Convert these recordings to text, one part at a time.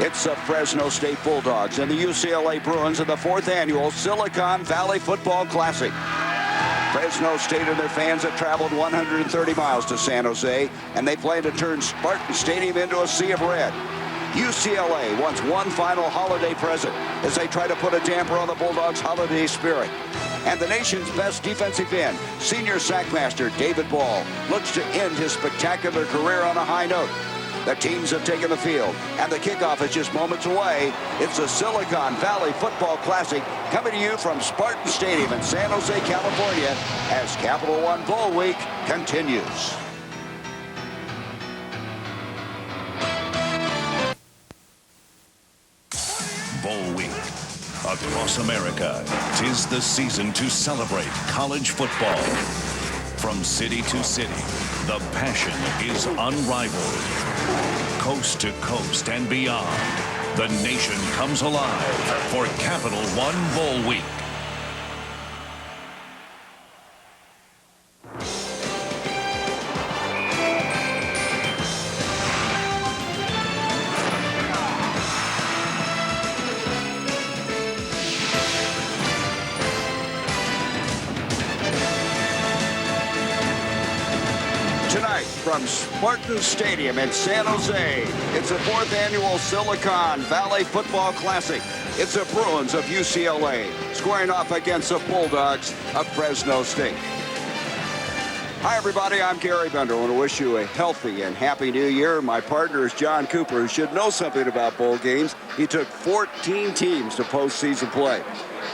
It's the Fresno State Bulldogs and the UCLA Bruins in the 4th annual Silicon Valley Football Classic. Fresno State and their fans have traveled 130 miles to San Jose, and they plan to turn Spartan Stadium into a sea of red. UCLA wants one final holiday present as they try to put a damper on the Bulldogs' holiday spirit. And the nation's best defensive end, senior sackmaster David Ball, looks to end his spectacular career on a high note. The teams have taken the field, and the kickoff is just moments away. It's the Silicon Valley Football Classic coming to you from Spartan Stadium in San Jose, California, as Capital One Bowl Week continues. Bowl Week. Across America, 'tis the season to celebrate college football. From city to city, the passion is unrivaled. Coast to coast and beyond, the nation comes alive for Capital One Bowl Week. Tonight from Spartan Stadium in San Jose, it's the 4th annual Silicon Valley Football Classic. It's the Bruins of UCLA squaring off against the Bulldogs of Fresno State. Hi, everybody. I'm Gary Bender. I want to wish you a healthy and happy new year. My partner is John Cooper, who should know something about bowl games. He took 14 teams to postseason play.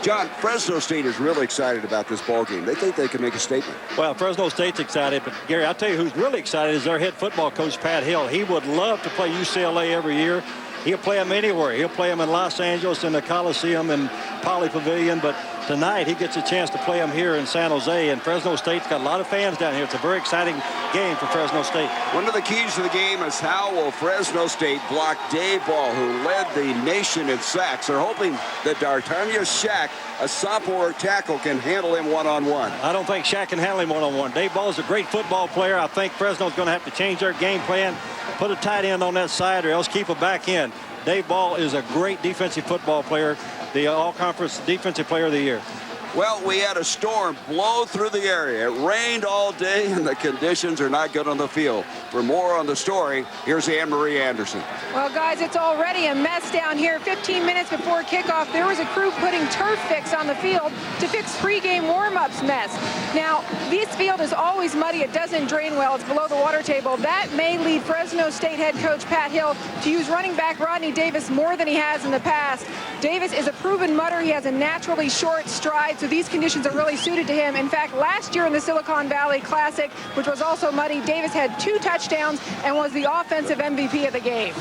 John, Fresno State is really excited about this ball game. They think they can make a statement. Well, Fresno State's excited, but Gary, I'll tell you who's really excited is their head football coach, Pat Hill. He would love to play UCLA every year. He'll play them anywhere. He'll play them in Los Angeles, in the Coliseum, and Poly Pavilion, but tonight he gets a chance to play them here in San Jose, and Fresno State's got a lot of fans down here. It's a very exciting game for Fresno State. One of the keys to the game is how will Fresno State block Dave Ball, who led the nation in sacks. They're hoping that D'Artagnan Shack, a sophomore tackle, can handle him one-on-one. I don't think Shaq can handle him one-on-one. Dave Ball is a great football player. I think Fresno's going to have to change their game plan, put a tight end on that side, or else keep a back end. Dave Ball is a great defensive football player, the all-conference defensive player of the year. Well, we had a storm blow through the area. It rained all day, and the conditions are not good on the field. For more on the story, here's Anne-Marie Anderson. Well, guys, it's already a mess down here. 15 minutes before kickoff, there was a crew putting turf fix on the field to fix pregame warm-ups mess. Now, this field is always muddy. It doesn't drain well. It's below the water table. That may lead Fresno State head coach Pat Hill to use running back Rodney Davis more than he has in the past. Davis is a proven mudder. He has a naturally short stride, so these conditions are really suited to him. In fact, last year in the Silicon Valley Classic, which was also muddy, Davis had 2 touchdowns and was the offensive MVP of the game.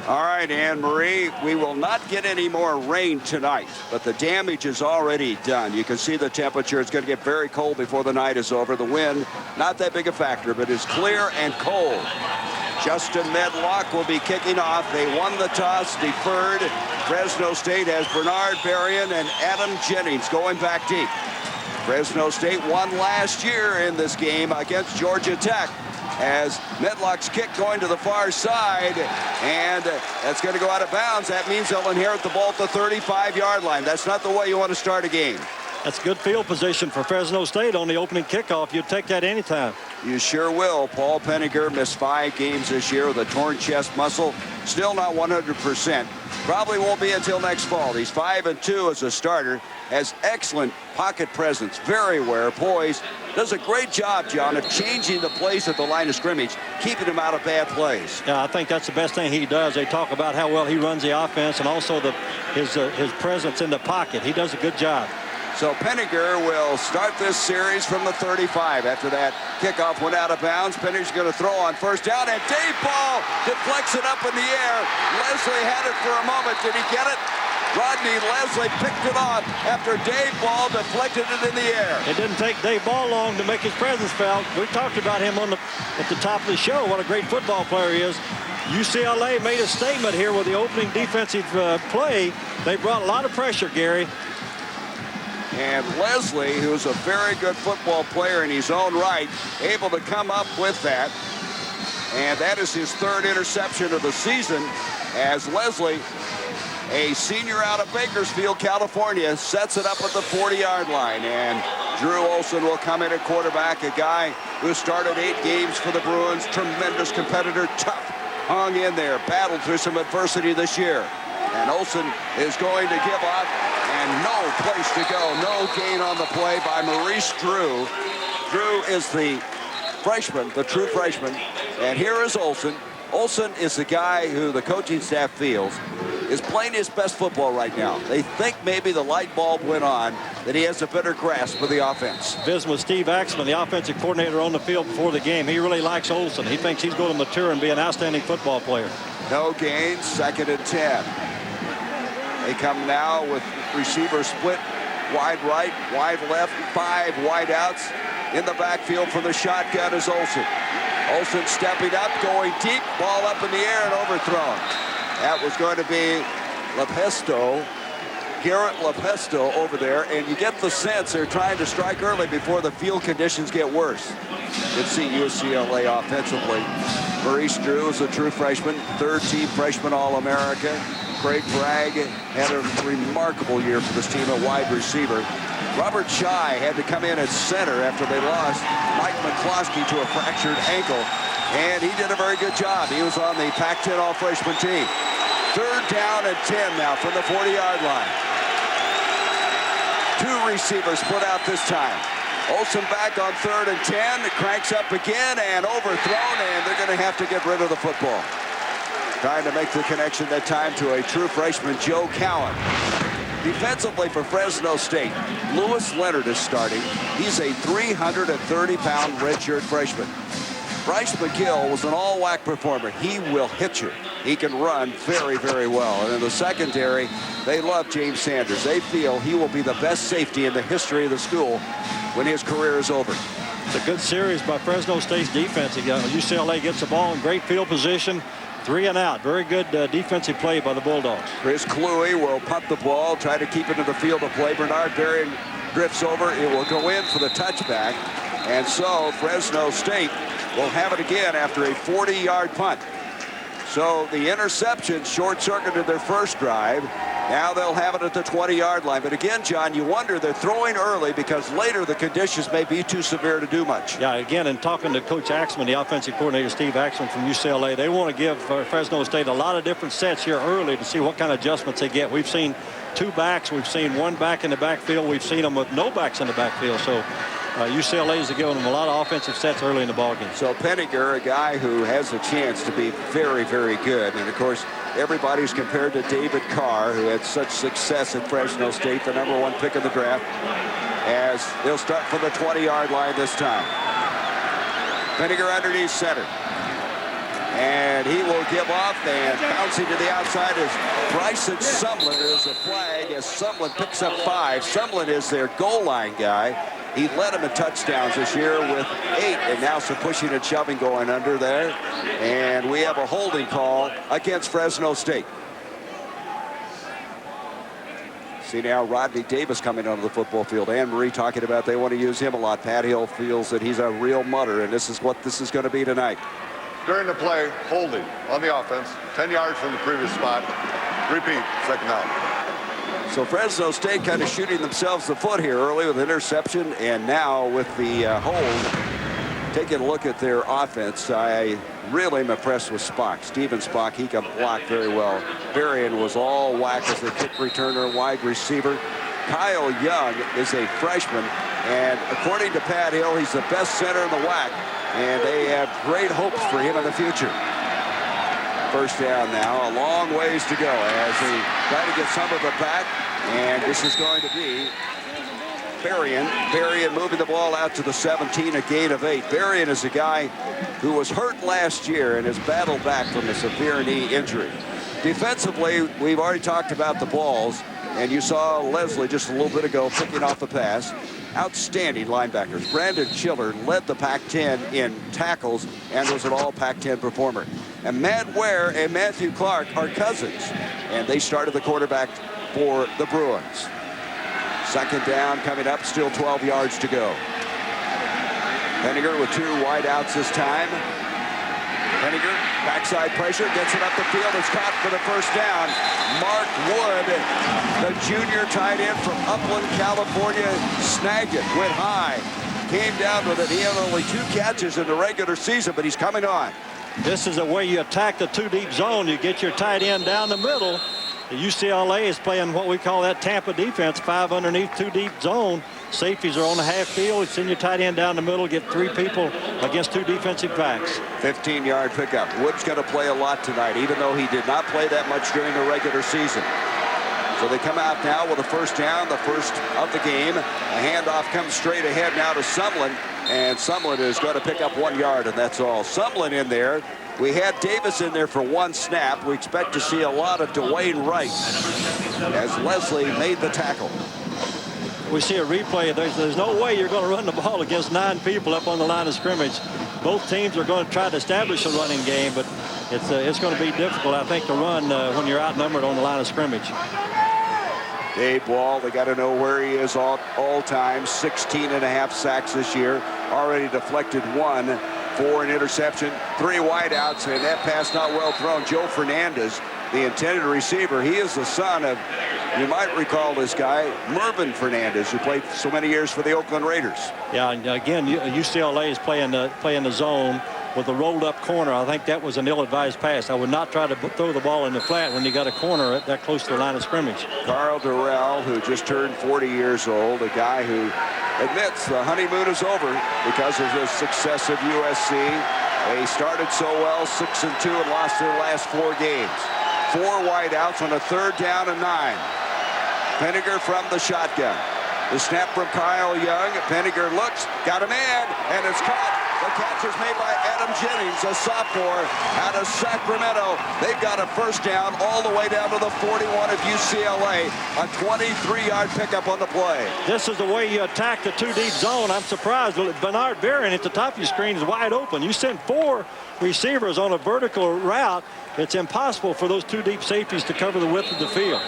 All right, Anne-Marie, we will not get any more rain tonight, but the damage is already done. You can see the temperature. It's going to get very cold before the night is over. The wind, not that big a factor, but it's clear and cold. Justin Medlock will be kicking off. They won the toss, deferred. Fresno State has Bernard Berrien and Adam Jennings going back deep. Fresno State won last year in this game against Georgia Tech, as Medlock's kick going to the far side, and that's going to go out of bounds. That means they'll inherit the ball at the 35-yard line. That's not the way you want to start a game. That's good field position for Fresno State on the opening kickoff. You'd take that anytime. You sure will. Paul Penninger missed 5 games this year with a torn chest muscle. Still not 100%. Probably won't be until next fall. He's 5-2 as a starter. Has excellent pocket presence. Very aware, poised. Does a great job, John, of changing the place at the line of scrimmage, keeping him out of bad plays. Yeah, I think that's the best thing he does. They talk about how well he runs the offense and also his presence in the pocket. He does a good job. So Penninger will start this series from the 35. After that kickoff went out of bounds, Penninger's going to throw on first down, and Dave Ball deflects it up in the air. Leslie had it for a moment. Did he get it? Rodney Leslie picked it off after Dave Ball deflected it in the air. It didn't take Dave Ball long to make his presence felt. We talked about him at the top of the show, what a great football player he is. UCLA made a statement here with the opening defensive play. They brought a lot of pressure, Gary. And Leslie, who's a very good football player in his own right, able to come up with that. And that is his third interception of the season as Leslie, a senior out of Bakersfield, California, sets it up at the 40-yard line. And Drew Olson will come in at quarterback, a guy who started 8 games for the Bruins, tremendous competitor, tough, hung in there, battled through some adversity this year. And Olson is going to give up, and no place to go, no gain on the play by Maurice Drew. Drew is the freshman, the true freshman, and here is Olson. Olson is the guy who the coaching staff feels is playing his best football right now. They think maybe the light bulb went on, that he has a better grasp of the offense. Visiting with Steve Axman, the offensive coordinator, on the field before the game. He really likes Olson. He thinks he's going to mature and be an outstanding football player. No gains, 2nd and 10. They come now with receiver split, wide right, wide left, 5 wide outs. In the backfield from the shotgun is Olson. Olson stepping up, going deep, ball up in the air and overthrown. That was going to be Lepesto, Garrett Lepesto over there, and you get the sense they're trying to strike early before the field conditions get worse. You can see UCLA offensively. Maurice Drew is a true freshman, 3rd-team freshman All-America. Craig Bragg had a remarkable year for this team at wide receiver. Robert Shy had to come in at center after they lost Mike McCloskey to a fractured ankle, and he did a very good job. He was on the Pac-10 All-Freshman team. 3rd down and 10 now from the 40-yard line. 2 receivers split out this time. Olson back on 3rd and 10, cranks up again and overthrown, and they're going to have to get rid of the football. Trying to make the connection that time to a true freshman, Joe Cowan. Defensively for Fresno State, Lewis Leonard is starting. He's a 330-pound redshirt freshman. Bryce McGill was an all-WAC performer. He will hit you. He can run very, very well. And in the secondary, they love James Sanders. They feel he will be the best safety in the history of the school when his career is over. It's a good series by Fresno State's defense. UCLA gets the ball in great field position. 3 and out. Very good defensive play by the Bulldogs. Chris Cluey will punt the ball, try to keep it in the field of play. Bernard Berrien drifts over. It will go in for the touchback. And so Fresno State will have it again after a 40-yard punt. So the interception short-circuited their first drive. Now they'll have it at the 20-yard line. But again, John, you wonder, they're throwing early because later the conditions may be too severe to do much. Yeah, again, in talking to Coach Axman, the offensive coordinator, Steve Axman from UCLA, they want to give Fresno State a lot of different sets here early to see what kind of adjustments they get. We've seen 2 backs. We've seen 1 back in the backfield. We've seen them with no backs in the backfield. So UCLA is giving them a lot of offensive sets early in the ballgame. So Penninger, a guy who has a chance to be very, very good. And, of course, everybody's compared to David Carr, who had such success at Fresno State, the #1 pick in the draft, as they'll start from the 20-yard line this time. Penninger underneath center. And he will give off, and bouncing to the outside is Bryson Sumlin. There's a flag as Sumlin picks up 5. Sumlin is their goal line guy. He led them in touchdowns this year with 8, and now some pushing and shoving going under there. And we have a holding call against Fresno State. See now Rodney Davis coming onto the football field. Anne Marie talking about they want to use him a lot. Pat Hill feels that he's a real mutter, and this is what this is going to be tonight. During the play, holding on the offense, 10 yards from the previous spot. Repeat, 2nd down. So Fresno State kind of shooting themselves the foot here early with interception, and now with the hold. Taking a look at their offense, I really am impressed with Spock. Steven Spock, he can block very well. Berrien was all WAC as the kick returner, wide receiver. Kyle Young is a freshman, and according to Pat Hill, he's the best center in the WAC, and they have great hopes for him in the future. 1st down now, a long ways to go as they try to get some of it back, and this is going to be Berrien moving the ball out to the 17, a gain of 8. Berrien is a guy who was hurt last year and has battled back from a severe knee injury. Defensively, we've already talked about the balls, and you saw Leslie just a little bit ago picking off the pass. Outstanding linebackers. Brandon Chiller led the Pac-10 in tackles and was an all Pac-10 performer. And Matt Ware and Matthew Clark are cousins, and they started the quarterback for the Bruins. 2nd down coming up, still 12 yards to go. Penninger with 2 wide outs this time. Penninger, backside pressure, gets it up the field. It's caught for the first down. Mark Wood, the junior tight end from Upland, California, snagged it, went high, came down with it. He had only 2 catches in the regular season, but he's coming on. This is the way you attack the 2-deep zone. You get your tight end down the middle. The UCLA is playing what we call that Tampa defense, 5 underneath, 2-deep zone. Safeties are on the half field. Send your tight end down the middle, get 3 people against 2 defensive backs. 15-yard pickup. Wood's going to play a lot tonight, even though he did not play that much during the regular season. So they come out now with a first down, the first of the game. A handoff comes straight ahead now to Sumlin, and Sumlin is going to pick up 1 yard, and that's all. Sumlin in there. We had Davis in there for 1 snap. We expect to see a lot of Dwayne Wright as Leslie made the tackle. We see a replay. There's no way you're going to run the ball against 9 people up on the line of scrimmage. Both teams are going to try to establish a running game, but it's going to be difficult, I think, to run when you're outnumbered on the line of scrimmage. Dave Wall, they got to know where he is all time. 16.5 sacks this year. Already deflected 1 for an interception. 3 wideouts, and that pass not well thrown. Joe Fernandez, the intended receiver, he is the son of, you might recall this guy, Mervyn Fernandez, who played so many years for the Oakland Raiders. Yeah, and again, UCLA is playing the zone with a rolled up corner. I think that was an ill-advised pass. I would not try to throw the ball in the flat when you got a corner that close to the line of scrimmage. Carl Durrell, who just turned 40 years old, a guy who admits the honeymoon is over because of the success of USC. They started so well, 6-2, and lost their last 4 games. 4 wideouts on a 3rd down and 9. Penninger from the shotgun. The snap from Kyle Young. Penninger looks, got a man, and it's caught. The catch is made by Adam Jennings, a sophomore out of Sacramento. They've got a first down all the way down to the 41 of UCLA. A 23-yard pickup on the play. This is the way you attack the 2-deep zone. I'm surprised. Bernard Barron at the top of your screen is wide open. You send 4 receivers on a vertical route. It's impossible for those 2 deep safeties to cover the width of the field.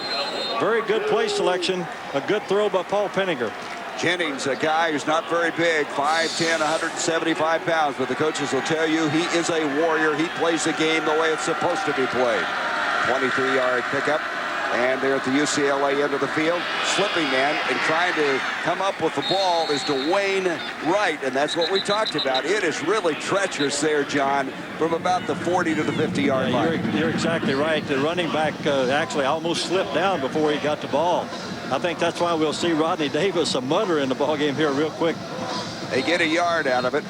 Very good play selection. A good throw by Paul Penninger. Jennings, a guy who's not very big, 5'10", 175 pounds, but the coaches will tell you he is a warrior. He plays the game the way it's supposed to be played. 23-yard pickup, and they're at the UCLA end of the field. Slipping man and trying to come up with the ball is Dwayne Wright, and that's what we talked about. It is really treacherous there, John, from about the 40 to the 50-yard line. You're exactly right. The running back actually almost slipped down before he got the ball. I think that's why we'll see Rodney Davis a mutter in the ball game here real quick. They get a yard out of it.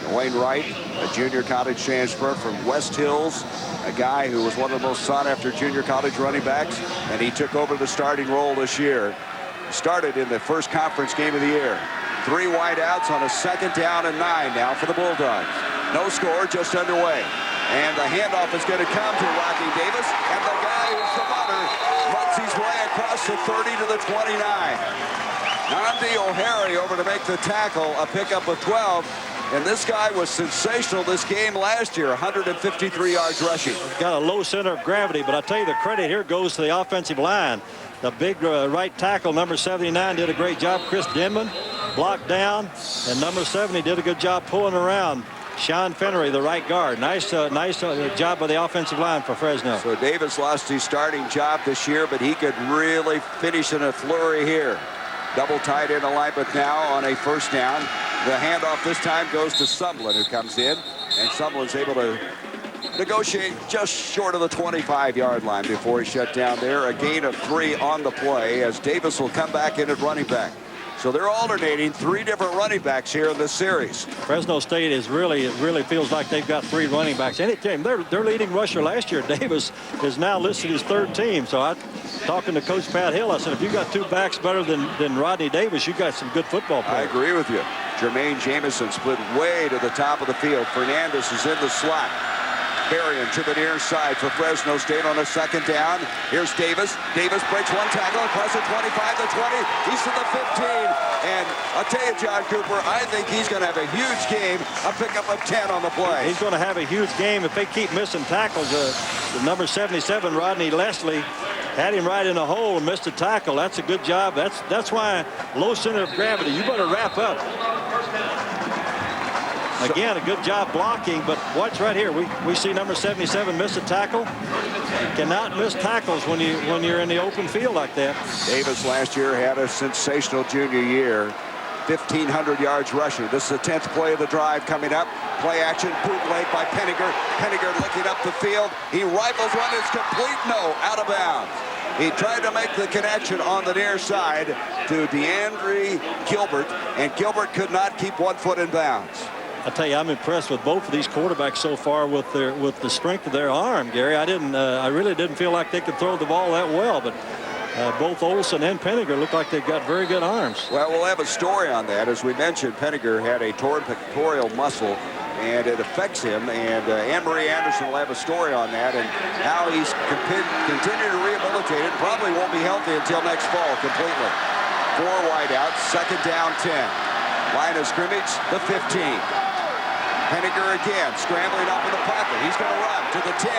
Dwayne Wright, a junior college transfer from West Hills, a guy who was one of the most sought-after junior college running backs, and he took over the starting role this year. Started in the first conference game of the year. 3 wideouts on a 2nd down and 9 now for the Bulldogs. No score, just underway. And the handoff is going to come to Rodney Davis, and the guy who's the runner runs his way across the 30 to the 29. Nandi O'Hare over to make the tackle, a pickup of 12. And this guy was sensational this game last year, 153 yards rushing. Got a low center of gravity, but I tell you, the credit here goes to the offensive line. The big right tackle, number 79, did a great job. Chris Denman blocked down, and number 70 did a good job pulling around. Sean Fennery, the right guard. Nice job by the offensive line for Fresno. So Davis lost his starting job this year, but he could really finish in a flurry here. Double tight end alignment now on a first down. The handoff this time goes to Sumlin, who comes in, and Sumlin's able to negotiate just short of the 25-yard line before he shut down there. A gain of 3 on the play as Davis will come back in at running back. So they're alternating 3 different running backs here in this series. Fresno State is really feels like they've got 3 running backs. Any team, their leading rusher last year, Davis, is now listed as 3rd team. So I talking to Coach Pat Hill, I said, if you got 2 backs better than Rodney Davis, you got some good football players. I agree with you. Jermaine Jamison split way to the top of the field. Fernandez is in the slot. Berrien to the near side for Fresno State on a 2nd down. Here's Davis. Davis breaks 1 tackle across the 25, the 20. He's to the 15. And I'll tell you, John Cooper, I think he's going to have a huge game. A pickup of 10 on the play. He's going to have a huge game if they keep missing tackles. The number 77, Rodney Leslie, had him right in the hole and missed a tackle. That's a good job. That's why low center of gravity. You better wrap up. Again, a good job blocking, but watch right here. We see number 77 miss a tackle. You cannot miss tackles when you're in the open field like that. Davis last year had a sensational junior year. 1,500 yards rushing. This is the 10th play of the drive coming up. Play action, bootleg by Penninger. Penninger looking up the field. He rifles one. It's complete. No, out of bounds. He tried to make the connection on the near side to DeAndre Gilbert, and Gilbert could not keep 1 foot in bounds. I tell you, I'm impressed with both of these quarterbacks so far with the strength of their arm, Gary. I really didn't feel like they could throw the ball that well, but both Olsen and Penninger look like they've got very good arms. Well, we'll have a story on that. As we mentioned, Penninger had a torn pectoral muscle, and it affects him. And Anne-Marie Anderson will have a story on that and how he's continuing to rehabilitate it. Probably won't be healthy until next fall completely. 4 wideouts, 2nd down 10. Line of scrimmage, the 15. Penninger again, scrambling up in the pocket. He's going to run to the 10,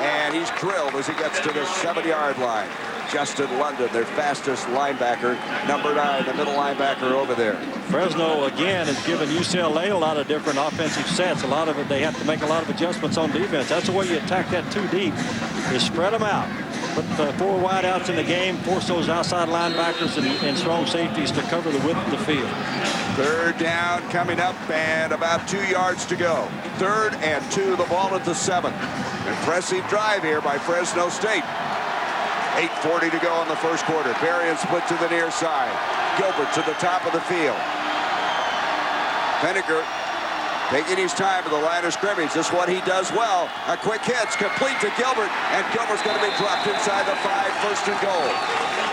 and he's drilled as he gets to the 7-yard line. Justin London, their fastest linebacker, number 9, the middle linebacker over there. Fresno, again, has given UCLA a lot of different offensive sets. A lot of it, they have to make a lot of adjustments on defense. That's the way you attack that too deep. You spread them out. Put 4 wideouts in the game, force those outside linebackers and strong safeties to cover the width of the field. 3rd down coming up and about 2 yards to go. 3rd and 2, the ball at the 7. Impressive drive here by Fresno State. 8:40 to go in the first quarter. Varian split to the near side. Gilbert to the top of the field. Penninger taking his time at the line of scrimmage. This is what he does well. A quick hit's complete to Gilbert, and Gilbert's going to be dropped inside the 5, 1st and goal.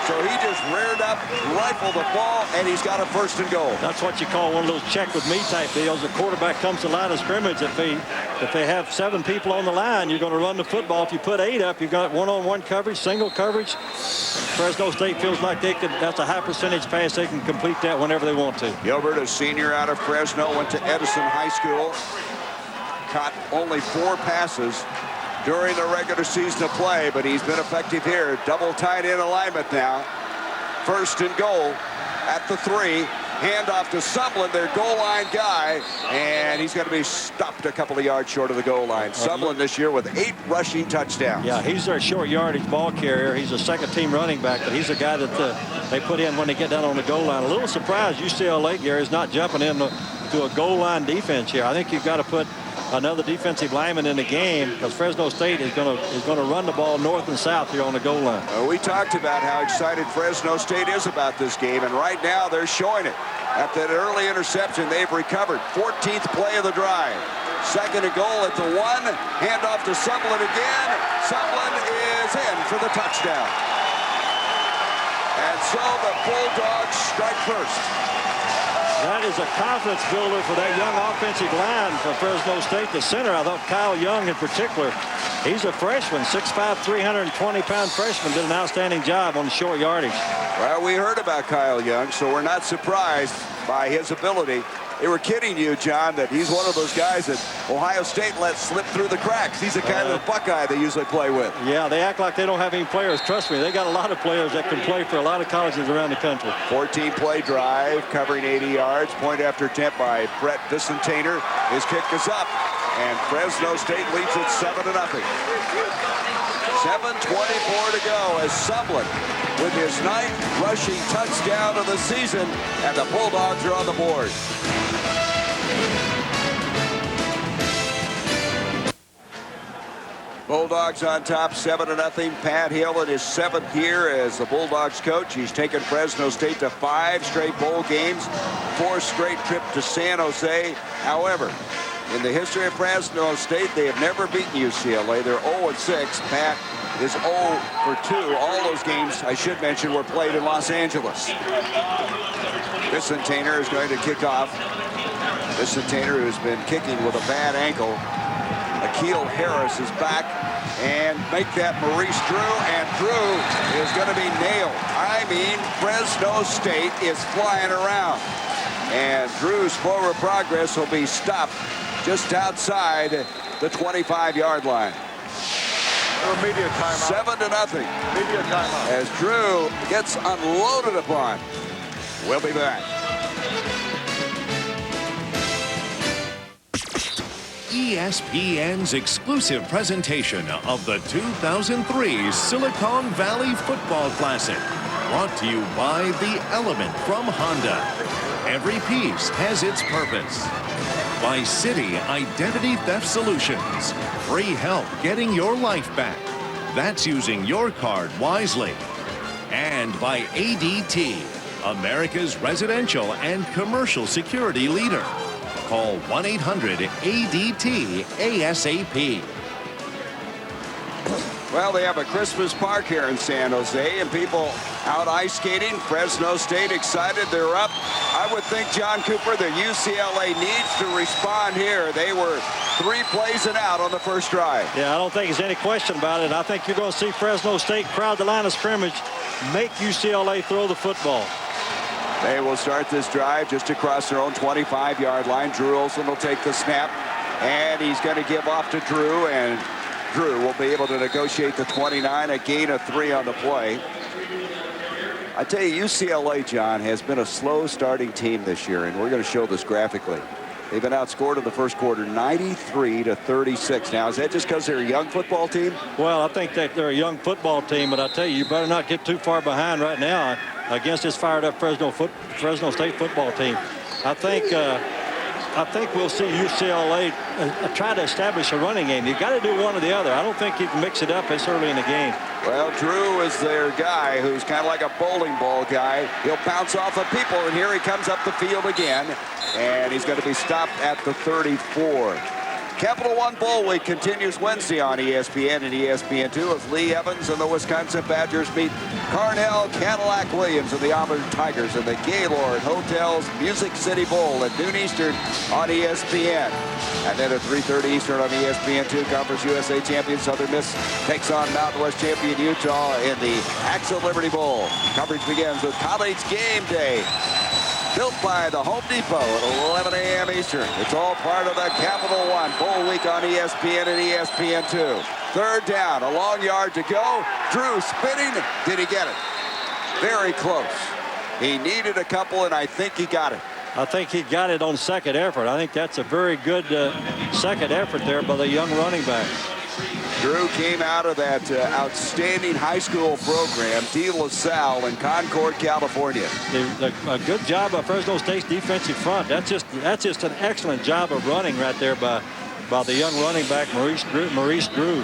So he just reared up, rifled the ball, and he's got a 1st and goal. That's what you call one of those check with me type deals. The quarterback comes to the line of scrimmage. If they have 7 people on the line, you're going to run the football. If you put 8 up, you've got one-on-one coverage, single coverage. Fresno State feels like that's a high percentage pass. They can complete that whenever they want to. Gilbert, a senior out of Fresno, went to Edison High School. Caught only 4 passes during the regular season of play, but he's been effective here. Double tight end alignment now. 1st and goal at the 3. Handoff to Sumlin, their goal line guy, and he's going to be stopped a couple of yards short of the goal line. Sumlin this year with 8 rushing touchdowns. Yeah, he's their short yardage ball carrier. He's a 2nd-team running back, but he's a guy that they put in when they get down on the goal line. A little surprised UCLA, Gary, is not jumping into a goal line defense here. I think you've got to put another defensive lineman in the game because Fresno State is going to run the ball north and south here on the goal line. We talked about how excited Fresno State is about this game, and right now they're showing it. After that early interception, they've recovered. 14th play of the drive. 2nd and goal at the 1. Handoff to Sumlin again. Sumlin is in for the touchdown. And so the Bulldogs strike first. That is a confidence builder for that young offensive line for Fresno State. The center, I thought Kyle Young in particular, he's a freshman, 6'5", 320-pound freshman, did an outstanding job on the short yardage. Well, we heard about Kyle Young, so we're not surprised by his ability. They were kidding you, John, that he's one of those guys that Ohio State lets slip through the cracks. He's the kind of Buckeye they usually play with. Yeah, they act like they don't have any players. Trust me, they got a lot of players that can play for a lot of colleges around the country. 14-play drive, covering 80 yards. Point after attempt by Brett Visentainer. His kick is up, and Fresno State leads it 7-0. 7:24 to go as Sumlin with his 9th rushing touchdown of the season, and the Bulldogs are on the board. Bulldogs on top, 7-0. Pat Hill in his 7th year as the Bulldogs coach. He's taken Fresno State to 5 straight bowl games, 4 straight trip to San Jose. However, in the history of Fresno State, they have never beaten UCLA. They're 0-6. Pat is 0-2. All those games, I should mention, were played in Los Angeles. Visentainer is going to kick off. Visentainer, who's been kicking with a bad ankle. Akeel Harris is back and make that Maurice Drew, and Drew is going to be nailed. I mean, Fresno State is flying around, and Drew's forward progress will be stopped just outside the 25-yard line. Media timeout. 7-0. Media timeout. As Drew gets unloaded upon. We'll be back. ESPN's exclusive presentation of the 2003 Silicon Valley Football Classic. Brought to you by The Element from Honda. Every piece has its purpose. By Citi Identity Theft Solutions. Free help getting your life back. That's using your card wisely. And by ADT, America's residential and commercial security leader. Call 1-800-ADT-ASAP. Well, they have a Christmas park here in San Jose, and people out ice skating. Fresno State excited. They're up. I would think, John Cooper, that UCLA needs to respond here. They were 3 plays and out on the first drive. Yeah, I don't think there's any question about it. I think you're going to see Fresno State crowd the line of scrimmage, make UCLA throw the football. They will start this drive just across their own 25-yard line. Drew Olson will take the snap, and he's going to give off to Drew, and Drew will be able to negotiate the 29, a gain of 3 on the play. I tell you, UCLA, John, has been a slow starting team this year, and we're going to show this graphically. They've been outscored in the first quarter 93-36. Now, is that just because they're a young football team? Well, I think that they're a young football team, but I tell you, you better not get too far behind right now against this fired-up Fresno State football team. I think we'll see UCLA try to establish a running game. You've got to do one or the other. I don't think you can mix it up this early in the game. Well, Drew is their guy who's kind of like a bowling ball guy. He'll bounce off of people, and here he comes up the field again, and he's going to be stopped at the 34. Capital One Bowl Week continues Wednesday on ESPN and ESPN2 as Lee Evans and the Wisconsin Badgers meet Carnell Cadillac Williams and the Auburn Tigers in the Gaylord Hotels Music City Bowl at noon Eastern on ESPN. And then at 3:30 Eastern on ESPN2, Conference USA champion Southern Miss takes on Mountain West champion Utah in the Axel Liberty Bowl. Coverage begins with College Game Day, built by the Home Depot at 11 a.m. Eastern. It's all part of the Capital One Bowl Week on ESPN and ESPN2. Third down, a long yard to go. Drew spinning. Did he get it? Very close. He needed a couple, and I think he got it. I think he got it on second effort. I think that's a very good second effort there by the young running back. Drew came out of that outstanding high school program, De La Salle in Concord, California. A good job by Fresno State's defensive front. That's just an excellent job of running right there by the young running back, Maurice Drew.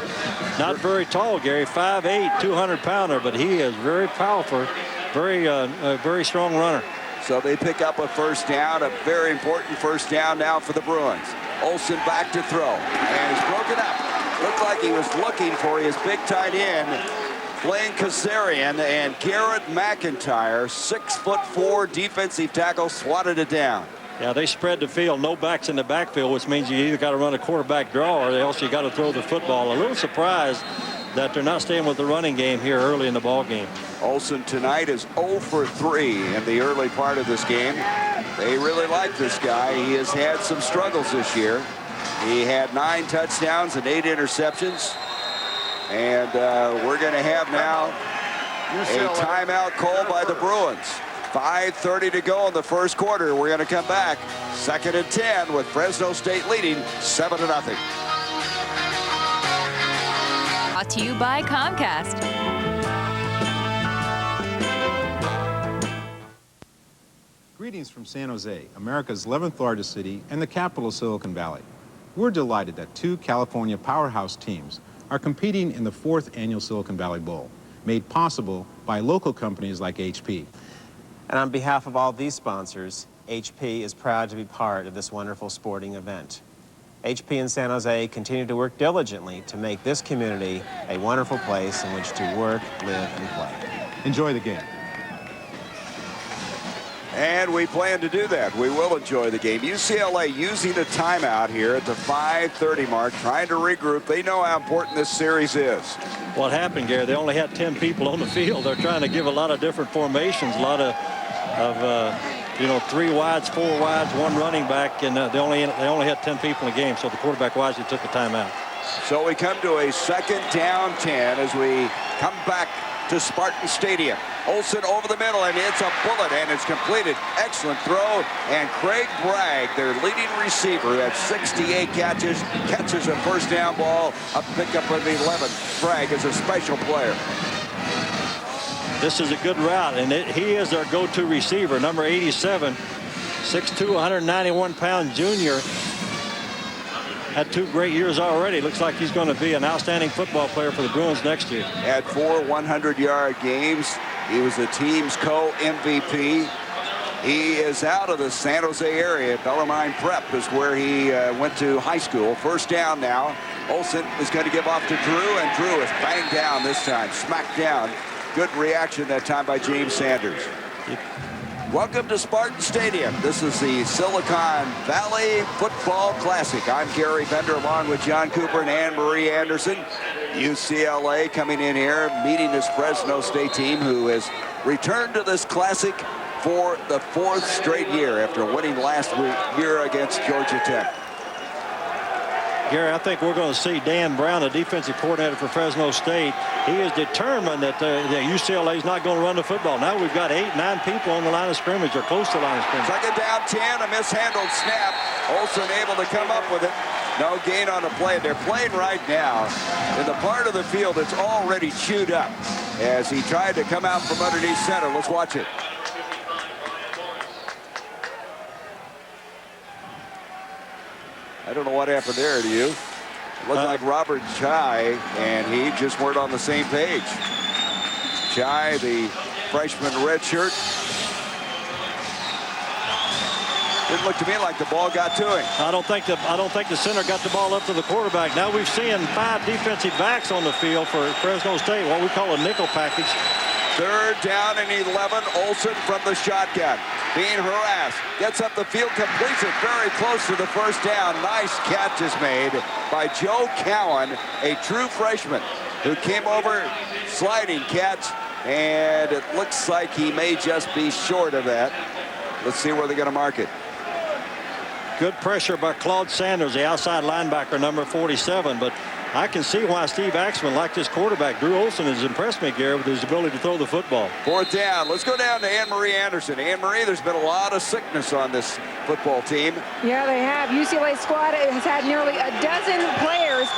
Not very tall, Gary, 5'8", 200-pounder, but he is very powerful, very strong runner. So they pick up a first down, a very important first down now for the Bruins. Olsen back to throw, and it's broken up. Looked like he was looking for his big tight end, Blaine Kazarian, and Garrett McIntyre, 6'4" defensive tackle, swatted it down. Yeah, they spread the field, no backs in the backfield, which means you either got to run a quarterback draw or else you got to throw the football. A little surprised that they're not staying with the running game here early in the ball game. Olsen tonight is 0 for 3 in the early part of this game. They really like this guy. He has had some struggles this year. He had 9 touchdowns and 8 interceptions. And we're going to have now a timeout call by the Bruins. 5:30 to go in the first quarter. We're going to come back. 2nd and 10 with Fresno State leading 7-0. Brought to you by Comcast. Greetings from San Jose, America's 11th largest city and the capital of Silicon Valley. We're delighted that 2 California powerhouse teams are competing in the 4th annual Silicon Valley Bowl, made possible by local companies like HP. And on behalf of all these sponsors, HP is proud to be part of this wonderful sporting event. HP in San Jose continue to work diligently to make this community a wonderful place in which to work, live, and play. Enjoy the game. And we plan to do that. We will enjoy the game. UCLA using a timeout here at the 5:30 mark, trying to regroup. They know how important this series is. What happened, Gary? They only had 10 people on the field. They're trying to give a lot of different formations, a lot of 3 wides, 4 wides, 1 running back, and they only had 10 people in the game, so the quarterback wisely took the timeout. So we come to a second down 10 as we come back to Spartan Stadium. Olsen over the middle, and it's a bullet, and it's completed. Excellent throw, and Craig Bragg, their leading receiver at 68 catches a first down ball, a pickup of 11. Bragg is a special player. This is a good route, and he is their go-to receiver, number 87, 6'2", 191-pound junior. Had 2 great years already. Looks like he's going to be an outstanding football player for the Bruins next year. Had 4 100-yard games. He was the team's co-MVP. He is out of the San Jose area. Bellarmine Prep is where he went to high school. First down now. Olsen is going to give off to Drew, and Drew is banged down this time, smacked down. Good reaction that time by James Sanders. Welcome to Spartan Stadium. This is the Silicon Valley Football Classic. I'm Gary Bender along with John Cooper and Anne-Marie Anderson. UCLA coming in here, meeting this Fresno State team who has returned to this classic for the 4th straight year after winning last year against Georgia Tech. Gary, I think we're going to see Dan Brown, the defensive coordinator for Fresno State. He is determined that UCLA is not going to run the football. Now we've got 8, 9 people on the line of scrimmage or close to the line of scrimmage. Second down 10, a mishandled snap. Olsen able to come up with it. No gain on the play. They're playing right now in the part of the field that's already chewed up as he tried to come out from underneath center. Let's watch it. I don't know what happened there to you. It looked like Robert Chai, and he just weren't on the same page. Chai, the freshman redshirt. Didn't look to me like the ball got to him. I don't think the center got the ball up to the quarterback. Now we've seen 5 defensive backs on the field for Fresno State, what we call a nickel package. Third down and 11. Olsen from the shotgun, being harassed, gets up the field, completes it very close to the first down. Nice catch is made by Joe Cowan, a true freshman who came over, sliding catch, and it looks like he may just be short of that. Let's see where they're going to mark it. Good pressure by Claude Sanders, the outside linebacker, number 47, but I can see why Steve Axman liked this quarterback. Drew Olsen has impressed me, Gary, with his ability to throw the football. 4th down. Let's go down to Anne-Marie Anderson. Anne-Marie, there's been a lot of sickness on this football team. Yeah, they have. UCLA squad has had nearly a dozen players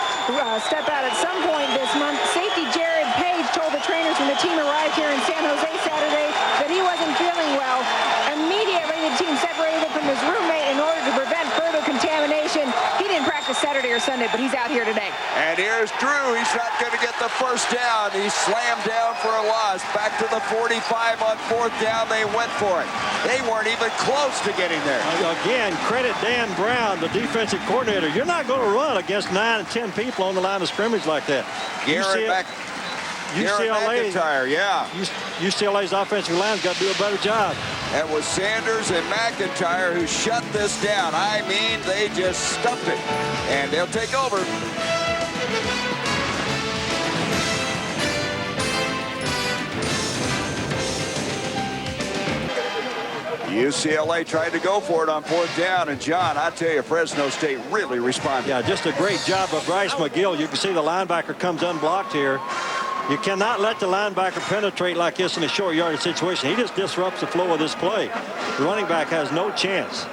step out at some point this month. Safety Jared Page told the trainers when the team arrived here in San Jose Saturday that he wasn't feeling well. Immediately, the team separated from his roommate in order to prevent further contamination. He didn't practice Saturday or Sunday, but he's out here today. And here's Drew. He's not going to get the first down. He's slammed down for a loss. Back to the 45 on 4th down. They went for it. They weren't even close to getting there. Again, credit Dan Brown, the defensive coordinator. You're not going to run against 9 and 10 people on the line of scrimmage like that. McIntyre, yeah. UCLA's offensive line's got to do a better job. That was Sanders and McIntyre who shut this down. I mean, they just stuffed it. And they'll take over. UCLA tried to go for it on 4th down, and John, I tell you, Fresno State really responded. Yeah, just a great job of Bryce McGill. You can see the linebacker comes unblocked here. You cannot let the linebacker penetrate like this in a short yardage situation. He just disrupts the flow of this play. The running back has no chance.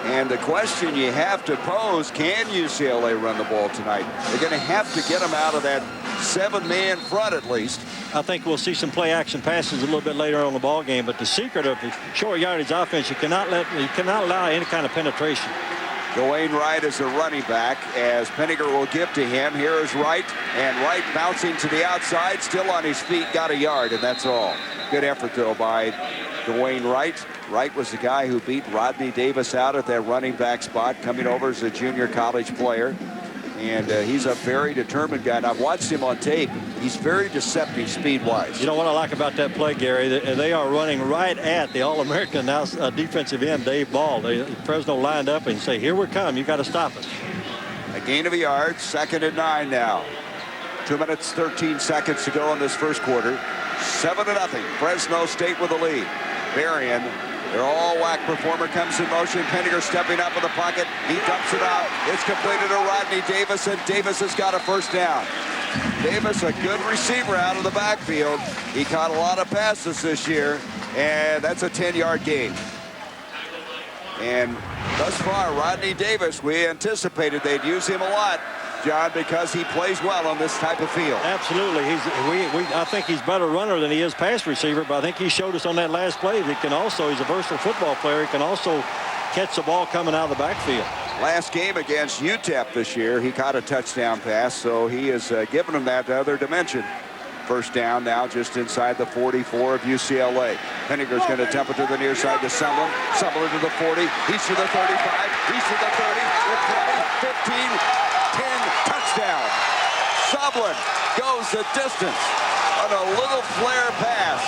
And the question you have to pose, can UCLA run the ball tonight? They're going to have to get them out of that 7-man front at least. I think we'll see some play-action passes a little bit later on the ball game, but the secret of the short yardage offense, you cannot allow any kind of penetration. Dwayne Wright is the running back as Penninger will give to him. Here is Wright, and Wright bouncing to the outside, still on his feet, got a yard, and that's all. Good effort, though, by Dwayne Wright. Wright was the guy who beat Rodney Davis out at that running back spot, coming over as a junior college player. And he's a very determined guy. And I've watched him on tape. He's very deceptive speed-wise. You know what I like about that play, Gary? They are running right at the All-American now defensive end, Dave Ball. Fresno lined up and say, here we come. You got to stop us. A gain of a yard, 2nd and 9 now. 2 minutes, 13 seconds to go in this first quarter. 7-0. Fresno State with the lead. Varian Their all-whack performer comes in motion. Penninger stepping up in the pocket. He dumps it out. It's completed to Rodney Davis, and Davis has got a first down. Davis, a good receiver out of the backfield. He caught a lot of passes this year, and that's a 10-yard gain. And thus far, Rodney Davis, we anticipated they'd use him a lot, John, because he plays well on this type of field. Absolutely. I think he's better runner than he is pass receiver, but I think he showed us on that last play that he's a versatile football player. He can also catch the ball coming out of the backfield. Last game against UTEP this year, he caught a touchdown pass, so he has given him that other dimension. First down now just inside the 44 of UCLA. Penninger's going to dump it to the near side to Sumlin. Sumlin to the 40. He's to the 35. He's to the 30. The 20, 15, 10. Touchdown. Sumlin goes the distance on a little flare pass.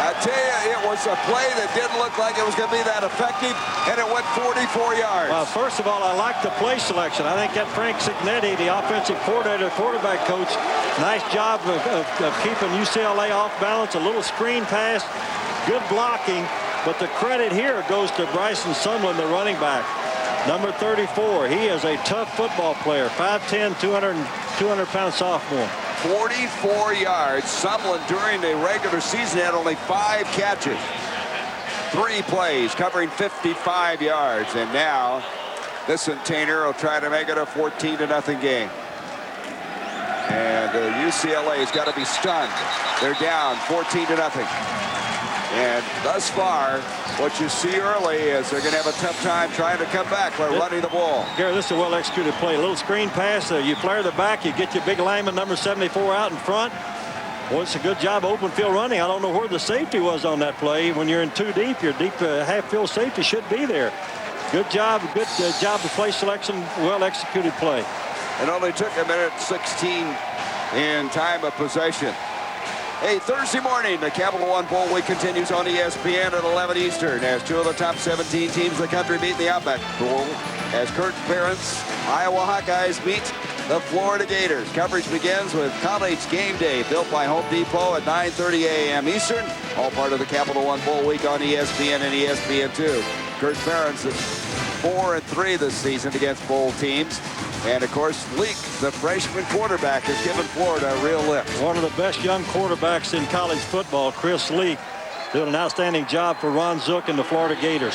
I tell you, it was a play that didn't look like it was going to be that effective, and it went 44 yards. Well, first of all, I like the play selection. I think that Frank Cignetti, the offensive coordinator, quarterback coach, nice job of keeping UCLA off balance. A little screen pass, good blocking, but the credit here goes to Bryson Sumlin, the running back. Number 34, he is a tough football player, 5'10", 200-pound sophomore. 44 yards. Sumlin during the regular season had only 5 catches. 3 plays covering 55 yards. And now this Tainer will try to make it a 14-0 game. And UCLA's got to be stunned. They're down 14-0. And thus far, what you see early is they're going to have a tough time trying to come back by running the ball. Gary, this is a well-executed play. A little screen pass. You flare the back. You get your big lineman, number 74, out in front. Well, it's a good job of open field running. I don't know where the safety was on that play. When you're in too deep, your deep half-field safety should be there. Good job. Good job of play selection. Well-executed play. It only took a minute 16 in time of possession. Hey, Thursday morning, the Capital One Bowl Week continues on ESPN at 11 Eastern as 2 of the top 17 teams in the country meet in the Outback Bowl as Kirk Ferentz Iowa Hawkeyes meet the Florida Gators. Coverage begins with College Game Day, built by Home Depot at 9:30 a.m. Eastern. All part of the Capital One Bowl Week on ESPN and ESPN2. Kirk Ferentz is 4-3 this season against bowl teams. And, of course, Leak, the freshman quarterback, has given Florida a real lift. One of the best young quarterbacks in college football, Chris Leak, doing an outstanding job for Ron Zook and the Florida Gators.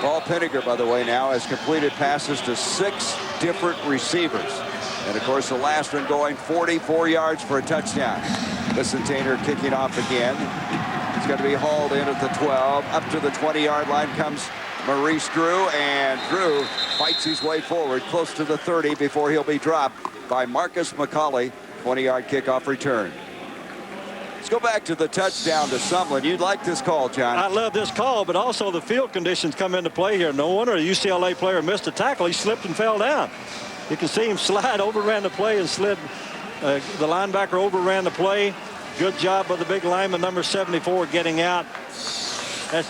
Paul Penninger, by the way, now has completed passes to 6 different receivers. And, of course, the last one going 44 yards for a touchdown. Tainer kicking off again. He's going to be hauled in at the 12. Up to the 20-yard line comes Maurice Drew, and Drew fights his way forward close to the 30 before he'll be dropped by Marcus McCauley. 20-yard kickoff return. Let's go back to the touchdown to Sumlin. You'd like this call, John. I love this call, but also the field conditions come into play here. No wonder a UCLA player missed a tackle. He slipped and fell down. You can see him slide, overran the play, and slid. The linebacker overran the play. Good job by the big lineman, number 74, getting out. That's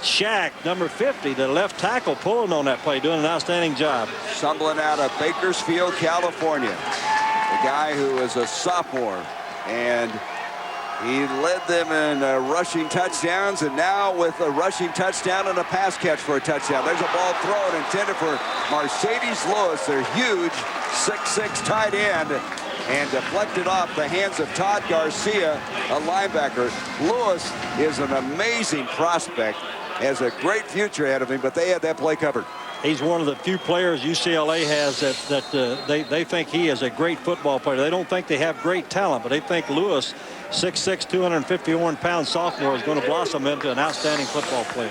Shaq, number 50, the left tackle, pulling on that play, doing an outstanding job. Sumlin out of Bakersfield, California. The guy who is a sophomore, and he led them in rushing touchdowns, and now with a rushing touchdown and a pass catch for a touchdown. There's a ball thrown intended for Mercedes Lewis, their huge 6'6" tight end, and deflected off the hands of Todd Garcia, a linebacker. Lewis is an amazing prospect, has a great future ahead of him, but they had that play covered. He's one of the few players UCLA has that they think he is a great football player. They don't think they have great talent, but they think Lewis, 6'6", 251-pound sophomore, is going to blossom into an outstanding football player.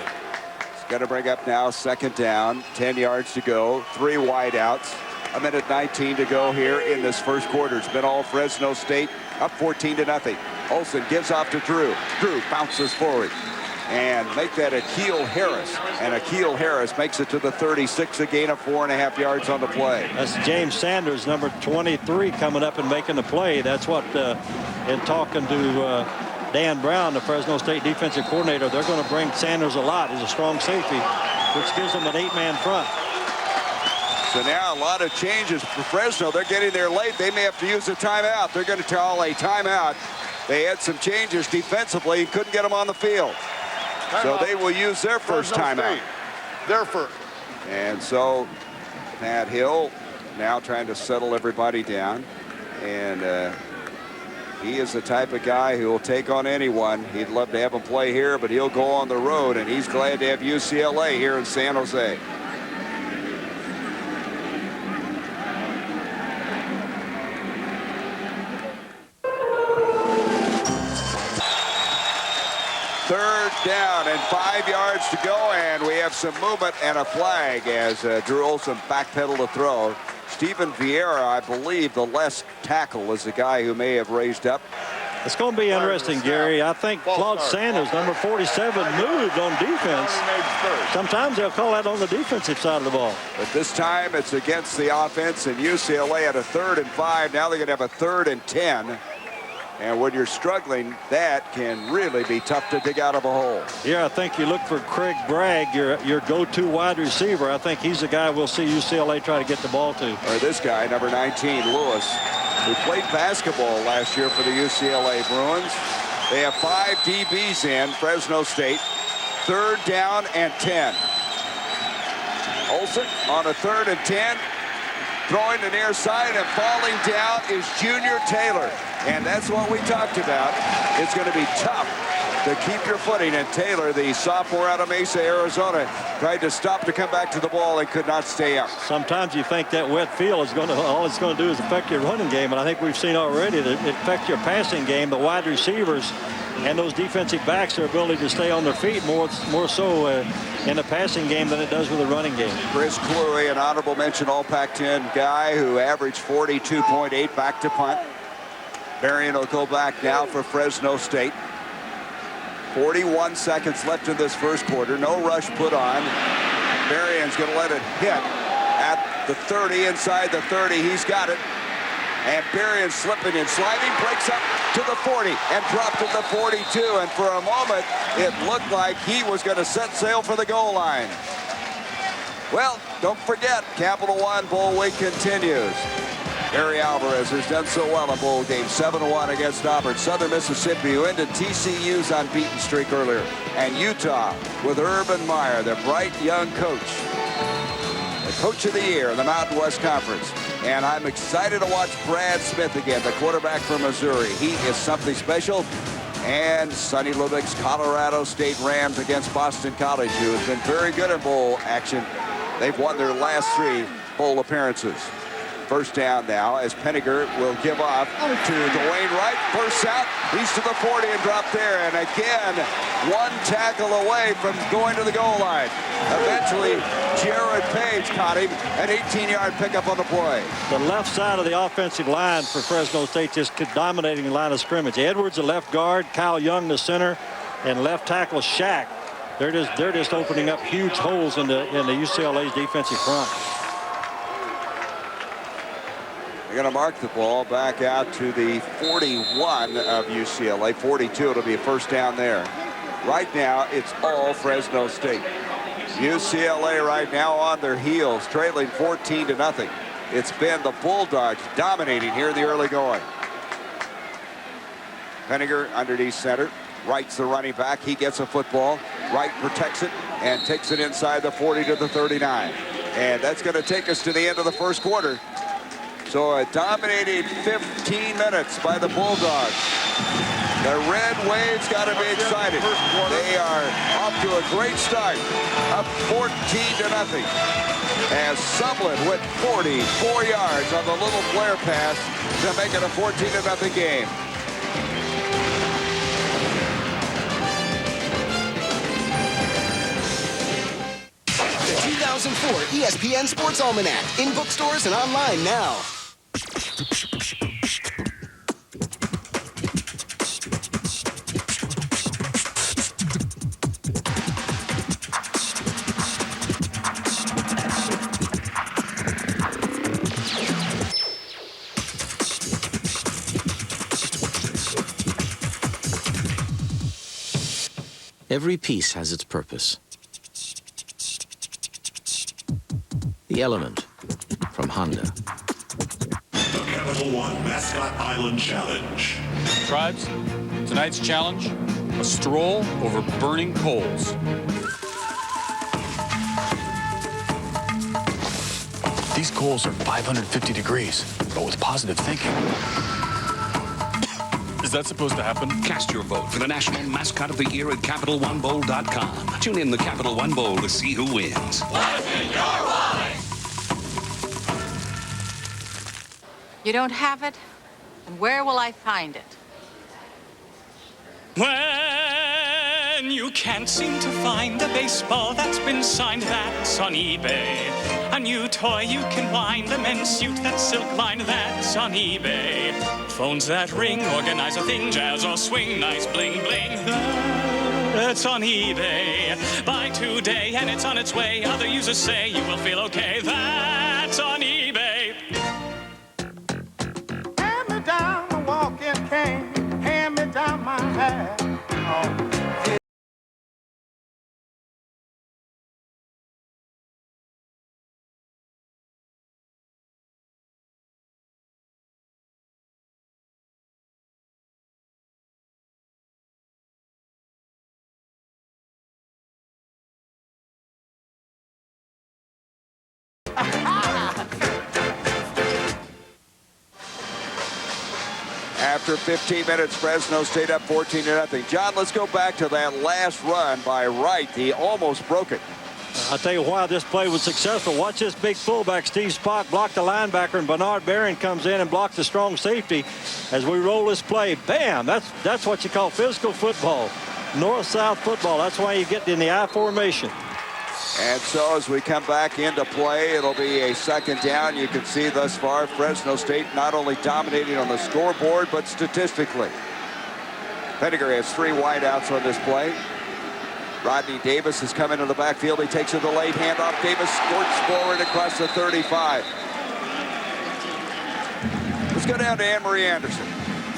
He's got to bring up now, second down, 10 yards to go, 3 wideouts. A minute 19 to go here in this first quarter. It's been all Fresno State, up 14-0. Olsen gives off to Drew. Drew bounces forward and make that Akeel Harris. And Akeel Harris makes it to the 36, a gain of 4.5 yards on the play. That's James Sanders, number 23, coming up and making the play. That's what, in talking to Dan Brown, the Fresno State defensive coordinator, they're going to bring Sanders a lot. He's a strong safety, which gives them an 8-man front. So now a lot of changes for Fresno. They're getting there late. They may have to use a timeout. They're going to call a timeout. They had some changes defensively. Couldn't get them on the field. So they will use their first timeout. Their first. And so Pat Hill now trying to settle everybody down. And he is the type of guy who will take on anyone. He'd love to have him play here, but he'll go on the road, and he's glad to have UCLA here in San Jose. Third down and 5 yards to go, and we have some movement and a flag as Drew Olson backpedaled to throw. Stephen Vieira, I believe the left tackle, is the guy who may have raised up. It's going to be interesting, Gary. I think Claude Sanders, number 47, moved on defense. Sometimes they'll call that on the defensive side of the ball. But this time it's against the offense, and UCLA had a 3rd and 5. Now they're going to have a 3rd and 10. And when you're struggling, that can really be tough to dig out of a hole. Yeah, I think you look for Craig Bragg, your go-to wide receiver. I think he's the guy we'll see UCLA try to get the ball to. Or this guy, number 19, Lewis, who played basketball last year for the UCLA Bruins. They have 5 DBs in, Fresno State. 3rd down and 10. Olsen on a 3rd and 10. Throwing the near side, and falling down is Junior Taylor. And that's what we talked about. It's going to be tough to keep your footing. And Taylor, the sophomore out of Mesa, Arizona, tried to stop to come back to the ball and could not stay up. Sometimes you think that wet field is all it's going to do is affect your running game. And I think we've seen already that it affects your passing game. The wide receivers and those defensive backs, their ability to stay on their feet more so in the passing game than it does with the running game. Chris Cluey, an honorable mention All Pac-10 guy who averaged 42.8 back to punt. Marion will go back now for Fresno State. 41 seconds left in this first quarter. No rush put on. Marion's going to let it hit at the 30, inside the 30. He's got it. And Berrien slipping and sliding, breaks up to the 40 and dropped at the 42. And for a moment, it looked like he was going to set sail for the goal line. Well, don't forget, Capital One Bowl Week continues. Harry Alvarez has done so well in bowl game, 7-1 against Auburn. Southern Mississippi, who ended TCU's unbeaten streak earlier. And Utah with Urban Meyer, their bright young coach. The coach of the year in the Mountain West Conference. And I'm excited to watch Brad Smith again, the quarterback from Missouri. He is something special. And Sonny Lubick's Colorado State Rams against Boston College, who has been very good in bowl action. They've won their last 3 bowl appearances. First down now as Penninger will give off to Dwayne Wright. Bursts out. He's to the 40 and dropped there. And again, 1 tackle away from going to the goal line. Eventually, Jared Page caught him. An 18-yard pickup on the play. The left side of the offensive line for Fresno State just dominating the line of scrimmage. Edwards, the left guard. Kyle Young, the center. And left tackle Shack. They're just opening up huge holes in the UCLA's defensive front. They're going to mark the ball back out to the 41 of UCLA. 42, it'll be a first down there. Right now, it's all Fresno State. UCLA right now on their heels, trailing 14-0. It's been the Bulldogs dominating here in the early going. Penninger underneath center. Wright's the running back. He gets a football. Wright protects it and takes it inside the 40 to the 39. And that's going to take us to the end of the first quarter. So a dominating 15 minutes by the Bulldogs. The Red Waves got to be excited. They are off to a great start, up 14-0. As Sumlin went 44 yards on the little flare pass to make it a 14-0 game. The 2004 ESPN Sports Almanac in bookstores and online now. Every piece has its purpose. The Element from Honda. The Capital One Mascot Island Challenge. Tribes, Tonight's challenge, a stroll over burning coals. These coals are 550 degrees, but with positive thinking. Is that supposed to happen? Cast your vote for the National Mascot of the Year at CapitalOneBowl.com. Tune in the Capital One Bowl to see who wins. What's in your wallet? You don't have it? And where will I find it? When you can't seem to find a baseball that's been signed, that's on eBay. A new toy you can wind, a men's suit that's silk-lined, that's on eBay. Phones that ring, organize a thing, jazz or swing, nice bling-bling, that's on eBay. Buy today and it's on its way. Other users say you will feel okay, that's on eBay. Hand me down the walking cane, hand me down my hat. Oh. After 15 minutes, Fresno State up 14-0. John, let's go back to that last run by Wright. He almost broke it. I'll tell you why this play was successful. Watch this big fullback, Steve Spock, block the linebacker, and Bernard Barron comes in and blocks the strong safety as we roll this play. Bam! That's what you call physical football. North-south football. That's why you get in the I formation. And so as we come back into play, it'll be a second down. You can see thus far Fresno State not only dominating on the scoreboard, but statistically. Pettigrew has 3 wideouts on this play. Rodney Davis has come into the backfield. He takes a delayed handoff. Davis squirts forward across the 35. Let's go down to Anne-Marie Anderson.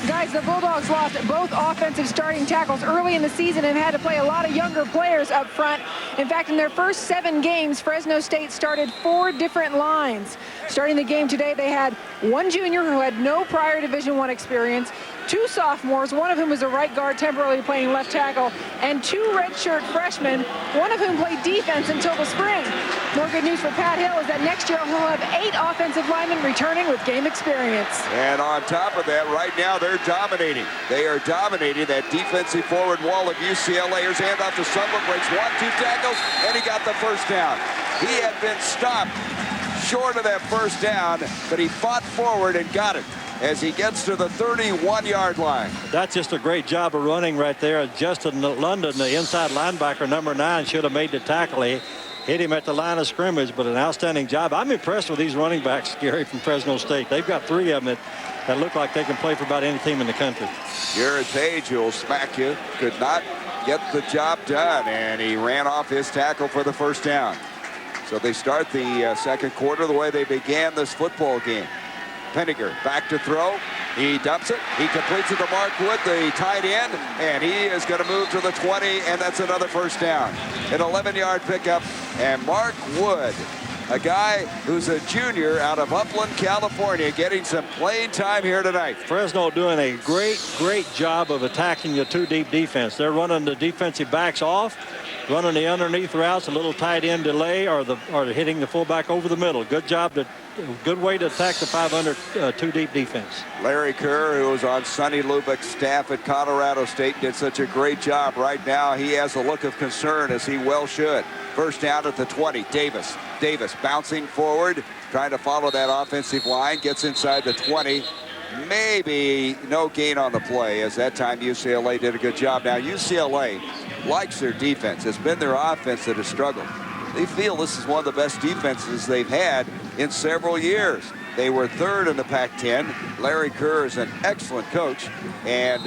Guys, the Bulldogs lost both offensive starting tackles early in the season and had to play a lot of younger players up front. In fact, in their first 7 games, Fresno State started 4 different lines. Starting the game today, they had 1 junior who had no prior Division I experience, 2 sophomores, one of whom was a right guard temporarily playing left tackle, and 2 redshirt freshmen, one of whom played defense until the spring. More good news for Pat Hill is that next year he'll have 8 offensive linemen returning with game experience. And on top of that, right now they're dominating. They are dominating that defensive forward wall of UCLA. Here's handoff to Sutherland, breaks 1, 2 tackles, and he got the first down. He had been stopped short of that first down, but he fought forward and got it as he gets to the 31-yard line. That's just a great job of running right there. Justin London, the inside linebacker, number 9, should have made the tackle. He hit him at the line of scrimmage, but an outstanding job. I'm impressed with these running backs, Gary, from Fresno State. They've got 3 of them that look like they can play for about any team in the country. Jared Page, who'll smack you, could not get the job done, and he ran off his tackle for the first down. So they start the second quarter the way they began this football game. Penninger back to throw. He dumps it. He completes it to Mark Wood, the tight end, and he is going to move to the 20, and that's another first down. An 11-yard pickup, and Mark Wood, a guy who's a junior out of Upland, California, getting some playing time here tonight. Fresno doing a great job of attacking the 2-deep defense. They're running the defensive backs off, running the underneath routes, a little tight end delay, or hitting the fullback over the middle. Good job, good way to attack the 500 2-deep defense. Larry Kerr, who was on Sonny Lubbock's staff at Colorado State, did such a great job. Right now, he has a look of concern, as he well should. First down at the 20. Davis bouncing forward, trying to follow that offensive line, gets inside the 20. Maybe no gain on the play, as that time UCLA did a good job. Now, UCLA likes their defense. It's been their offense that has struggled. They feel this is one of the best defenses they've had in several years. They were 3rd in the Pac-10. Larry Kerr is an excellent coach, and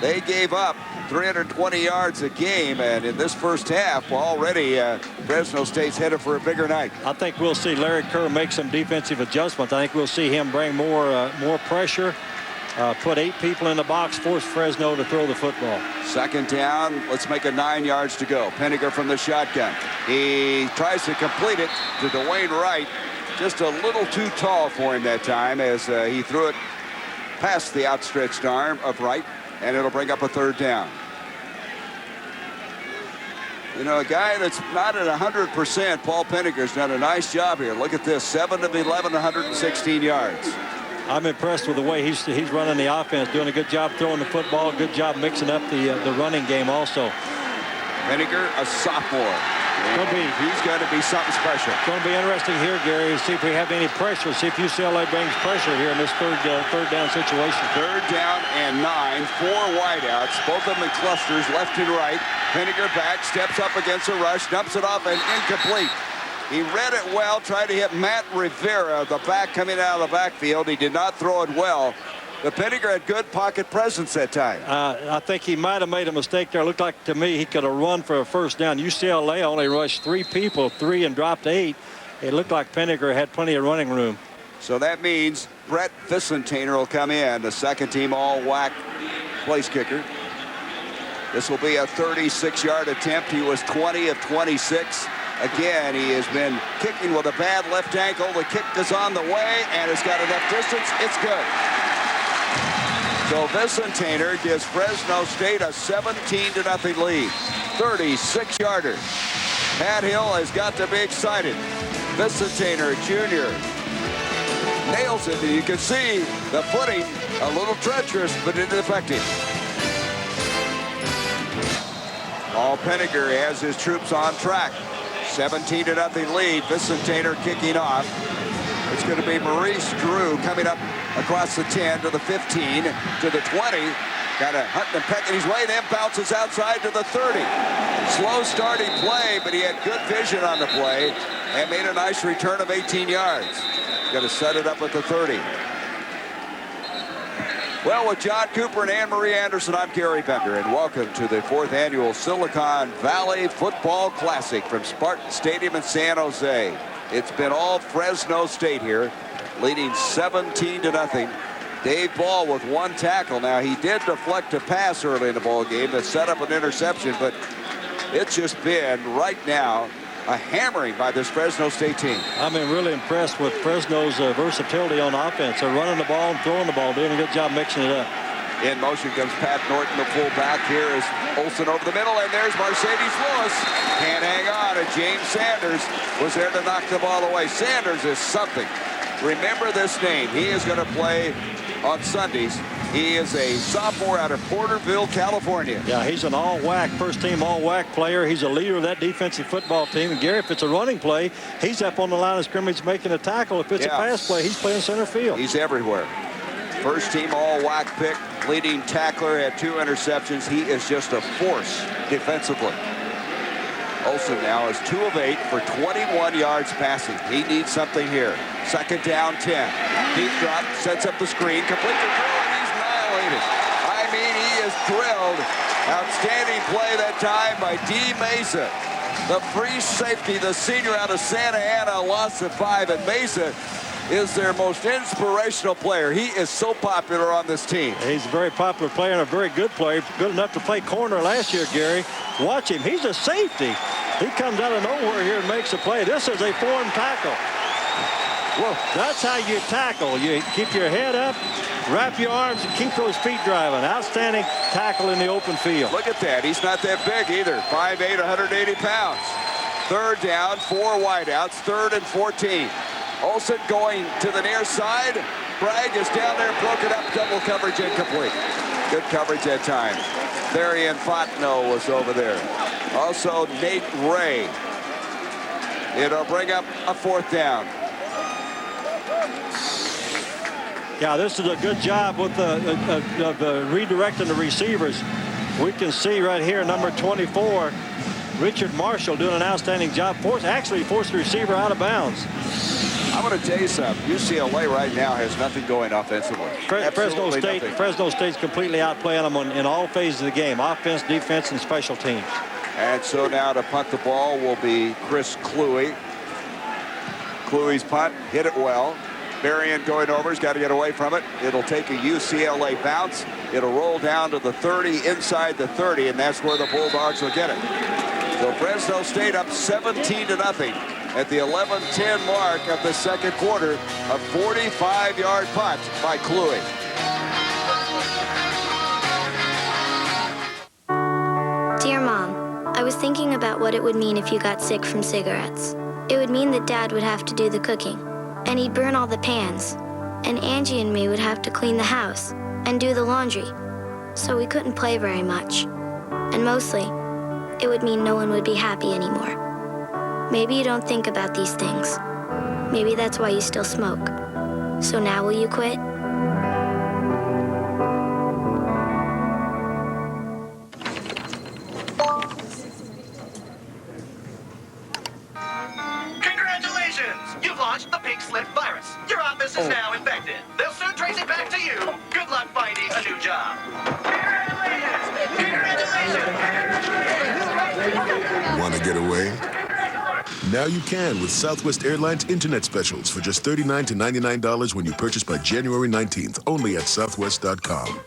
they gave up 320 yards a game, and in this first half, already Fresno State's headed for a bigger night. I think we'll see Larry Kerr make some defensive adjustments. I think we'll see him bring more pressure, put 8 people in the box, force Fresno to throw the football. Second down, let's make it 9 yards to go. Penninger from the shotgun. He tries to complete it to Dwayne Wright. Just a little too tall for him that time, as he threw it past the outstretched arm of Wright. And it'll bring up a 3rd down. You know, a guy that's not at 100%, Paul Penninger's done a nice job here. Look at this, 7 of 11, 116 yards. I'm impressed with the way he's running the offense, doing a good job throwing the football, good job mixing up the running game also. Penninger, a sophomore. He's going to be something special. It's going to be interesting here, Gary, to see if we have any pressure, see if UCLA brings pressure here in this third down situation. 3rd down and 9, 4 wideouts, both of them in clusters, left and right. Penninger back, steps up against a rush, dumps it off and incomplete. He read it well, tried to hit Matt Rivera, the back coming out of the backfield. He did not throw it well. But Penninger had good pocket presence that time. I think he might have made a mistake there. It looked like to me he could have run for a 1st down. UCLA only rushed 3 people, 3 and dropped 8. It looked like Penninger had plenty of running room. So that means Brett Vicentainer will come in, the 2nd-team all-WAC place kicker. This will be a 36-yard attempt. He was 20 of 26. Again, he has been kicking with a bad left ankle. The kick is on the way, and it's got enough distance. It's good. So Vicentainer gives Fresno State a 17-0 lead. 36-yarder. Pat Hill has got to be excited. Vicentainer, Jr. nails it. You can see the footing a little treacherous, but it is effective. Paul Penninger has his troops on track. 17-0 lead. Vicentainer kicking off. It's going to be Maurice Drew coming up across the 10 to the 15 to the 20. Kind of hunting and pecking his way, then bounces outside to the 30. Slow starting play, but he had good vision on the play and made a nice return of 18 yards. Going to set it up at the 30. Well, with John Cooper and Ann-Marie Anderson, I'm Gary Bender, and welcome to the 4th annual Silicon Valley Football Classic from Spartan Stadium in San Jose. It's been all Fresno State here, leading 17-0. Dave Ball with 1 tackle. Now, he did deflect a pass early in the ball game that set up an interception, but it's just been, right now, a hammering by this Fresno State team. I'm really impressed with Fresno's versatility on offense. They're running the ball and throwing the ball, doing a good job mixing it up. In motion comes Pat Norton, the fullback. Here is Olsen over the middle, and there's Mercedes Lewis. Can't hang on, and James Sanders was there to knock the ball away. Sanders is something. Remember this name. He is going to play on Sundays. He is a sophomore out of Porterville, California. Yeah, he's an all-WAC, first-team all-WAC player. He's a leader of that defensive football team. And Gary, if it's a running play, he's up on the line of scrimmage making a tackle. If it's a pass play, he's playing center field. He's everywhere. First-team all-WAC pick, leading tackler, had 2 interceptions. He is just a force defensively. Olsen now is 2 of 8 for 21 yards passing. He needs something here. 2nd down, 10. Deep drop, sets up the screen, complete the throw, and he's annihilated. I mean, he is drilled. Outstanding play that time by D. Mesa. The free safety, the senior out of Santa Ana, lost at 5, and Mesa is their most inspirational player. He is so popular on this team. He's a very popular player and a very good player. Good enough to play corner last year, Gary. Watch him. He's a safety. He comes out of nowhere here and makes a play. This is a form tackle. Well, that's how you tackle. You keep your head up, wrap your arms, and keep those feet driving. Outstanding tackle in the open field. Look at that. He's not that big either. 5'8", 180 pounds. 3rd down, 4 wideouts, 3rd and 14. Olsen going to the near side. Bragg is down there, broke it up, double coverage incomplete. Good coverage that time. Therian Fontenot was over there. Also Nate Ray. It'll bring up a 4th down. Yeah, this is a good job with redirecting the receivers. We can see right here, number 24, Richard Marshall doing an outstanding job. Actually forced the receiver out of bounds. I'm going to tell you something. UCLA right now has nothing going offensively. Fresno State's completely outplaying them in all phases of the game. Offense, defense, and special teams. And so now to punt the ball will be Chris Cluey. Cluey's punt, hit it well. Berrien going over, he's got to get away from it. It'll take a UCLA bounce. It'll roll down to the 30, inside the 30, and that's where the Bulldogs will get it. So Fresno State up 17-0 at the 11:10 mark of the 2nd quarter. A 45-yard punt by Cluey. was thinking about what it would mean if you got sick from cigarettes. It would mean that Dad would have to do the cooking, and he'd burn all the pans, and Angie and me would have to clean the house and do the laundry, so we couldn't play very much. And mostly, it would mean no one would be happy anymore. Maybe you don't think about these things. Maybe that's why you still smoke. So now will you quit? Congratulations! You've launched the pink slip virus. Your office is now infected. They'll soon trace it back to you. Good luck finding a new job. Congratulations! Congratulations! Want to get away? Now you can with Southwest Airlines Internet specials for just $39 to $99 when you purchase by January 19th, only at southwest.com.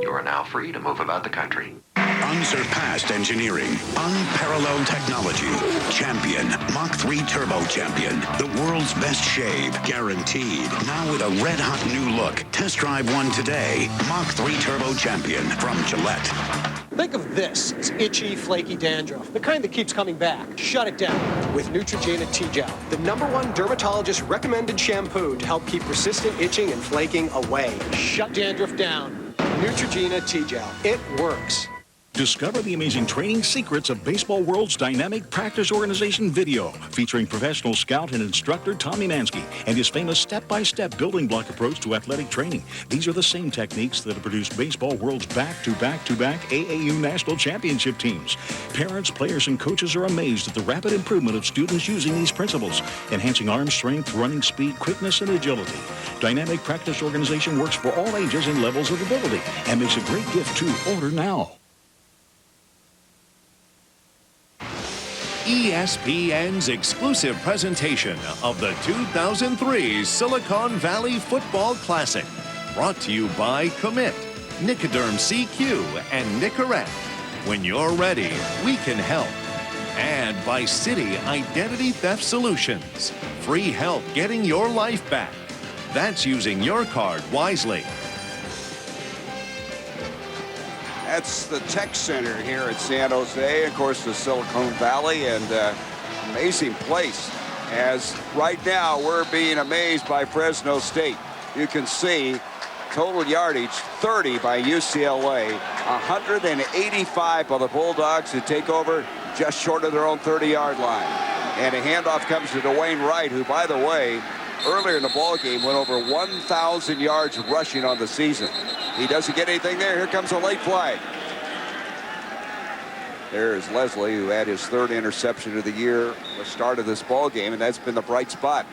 You are now free to move about the country. Unsurpassed engineering, unparalleled technology, champion, Mach 3 Turbo Champion, the world's best shave, guaranteed. Now with a red-hot new look. Test drive one today. Mach 3 Turbo Champion from Gillette. Think of this as itchy, flaky dandruff, the kind that keeps coming back. Shut it down with Neutrogena T-Gel, the #1 dermatologist-recommended shampoo to help keep persistent itching and flaking away. Shut dandruff down. Neutrogena T-Gel. It works. Discover the amazing training secrets of Baseball World's dynamic practice organization video, featuring professional scout and instructor Tommy Mansky and his famous step-by-step building block approach to athletic training. These are the same techniques that have produced Baseball World's back-to-back-to-back AAU national championship teams. Parents, players, and coaches are amazed at the rapid improvement of students using these principles, enhancing arm strength, running speed, quickness, and agility. Dynamic practice organization works for all ages and levels of ability and makes a great gift too. Order now. ESPN's exclusive presentation of the 2003 Silicon Valley Football Classic. Brought to you by Commit, Nicoderm CQ, and Nicorette. When you're ready, we can help. And by Citi Identity Theft Solutions. Free help getting your life back. That's using your card wisely. That's the Tech Center here at San Jose, of course, the Silicon Valley, and amazing place. As right now, we're being amazed by Fresno State. You can see total yardage, 30 by UCLA, 185 by the Bulldogs, who take over just short of their own 30-yard line. And a handoff comes to Dwayne Wright, who, by the way, earlier in the ballgame went over 1,000 yards rushing on the season. He doesn't get anything there. Here comes a late flag. There's Leslie, who had his third interception of the year, the start of this ball game, and that's been the bright spot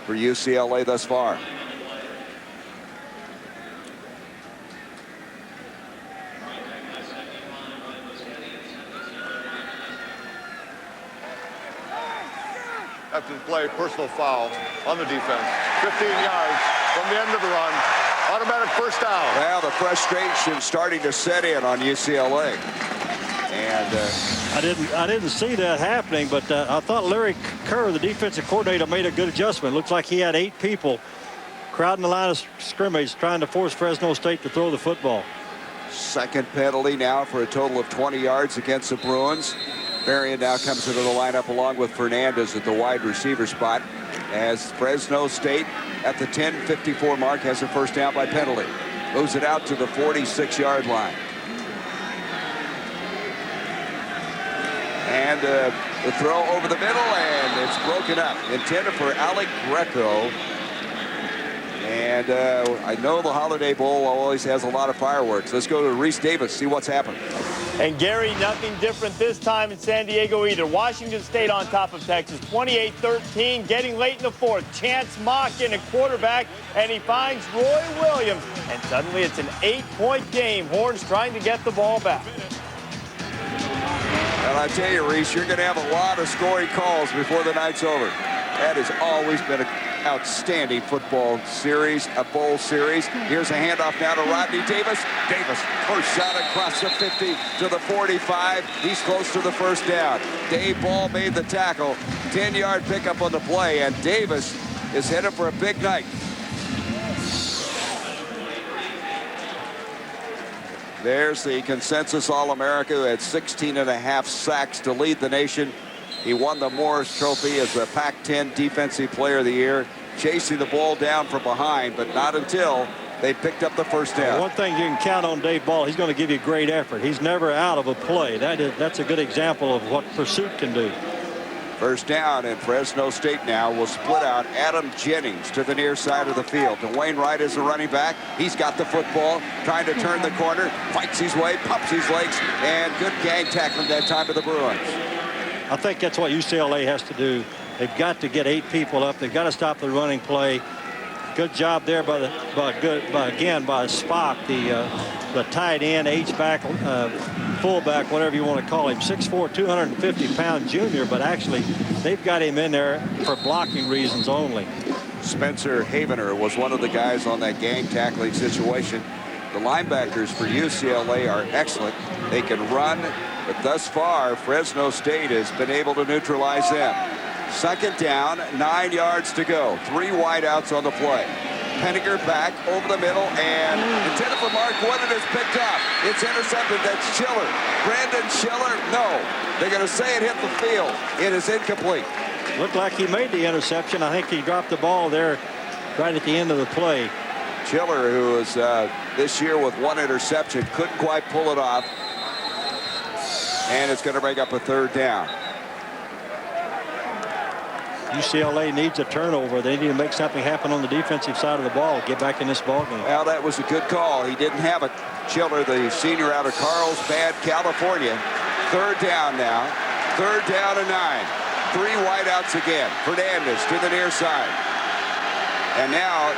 for UCLA thus far. After the play, personal foul on the defense. 15 yards from the end of the run. Automatic first down. Well, the frustration starting to set in on UCLA. And I didn't see that happening, but I thought Larry Kerr, the defensive coordinator, made a good adjustment. Looks like he had 8 people crowding the line of scrimmage trying to force Fresno State to throw the football. Second penalty now for a total of 20 yards against the Bruins. Marion now comes into the lineup along with Fernandez at the wide receiver spot, as Fresno State at the 10:54 mark has a first down by penalty. Moves it out to the 46-yard line. And the throw over the middle, and it's broken up. Intended for Alec Greco. And I know the Holiday Bowl always has a lot of fireworks. Let's go to Reese Davis, see what's happened. And Gary, nothing different this time in San Diego either. Washington State on top of Texas, 28-13, getting late in the fourth. Chance Mock in a quarterback, and he finds Roy Williams. And suddenly it's an 8-point game. Horns trying to get the ball back. And I tell you, Reese, you're going to have a lot of scoring calls before the night's over. That has always been an outstanding football series, a bowl series. Here's a handoff now to Rodney Davis. Davis, first shot across the 50 to the 45. He's close to the first down. Dave Ball made the tackle. 10-yard pickup on the play, and Davis is headed for a big night. There's the consensus All-America who had 16.5 sacks to lead the nation. He won the Morris Trophy as the Pac-10 Defensive Player of the Year, chasing the ball down from behind, but not until they picked up the first down. One thing you can count on Dave Ball, he's going to give you great effort. He's never out of a play. That's a good example of what pursuit can do. First down, and Fresno State now will split out Adam Jennings to the near side of the field. Dwayne Wright is the running back. He's got the football, trying to turn the corner, fights his way, pumps his legs, and good gang tackling that time to the Bruins. I think that's what UCLA has to do. They've got to get 8 people up. They've got to stop the running play. Good job there by Spock, the tight end, H-back, fullback, whatever you want to call him. 6'4", 250-pound junior, but actually they've got him in there for blocking reasons only. Spencer Havener was one of the guys on that gang tackling situation. The linebackers for UCLA are excellent. They can run, but thus far, Fresno State has been able to neutralize them. Second down, 9 yards to go. 3 wideouts on the play. Penninger back over the middle and intended for Mark Wood, and it's picked up. It's intercepted. That's Schiller. Brandon Schiller, no. They're going to say it hit the field. It is incomplete. Looked like he made the interception. I think he dropped the ball there right at the end of the play. Schiller, who is this year with 1 interception, couldn't quite pull it off. And it's going to bring up a third down. UCLA needs a turnover. They need to make something happen on the defensive side of the ball. Get back in this ball game. Well, that was a good call. He didn't have it. Schiller, the senior out of Carlsbad, California. Third down now. Third down and 9. 3 wideouts again. Fernandez to the near side. And now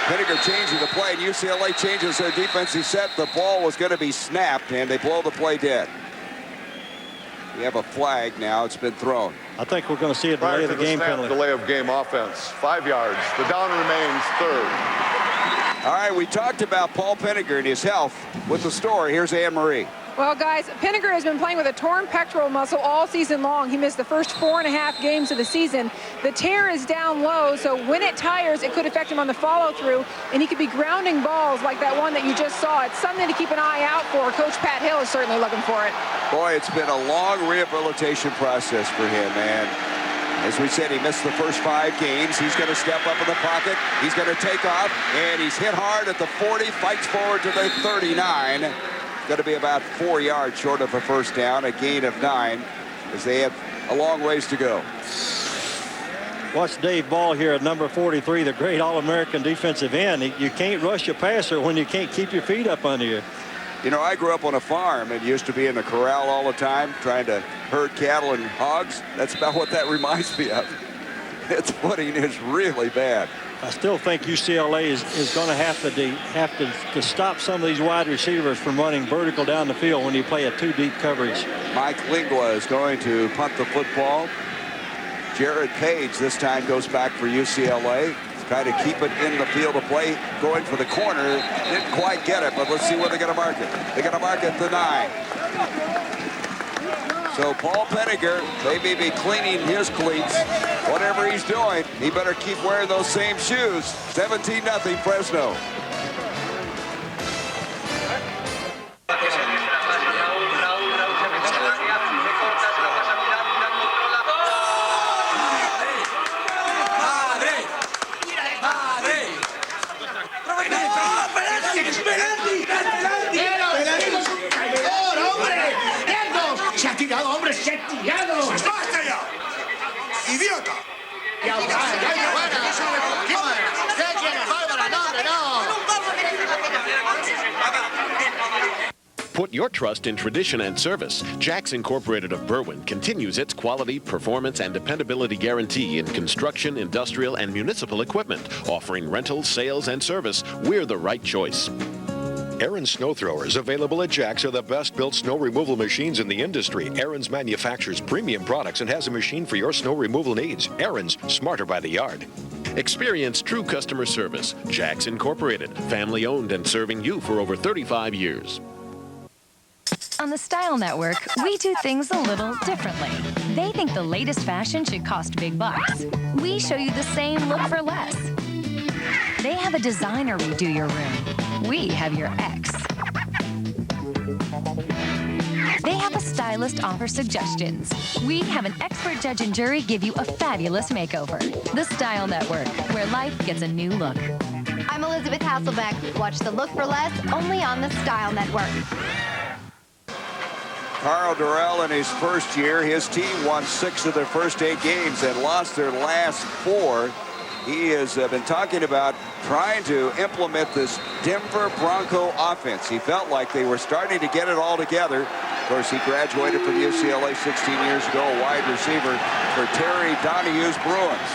Penninger changing the play. And UCLA changes their defensive set. The ball was going to be snapped, and they blow the play dead. We have a flag now. It's been thrown. I think we're going to see a delay of the game penalty. Delay of game offense. 5 yards. The down remains third. All right, we talked about Paul Penninger and his health with the story. Here's Anne-Marie. Well, guys, Penninger has been playing with a torn pectoral muscle all season long. He missed the first 4.5 games of the season. The tear is down low, so when it tires, it could affect him on the follow-through, and he could be grounding balls like that one that you just saw. It's something to keep an eye out for. Coach Pat Hill is certainly looking for it. Boy, it's been a long rehabilitation process for him, and as we said, he missed the first 5 games. He's going to step up in the pocket. He's going to take off, and he's hit hard at the 40, fights forward to the 39. Going to be about 4 yards short of a first down, a gain of 9, as they have a long ways to go. Watch Dave Ball here at number 43, the great All-American defensive end. You can't rush a passer when you can't keep your feet up under you. You know, I grew up on a farm and used to be in the corral all the time trying to herd cattle and hogs. That's about what that reminds me of. Its footing is really bad. I still think UCLA is going to have to stop some of these wide receivers from running vertical down the field when you play a 2-deep coverage. Mike Lingua is going to punt the football. Jared Page this time goes back for UCLA. Try to keep it in the field of play, going for the corner. Didn't quite get it, but let's see where they're going to mark it. They're going to mark it the 9. So Paul Penninger, they may be cleaning his cleats. Whatever he's doing, he better keep wearing those same shoes. 17-0 Fresno. ¡Idiota! Put your trust in tradition and service. Jax Incorporated of Berwyn continues its quality, performance, and dependability guarantee in construction, industrial, and municipal equipment. Offering rentals, sales, and service, we're the right choice. Aaron's snow throwers available at Jax are the best-built snow removal machines in the industry. Aaron's manufactures premium products and has a machine for your snow removal needs. Aaron's, smarter by the yard. Experience true customer service. Jax Incorporated, family-owned and serving you for over 35 years. On the Style Network, we do things a little differently. They think the latest fashion should cost big bucks. We show you the same look for less. They have a designer redo your room. We have your ex. They have a stylist offer suggestions. We have an expert judge and jury give you a fabulous makeover. The Style Network, where life gets a new look. I'm Elizabeth Hasselbeck. Watch The Look for Less only on the Style Network. Carl Durrell in his first year, his team won 6 of their first 8 games and lost their last 4. He has been talking about trying to implement this Denver Bronco offense. He felt like they were starting to get it all together. Of course, he graduated from UCLA 16 years ago, a wide receiver for Terry Donahue's Bruins.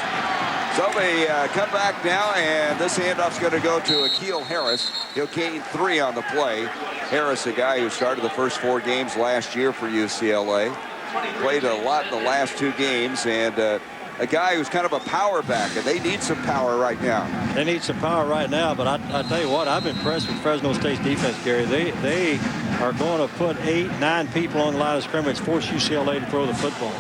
So they come back now, and this handoff's going to go to Akil Harris. He'll gain 3 on the play. Harris, a guy who started the first 4 games last year for UCLA. Played a lot in the last 2 games, and a guy who's kind of a power back, and they need some power right now. They need some power right now, but I tell you what, I'm impressed with Fresno State's defense, Gary. They are going to put 8, 9 people on the line of scrimmage, force UCLA to throw the football.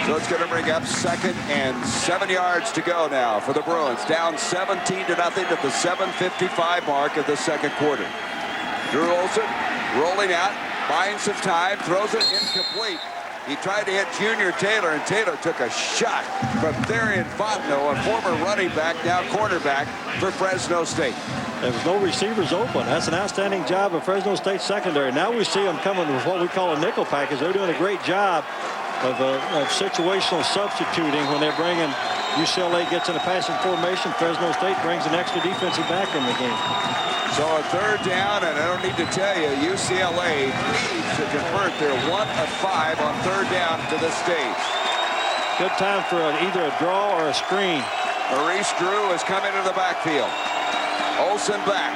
So it's going to bring up 2nd and 7 yards to go now for the Bruins. Down 17-0 at the 7:55 mark of the second quarter. Drew Olson rolling out, buying some time, throws it incomplete. He tried to hit Junior Taylor, and Taylor took a shot from Therian Fontenot, a former running back, now cornerback for Fresno State. There was no receivers open. That's an outstanding job of Fresno State secondary. Now we see them coming with what we call a nickel package. They're doing a great job of situational substituting when they're bringing UCLA gets in a passing formation. Fresno State brings an extra defensive back in the game. So a 3rd down, and I don't need to tell you, UCLA needs to convert their 1 of 5 on 3rd down to the stage. Good time for either a draw or a screen. Maurice Drew has come into the backfield. Olsen back.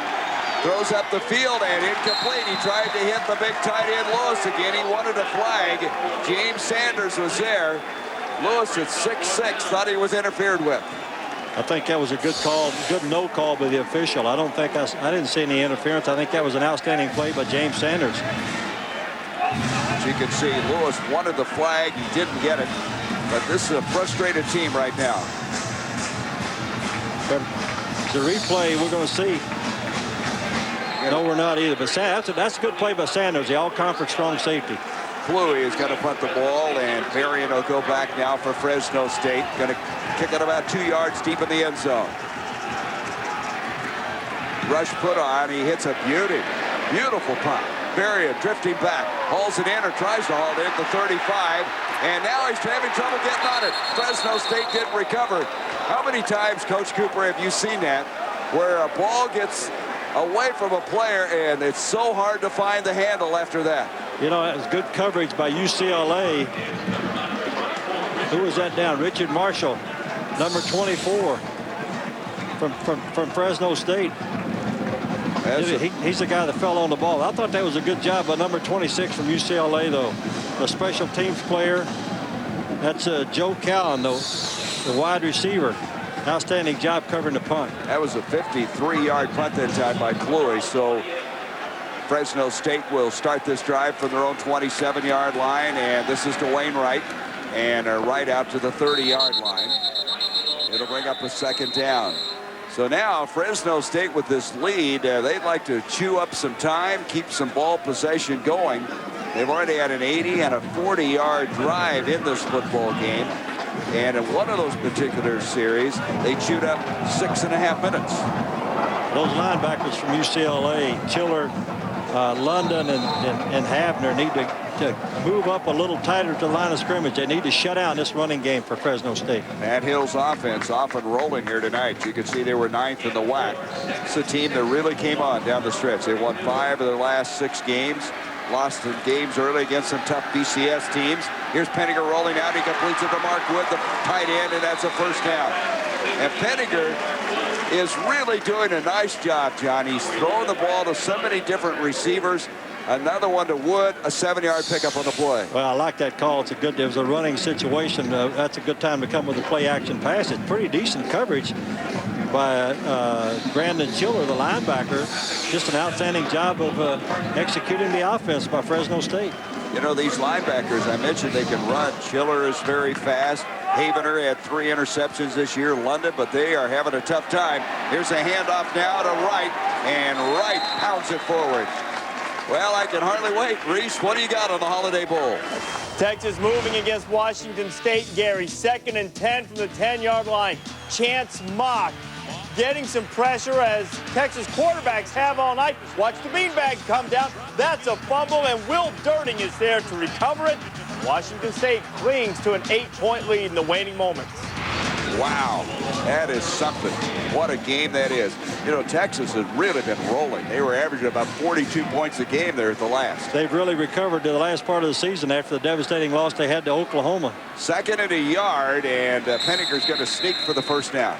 Throws up the field and incomplete. He tried to hit the big tight end Lewis again. He wanted a flag. James Sanders was there. Lewis at 6'6", thought he was interfered with. I think that was a good call, good no call by the official. I didn't see any interference. I think that was an outstanding play by James Sanders. As you can see, Lewis wanted the flag. He didn't get it. But this is a frustrated team right now. But the replay we're going to see. No, we're not either. But that's a good play by Sanders, the all-conference strong safety. Bluey is going to punt the ball, and Varian will go back now for Fresno State. Going to kick it about 2 yards deep in the end zone. Rush put on. He hits a beauty. Beautiful punt. Varian drifting back. Hauls it in or tries to haul it in at the 35. And now he's having trouble getting on it. Fresno State didn't recover. How many times, Coach Cooper, have you seen that where a ball gets away from a player and it's so hard to find the handle after that? You know, it was good coverage by UCLA. Who was that down? Richard Marshall, number 24 from Fresno State. He's the guy that fell on the ball. I thought that was a good job by number 26 from UCLA, though. The special teams player. That's Joe Cowan, though, the wide receiver. Outstanding job covering the punt. That was a 53-yard punt that time by Cluey. So Fresno State will start this drive from their own 27-yard line, and this is to Wainwright, and right out to the 30-yard line. It'll bring up a 2nd down. So now Fresno State with this lead, they'd like to chew up some time, keep some ball possession going. They've already had an 80 and a 40-yard drive in this football game. And in one of those particular series, they chewed up 6.5 minutes. Those linebackers from UCLA, Chiller, London, and Havner need to move up a little tighter to the line of scrimmage. They need to shut out this running game for Fresno State. Matt Hill's offense often rolling here tonight. You can see they were 9th in the WAC. It's a team that really came on down the stretch. They won 5 of their last 6 games. Lost the games early against some tough BCS teams. Here's Penninger rolling out. He completes it to Mark Wood, the tight end, and that's a 1st down. And Penninger is really doing a nice job, John. He's throwing the ball to so many different receivers. Another one to Wood, a 7-yard pickup on the play. Well, I like that call. It was a running situation. That's a good time to come with a play-action pass. It's pretty decent coverage by Brandon Chiller, the linebacker. Just an outstanding job of executing the offense by Fresno State. You know, these linebackers, I mentioned they can run. Chiller is very fast. Havener had 3 interceptions this year, London, but they are having a tough time. Here's a handoff now to Wright, and Wright pounds it forward. Well, I can hardly wait. Reese, what do you got on the Holiday Bowl? Texas moving against Washington State, Gary. 2nd and 10 from the 10-yard line. Chance Mock getting some pressure as Texas quarterbacks have all night. Watch the beanbag come down. That's a fumble, and Will Durning is there to recover it. Washington State clings to an 8-point lead in the waning moments. Wow, that is something. What a game that is. You know, Texas has really been rolling. They were averaging about 42 points a game there at the last. They've really recovered to the last part of the season after the devastating loss they had to Oklahoma. 2nd and a yard, and Penninger's going to sneak for the first down.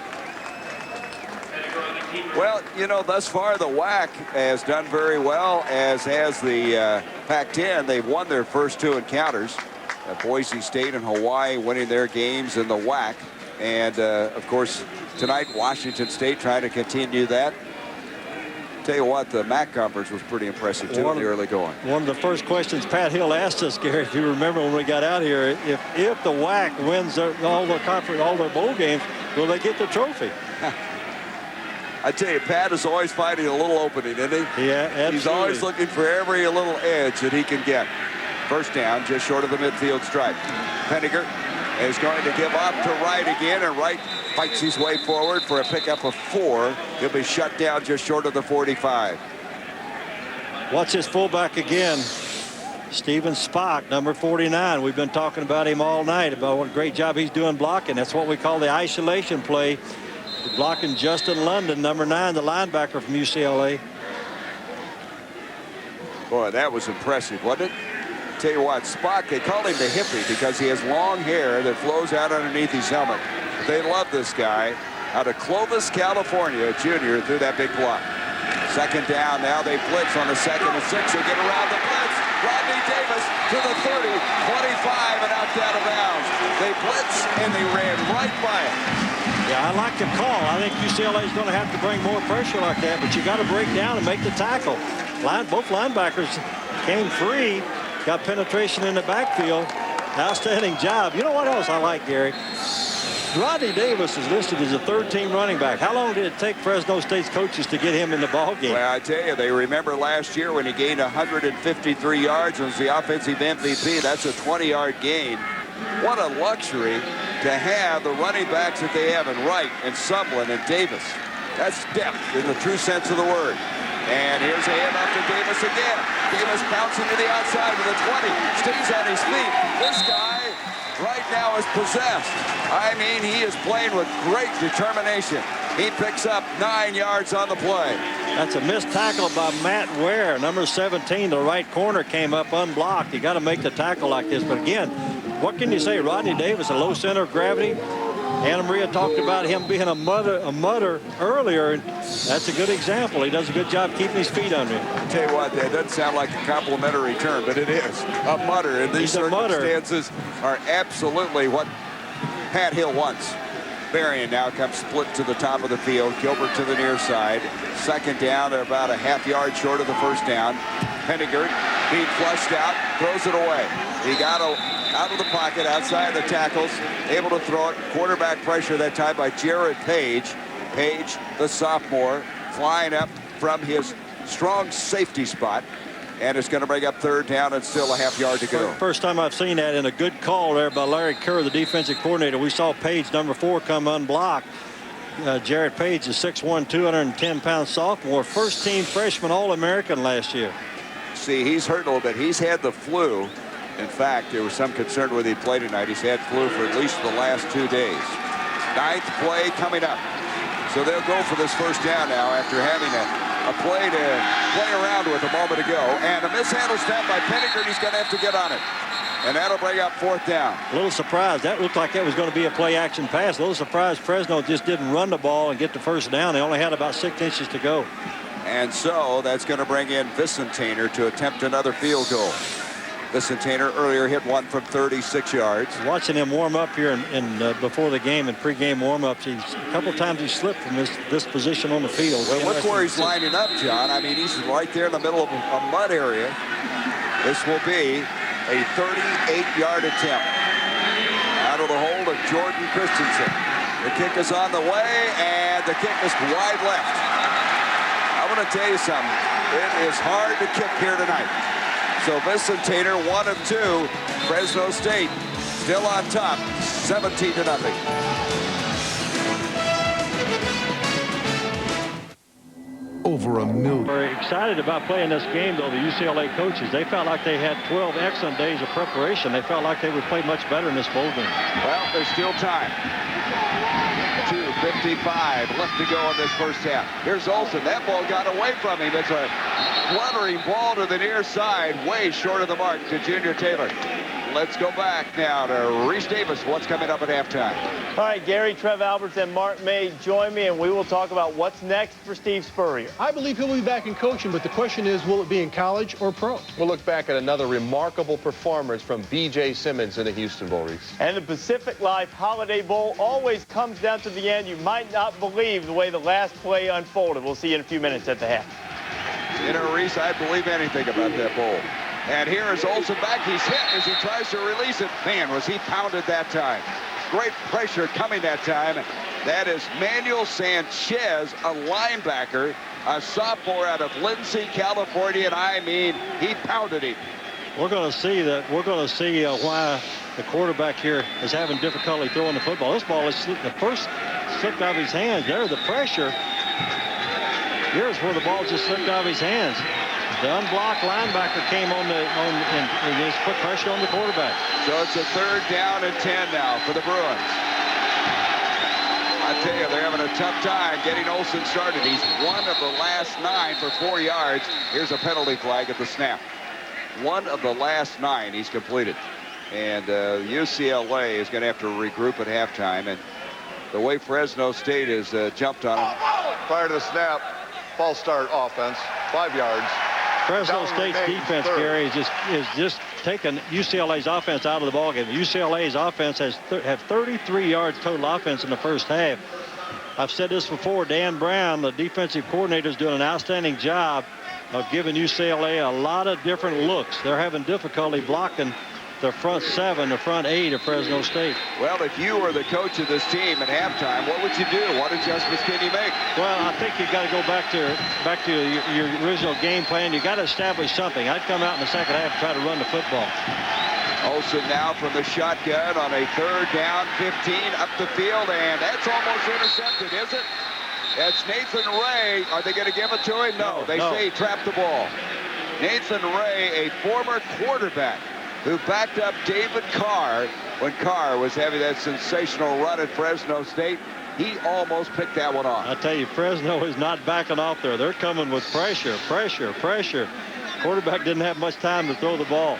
Well, you know, thus far the WAC has done very well, as has the Pac-10. They've won their first 2 encounters. Boise State and Hawaii winning their games in the WAC. And, of course, tonight, Washington State trying to continue that. Tell you what, the MAC conference was pretty impressive, too, in the early going. One of the first questions Pat Hill asked us, Gary, if you remember when we got out here, if the WAC wins all their bowl games, will they get the trophy? I tell you, Pat is always finding a little opening, isn't he? Yeah, absolutely. He's always looking for every little edge that he can get. First down, just short of the midfield stripe. Penninger is going to give off to Wright again, and Wright fights his way forward for a pickup of 4. He'll be shut down just short of the 45. Watch his fullback again. Steven Spock, number 49. We've been talking about him all night, about what a great job he's doing blocking. That's what we call the isolation play. Blocking Justin London, number 9, the linebacker from UCLA. Boy, that was impressive, wasn't it? Tell you what, Spock, they call him the hippie because he has long hair that flows out underneath his helmet. They love this guy. Out of Clovis, California, a junior, through that big block. 2nd down, now they blitz on the 2nd and 6. They get around the blitz. Rodney Davis to the 30, 25, and out out of bounds. They blitz, and they ran right by it. Yeah, I like the call. I think UCLA is going to have to bring more pressure like that, but you got to break down and make the tackle. Both linebackers came free. Got penetration in the backfield. Outstanding job. You know what else I like, Gary? Rodney Davis is listed as a 3rd-team running back. How long did it take Fresno State's coaches to get him in the ball game? Well, I tell you, they remember last year when he gained 153 yards and was the offensive MVP. That's a 20-yard gain. What a luxury to have the running backs that they have in Wright and Sumlin and Davis. That's depth in the true sense of the word. And here's a handoff to Davis again. Davis bouncing to the outside with a 20. Stays on his feet. This guy right now is possessed. I mean, he is playing with great determination. He picks up 9 yards on the play. That's a missed tackle by Matt Ware, number 17. The right corner came up unblocked. You got to make the tackle like this. But again, what can you say? Rodney Davis, a low center of gravity. Anna Maria talked about him being a mutter earlier. That's a good example. He does a good job keeping his feet under him. I'll tell you what, that doesn't sound like a complimentary term, but it is. A mutter. And these circumstances are absolutely what Pat Hill wants. Berrien now comes split to the top of the field. Gilbert to the near side. 2nd down. They're about a half-yard short of the 1st down. Penninger being flushed out, throws it away. He got out of the pocket, outside the tackles, able to throw it. Quarterback pressure that time by Jared Page. Page, the sophomore, flying up from his strong safety spot. And it's going to bring up 3rd down and still a half-yard to go. First time I've seen that, and a good call there by Larry Kerr, the defensive coordinator. We saw Page, number 4, come unblocked. Jared Page is 6'1", 210-pound sophomore, 1st-team freshman All-American last year. See, he's hurt a little bit. He's had the flu. In fact, there was some concern whether he'd play tonight. He's had flu for at least the last 2 days. 9th play coming up. So they'll go for this 1st down now after having a play to play around with a moment ago. And a mishandled snap by Penninger. He's going to have to get on it. And that'll bring up 4th down. A little surprised. That looked like that was going to be a play-action pass. A little surprised Fresno just didn't run the ball and get the 1st down. They only had about 6 inches to go. And so that's going to bring in Vicentainer to attempt another field goal. Vicentainer earlier hit one from 36 yards. Watching him warm up here before the game and pregame warm-ups, a couple times he slipped from this position on the field. Well, look where he's lining up, John. I mean, he's right there in the middle of a mud area. This will be a 38-yard attempt. Out of the hold of Jordan Christensen. The kick is on the way, and the kick is wide left. I'm going going to tell you something. It is hard to kick here tonight. So Vincent Tater, 1 of 2. Fresno State still on top, 17-0. Over 1 million. We're excited about playing this game, though, the UCLA coaches. They felt like they had 12 excellent days of preparation. They felt like they would play much better in this bowl game. Well, there's still time. 2:55 left to go in this first half. Here's Olsen. That ball got away from him. It's a fluttering ball to the near side, way short of the mark to Junior Taylor. Let's go back now to Reese Davis. What's coming up at halftime? All right, Gary, Trev Alberts, and Mark May join me, and we will talk about what's next for Steve Spurrier. I believe he'll be back in coaching, but the question is, will it be in college or pro? We'll look back at another remarkable performance from B.J. Simmons in the Houston Bowl, Reese. And the Pacific Life Holiday Bowl always comes down to the end. You might not believe the way the last play unfolded. We'll see you in a few minutes at the half. You know, Reese, I believe anything about that bowl. And here is Olsen back. He's hit as he tries to release it. Man, was he pounded that time. Great pressure coming that time. That is Manuel Sanchez, a linebacker, a sophomore out of Lindsay, California. And I mean, he pounded him. We're going to see that. We're going to see why the quarterback here is having difficulty throwing the football. This ball is the first slipped out of his hands. There's the pressure. Here's where the ball just slipped out of his hands. The unblocked linebacker came on and just put pressure on the quarterback. So it's a 3rd down and 10 now for the Bruins. I tell you, they're having a tough time getting Olsen started. He's 1 of the last 9 for 4 yards. Here's a penalty flag at the snap. 1 of the last 9 he's completed. And UCLA is going to have to regroup at halftime. And the way Fresno State has jumped on him. Prior to the snap, false start offense, 5 yards. Fresno State's defense, Gary, is just taking UCLA's offense out of the ballgame. UCLA's offense have 33 yards total offense in the first half. I've said this before. Dan Brown, the defensive coordinator, is doing an outstanding job of giving UCLA a lot of different looks. They're having difficulty blocking the front 7, the front 8 of Fresno State. Well, if you were the coach of this team at halftime, what would you do? What adjustments can you make? Well, I think you've got to go back to your original game plan. You've got to establish something. I'd come out in the second half and try to run the football. Olsen now from the shotgun on a 3rd down, 15 up the field, and that's almost intercepted, is it? That's Nathan Ray. Are they going to give it to him? No, they say he trapped the ball. Nathan Ray, a former quarterback who backed up David Carr when Carr was having that sensational run at Fresno State. He almost picked that one off. I tell you, Fresno is not backing off there. They're coming with pressure. Quarterback didn't have much time to throw the ball.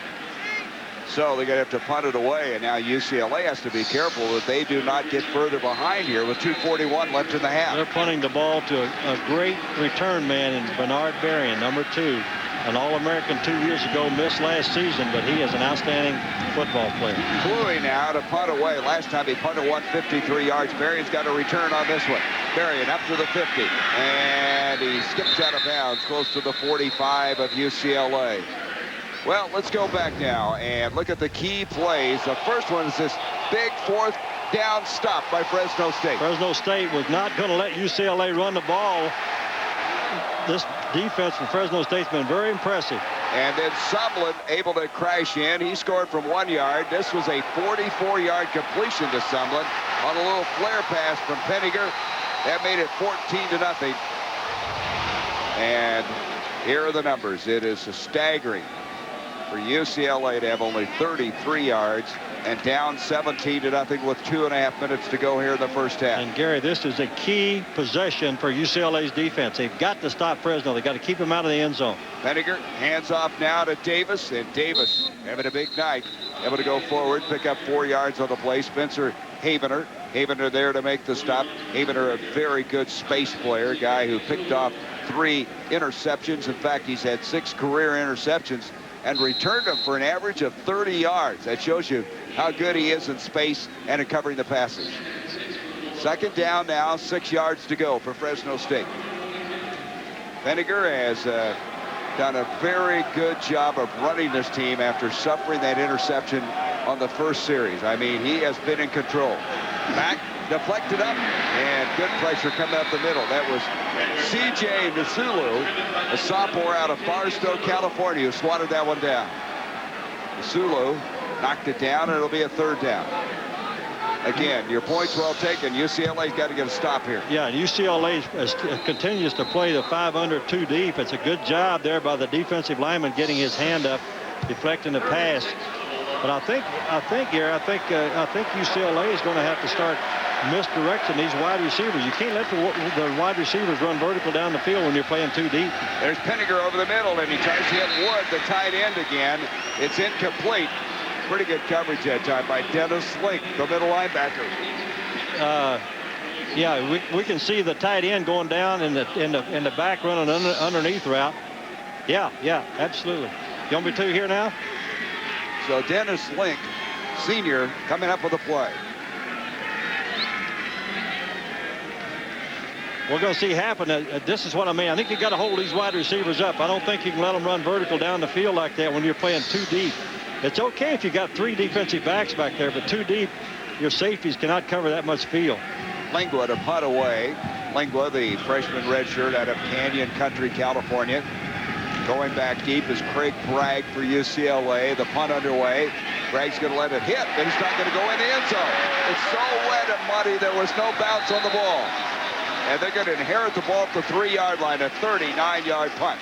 So they're going to have to punt it away, and now UCLA has to be careful that they do not get further behind here with 2:41 left in the half. They're punting the ball to a great return man in Bernard Berrien, number 2. An All-American 2 years ago, missed last season, but he is an outstanding football player. Cluey now to punt away. Last time he punted 153 yards. Berrien's got a return on this one. Berrien up to the 50, and he skips out of bounds close to the 45 of UCLA. Well, let's go back now and look at the key plays. The first one is this big 4th down stop by Fresno State. Fresno State was not going to let UCLA run the ball. This defense from Fresno State's been very impressive. And then Sumlin able to crash in. He scored from 1 yard. This was a 44-yard completion to Sumlin on a little flare pass from Penninger. That made it 14-0. And here are the numbers. It is staggering for UCLA to have only 33 yards and down 17-0 with 2.5 minutes to go here in the first half. And Gary, this is a key possession for UCLA's defense. They've got to stop Fresno. They've got to keep him out of the end zone. Penninger hands off now to Davis, and Davis having a big night, able to go forward, pick up 4 yards on the play. Spencer Havener there to make the stop. Havener, a very good space player, guy who picked off 3 interceptions. In fact, he's had 6 career interceptions and returned them for an average of 30 yards. That shows you how good he is in space and in covering the passes. 2nd down now, 6 yards to go for Fresno State. Penninger has done a very good job of running this team after suffering that interception on the first series. I mean, he has been in control. Back deflected up, and good pressure coming up the middle. That was C.J. Nasulu, a sophomore out of Barstow, California, who swatted that one down. Nasulu knocked it down, and it'll be a third down. Again, your point's well taken. UCLA's got to get a stop here. Yeah, UCLA continues to play the 5 under 2 deep. It's a good job there by the defensive lineman getting his hand up, deflecting the pass. But I think, Gary, I think UCLA is going to have to start misdirecting these wide receivers. You can't let the wide receivers run vertical down the field when you're playing too deep. There's Penninger over the middle, and he tries to hit Wood, the tight end again. It's incomplete. Pretty good coverage that time by Dennis Link, the middle linebacker. Yeah, we can see the tight end going down in the back running underneath route. Yeah, absolutely. You want me to here now? So Dennis Link, senior, coming up with a play. We're going to see happen. This is what I mean. I think you got to hold these wide receivers up. I don't think you can let them run vertical down the field like that when you're playing too deep. It's okay if you got 3 defensive backs back there, but too deep, your safeties cannot cover that much field. Lingua to punt away. Lingua, the freshman redshirt out of Canyon Country, California. Going back deep is Craig Bragg for UCLA. The punt underway. Bragg's going to let it hit, but he's not going to go in the end zone. It's so wet and muddy, there was no bounce on the ball. And they're going to inherit the ball at the 3-yard line, a 39-yard punt.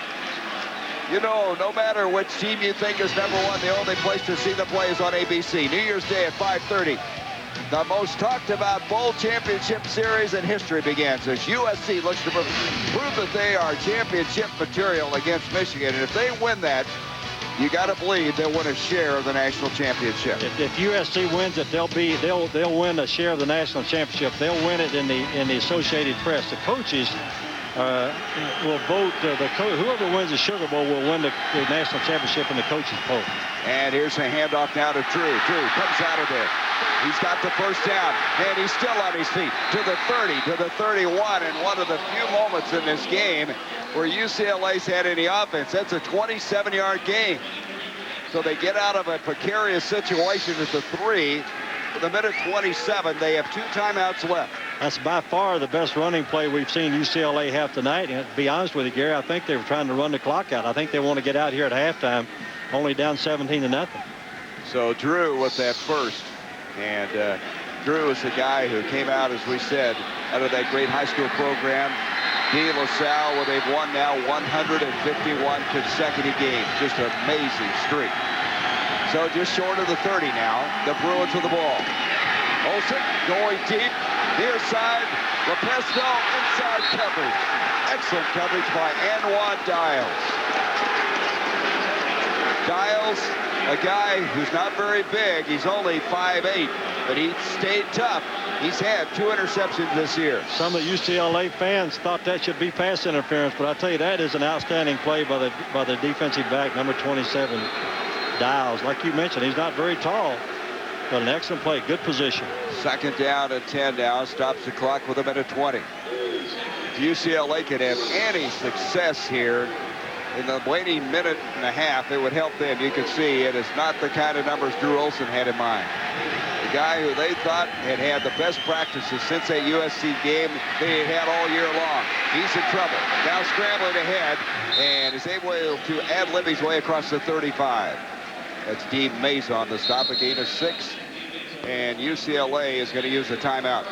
You know, no matter which team you think is number one, the only place to see the play is on ABC. New Year's Day at 5:30. The most talked about bowl championship series in history begins as USC looks to prove that they are championship material against Michigan. And if they win that, you got to believe they'll win a share of the national championship. If USC wins it, they'll win a share of the national championship. They'll win it in the Associated Press. The coaches will vote. Whoever wins the Sugar Bowl will win the national championship in the coaches poll. And here's a handoff now to Drew. Drew comes out of there. He's got the first down, and he's still on his feet to the 30, to the 31, and one of the few moments in this game where UCLA's had any offense. That's a 27-yard game. So they get out of a precarious situation at the 3. With a minute 27, they have 2 timeouts left. That's by far the best running play we've seen UCLA have tonight. And to be honest with you, Gary, I think they were trying to run the clock out. I think they want to get out here at halftime, only down 17-0. So Drew with that first. And Drew is the guy who came out, as we said, out of that great high school program. De La Salle, where they've won now 151 consecutive games. Just an amazing streak. So just short of the 30 now. The Bruins with the ball. Olsen going deep. Near side. Lepesto inside coverage. Excellent coverage by Anwan Dials. Dials, a guy who's not very big. He's only 5'8", but he stayed tough. He's had 2 interceptions this year. Some of the UCLA fans thought that should be pass interference, but I tell you, that is an outstanding play by the defensive back, number 27, Dials. Like you mentioned, he's not very tall, but an excellent play. Good position. Second down and 10 now. Stops the clock with a minute 20. If UCLA could have any success here in the waiting minute and a half, it would help them. You can see it is not the kind of numbers Drew Olsen had in mind. The guy who they thought had the best practices since that USC game they had all year long. He's in trouble. Now scrambling ahead and is able to ad-lib his way across the 35. That's Dean Mason, the stop, a gain of 6. And UCLA is going to use a timeout.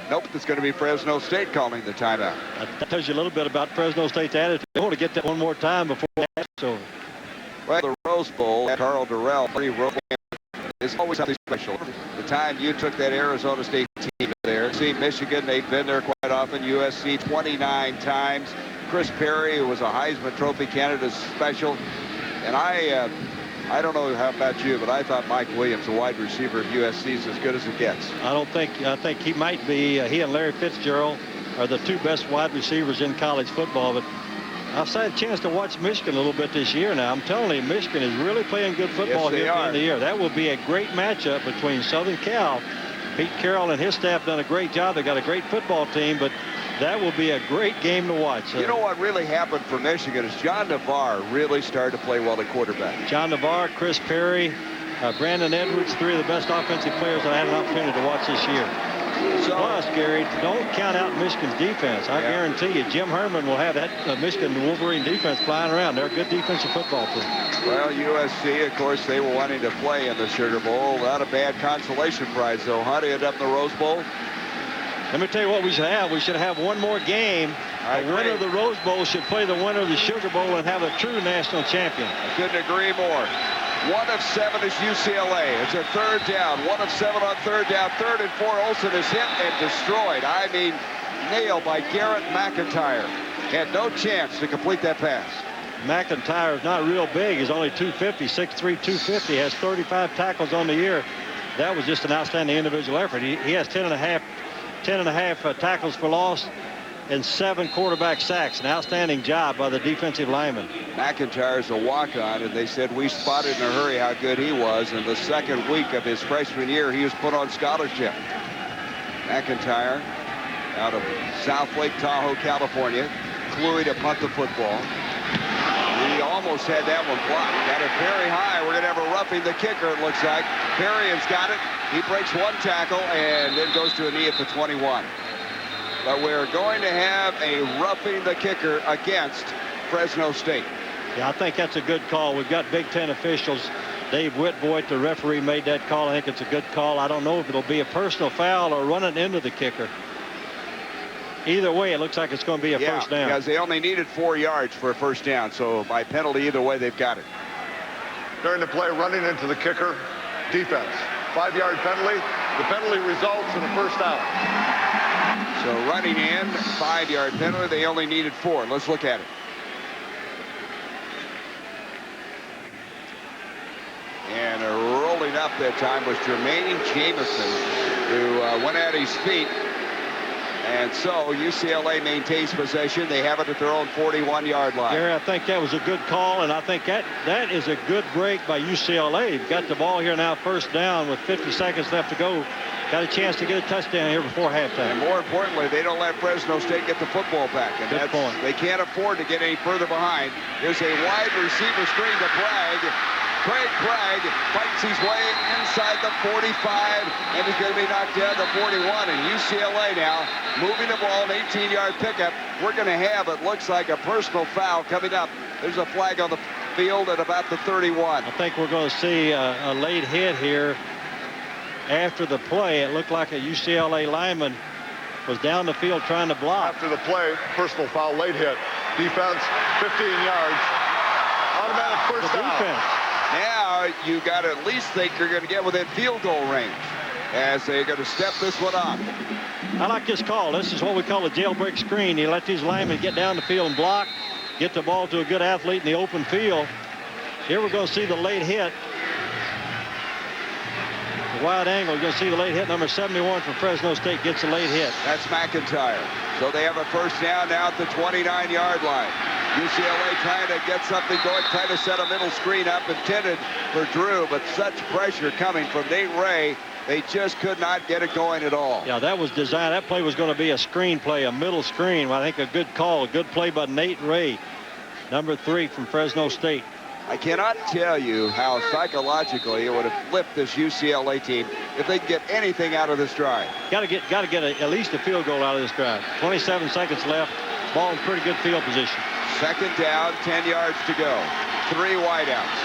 Nope, it's going to be Fresno State calling the timeout. That tells you a little bit about Fresno State's attitude. They want to get that one more time before it's over. Well, the Rose Bowl, Carl Durrell, is always something special. The time you took that Arizona State team there. See, Michigan, they've been there quite often. USC 29 times. Chris Perry, who was a Heisman Trophy candidate, special. And I don't know how about you, but I thought Mike Williams, the wide receiver of USC, is as good as it gets. I think he might be. He and Larry Fitzgerald are the 2 best wide receivers in college football. But I've had a chance to watch Michigan a little bit this year now. I'm telling you, Michigan is really playing good football here at the end of the year. That will be a great matchup between Southern Cal. Pete Carroll and his staff done a great job. They got a great football team, but that will be a great game to watch. You know what really happened for Michigan is John Navarre really started to play well at quarterback. John Navarre, Chris Perry, Brandon Edwards, 3 of the best offensive players that I had an opportunity to watch this year. Plus, Gary, don't count out Michigan's defense. I guarantee you, Jim Herman will have that Michigan Wolverine defense flying around. They're a good defensive football team. Well, USC, of course, they were wanting to play in the Sugar Bowl. Not a bad consolation prize, though. How do you end up in the Rose Bowl? Let me tell you what we should have. We should have one more game. The winner of the Rose Bowl should play the winner of the Sugar Bowl and have a true national champion. I couldn't agree more. 1 of 7 is UCLA. It's a third down. 1 of 7 on third down. 3rd and 4. Olsen is hit and destroyed. I mean, nailed by Garrett McIntyre. Had no chance to complete that pass. McIntyre is not real big. He's only 250, 6'3", 250. Has 35 tackles on the year. That was just an outstanding individual effort. He has 10 and a half tackles for loss and 7 quarterback sacks. An outstanding job by the defensive lineman. McIntyre's a walk-on, and they said we spotted in a hurry how good he was. In the second week of his freshman year, he was put on scholarship. McIntyre out of South Lake Tahoe, California. Cluey to punt the football. He almost had that one blocked. Got it very high. We're going to have a roughing the kicker, it looks like. Perrian's got it. He breaks 1 tackle and then goes to a knee at the 21. But we're going to have a roughing the kicker against Fresno State. Yeah, I think that's a good call. We've got Big Ten officials. Dave Whitvoit, the referee, made that call. I think it's a good call. I don't know if it'll be a personal foul or running into the kicker. Either way, it looks like it's going to be a first down. Because they only needed 4 yards for a first down. So by penalty, either way, they've got it. During the play, running into the kicker, defense. 5-yard penalty. The penalty results in a first down. So running in, 5-yard penalty. They only needed 4. Let's look at it. And rolling up that time was Jermaine Jamison, who went at his feet. And so UCLA maintains possession. They have it at their own 41-yard line. Gary, I think that was a good call, and I think that is a good break by UCLA. They've got the ball here now, first down with 50 seconds left to go. Got a chance to get a touchdown here before halftime. And more importantly, they don't let Fresno State get the football back. And good point. They can't afford to get any further behind. There's a wide receiver screen to Bragg. Craig Bragg fights his way inside the 45, and he's going to be knocked down to 41. And UCLA now moving the ball, an 18-yard pickup. We're going to have, it looks like, a personal foul coming up. There's a flag on the field at about the 31. I think we're going to see a late hit here. After the play, it looked like a UCLA lineman was down the field trying to block. After the play, personal foul, late hit. Defense, 15 yards. Automatic first down. Defense. Now you got to at least think you're going to get within field goal range as they're going to step this one up. I like this call. This is what we call a jailbreak screen. You let these linemen get down the field and block, get the ball to a good athlete in the open field. Here we're going to see the late hit. The wide angle, you're going to see the late hit. Number 71 from Fresno State gets a late hit. That's McIntyre. So they have a first down now at the 29-yard line. UCLA trying to get something going, trying to set a middle screen up intended for Drew, but such pressure coming from Nate Ray, they just could not get it going at all. Yeah, that was designed. That play was going to be a screen play, a middle screen. I think a good call, a good play by Nate Ray, number 3 from Fresno State. I cannot tell you how psychologically it would have flipped this UCLA team if they could get anything out of this drive. Got to get at least a field goal out of this drive. 27 seconds left. Ball in pretty good field position. Second down, 10 yards to go. 3 wideouts.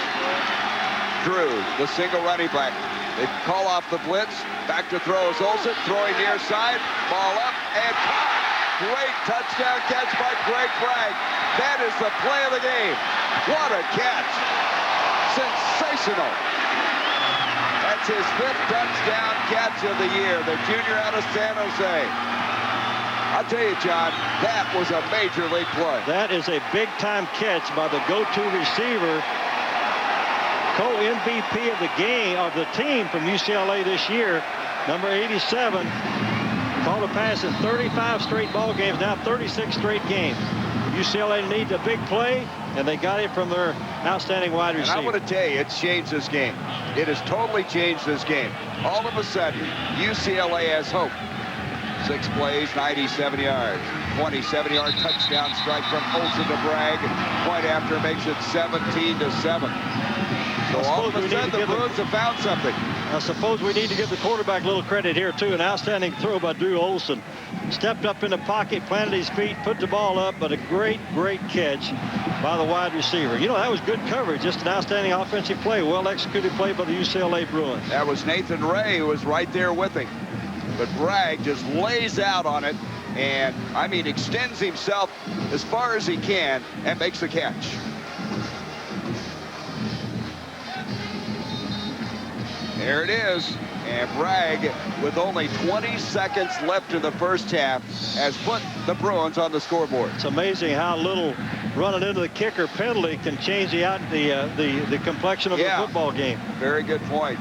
Drew, the single running back. They call off the blitz. Back to throw is Olsen, throwing near side. Ball up and caught. Great touchdown catch by Craig Bragg. That is the play of the game. What a catch. Sensational. That's his 5th touchdown catch of the year. The junior out of San Jose. I'll tell you, John, that was a major league play. That is a big-time catch by the go-to receiver, co-MVP of the game, of the team from UCLA this year, number 87. Called a pass in 35 straight ball games, now 36 straight games. UCLA needs a big play, and they got it from their outstanding wide receiver. And I want to tell you, it's changed this game. It has totally changed this game. All of a sudden, UCLA has hope. 6 plays, 97 yards. 27-yard touchdown strike from Olsen to Bragg. Point after makes it 17-7. So all of a sudden, the Bruins have found something. I suppose we need to give the quarterback a little credit here, too. An outstanding throw by Drew Olson. Stepped up in the pocket, planted his feet, put the ball up, but a great, great catch by the wide receiver. You know, that was good coverage. Just an outstanding offensive play. Well-executed play by the UCLA Bruins. That was Nathan Ray who was right there with him. But Bragg just lays out on it and, I mean, extends himself as far as he can and makes the catch. There it is. And Bragg, with only 20 seconds left in the first half, has put the Bruins on the scoreboard. It's amazing how little running into the kicker penalty can change the complexion of the football game. Very good point.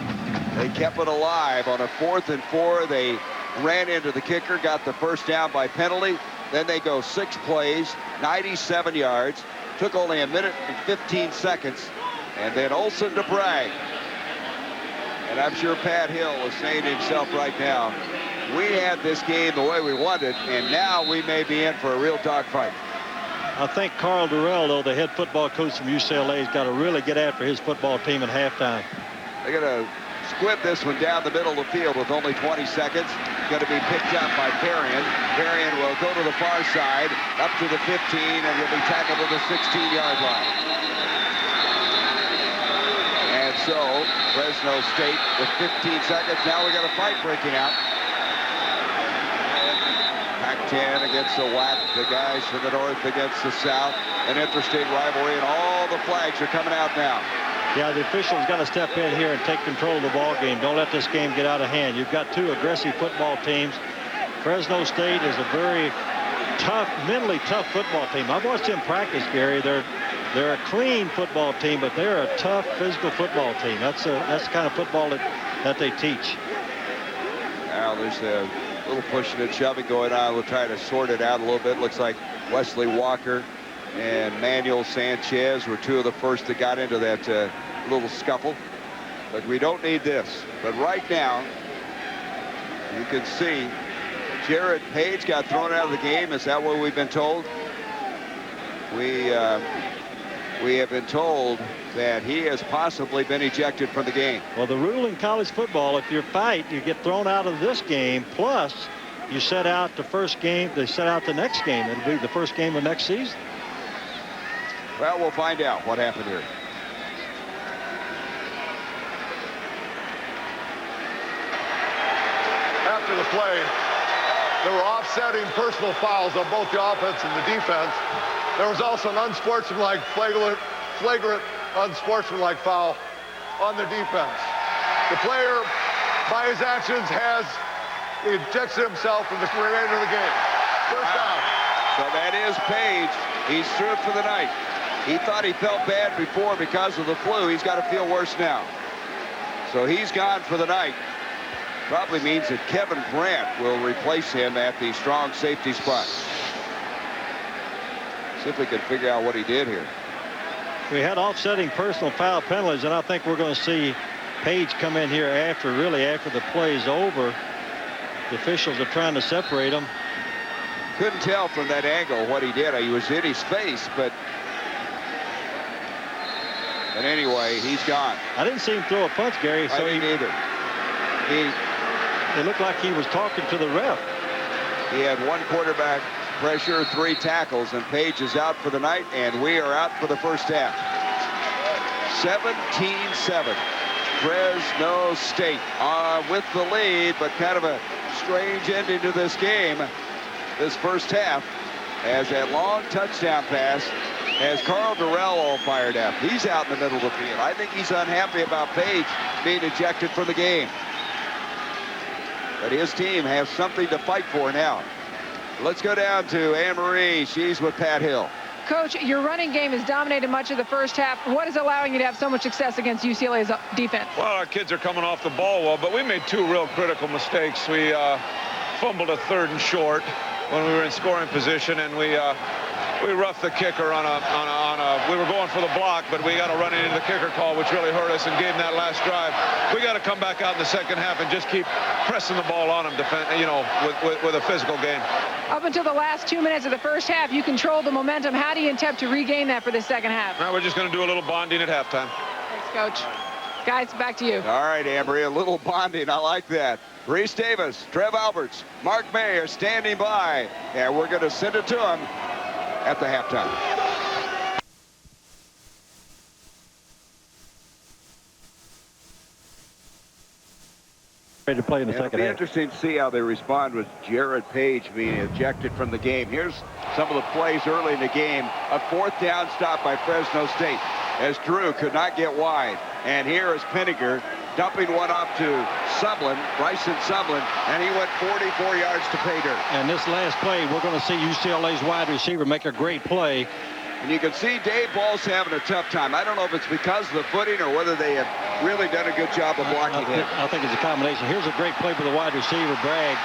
They kept it alive on a 4th and 4. They ran into the kicker, got the first down by penalty. Then they go 6 plays, 97 yards. Took only a minute and 15 seconds. And then Olson to Bragg. And I'm sure Pat Hill is saying to himself right now, we had this game the way we wanted, and now we may be in for a real dogfight. I think Carl Durrell, though, the head football coach from UCLA, has got to really get after his football team at halftime. They're going to squib this one down the middle of the field with only 20 seconds. Going to be picked up by Varian. Varian will go to the far side, up to the 15, and he'll be tackled to the 16-yard line. And so, Fresno State with 15 seconds. Now we got a fight breaking out. Pac-10 against the WAC, the guys from the north against the south. An interstate rivalry, and all the flags are coming out now. Yeah, the officials got to step in here and take control of the ball game. Don't let this game get out of hand. You've got 2 aggressive football teams. Fresno State is a very tough, mentally tough football team. I've watched them practice, Gary. They're a clean football team, but they're a tough physical football team. That's the kind of football that they teach. Now there's a little pushing and shoving going on. We'll try to sort it out a little bit. Looks like Wesley Walker and Manuel Sanchez were 2 of the first that got into that little scuffle. But we don't need this. But right now, you can see Jared Page got thrown out of the game. Is that what we've been told? We have been told that he has possibly been ejected from the game. Well, the rule in college football, if you fight, you get thrown out of this game, plus you set out the first game, they set out the next game. It'll be the first game of next season. Well, we'll find out what happened here. After the play, there were offsetting personal fouls on both the offense and the defense. There was also an unsportsmanlike, flagrant unsportsmanlike foul on the defense. The player, by his actions, has ejected himself from the remainder of the game. First down. So that is Page. He's through it for the night. He thought he felt bad before because of the flu. He's got to feel worse now. So he's gone for the night. Probably means that Kevin Grant will replace him at the strong safety spot. See if we can figure out what he did here. We had offsetting personal foul penalties, and I think we're going to see Page come in here after the play's over. The officials are trying to separate them. Couldn't tell from that angle what he did. He was in his face, but anyway, he's gone. I didn't see him throw a punch, Gary. I didn't either. It looked like he was talking to the ref. He had 1 quarterback pressure, 3 tackles, and Page is out for the night, and we are out for the first half. 17-7. Fresno State with the lead, but kind of a strange ending to this game. This first half, as that long touchdown pass has Carl Durrell all fired up. He's out in the middle of the field. I think he's unhappy about Page being ejected from the game. But his team has something to fight for now. Let's go down to Anne Marie. She's with Pat Hill. Coach, your running game has dominated much of the first half. What is allowing you to have so much success against UCLA's defense? Well, our kids are coming off the ball well, but we made 2 real critical mistakes. We fumbled a 3rd and short when we were in scoring position, and we roughed the kicker on a we were going for the block, but we got to run into the kicker call, which really hurt us and gave them that last drive. We got to come back out in the second half and just keep pressing the ball on them, with a physical game. Up until the last 2 minutes of the first half, you controlled the momentum. How do you attempt to regain that for the second half? Well, we're just going to do a little bonding at halftime. Coach. Guys, back to you. All right, Amory, a little bonding. I like that. Reese Davis, Trev Alberts, Mark May are standing by, and we're going to send it to them at the halftime. Ready to play in the second It'll be half. interesting to see how they respond with Jared Page being ejected from the game. Here's some of the plays early in the game. A 4th down stop by Fresno State as Drew could not get wide. And here is Pinniger dumping one off to Sumlin, Bryson Sumlin, and he went 44 yards to pay dirt. And this last play, we're going to see UCLA's wide receiver make a great play. And you can see Dave Ball's having a tough time. I don't know if it's because of the footing or whether they have really done a good job of blocking him. I think it's a combination. Here's a great play for the wide receiver, Bragg,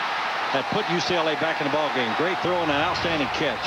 that put UCLA back in the ballgame. Great throw and an outstanding catch.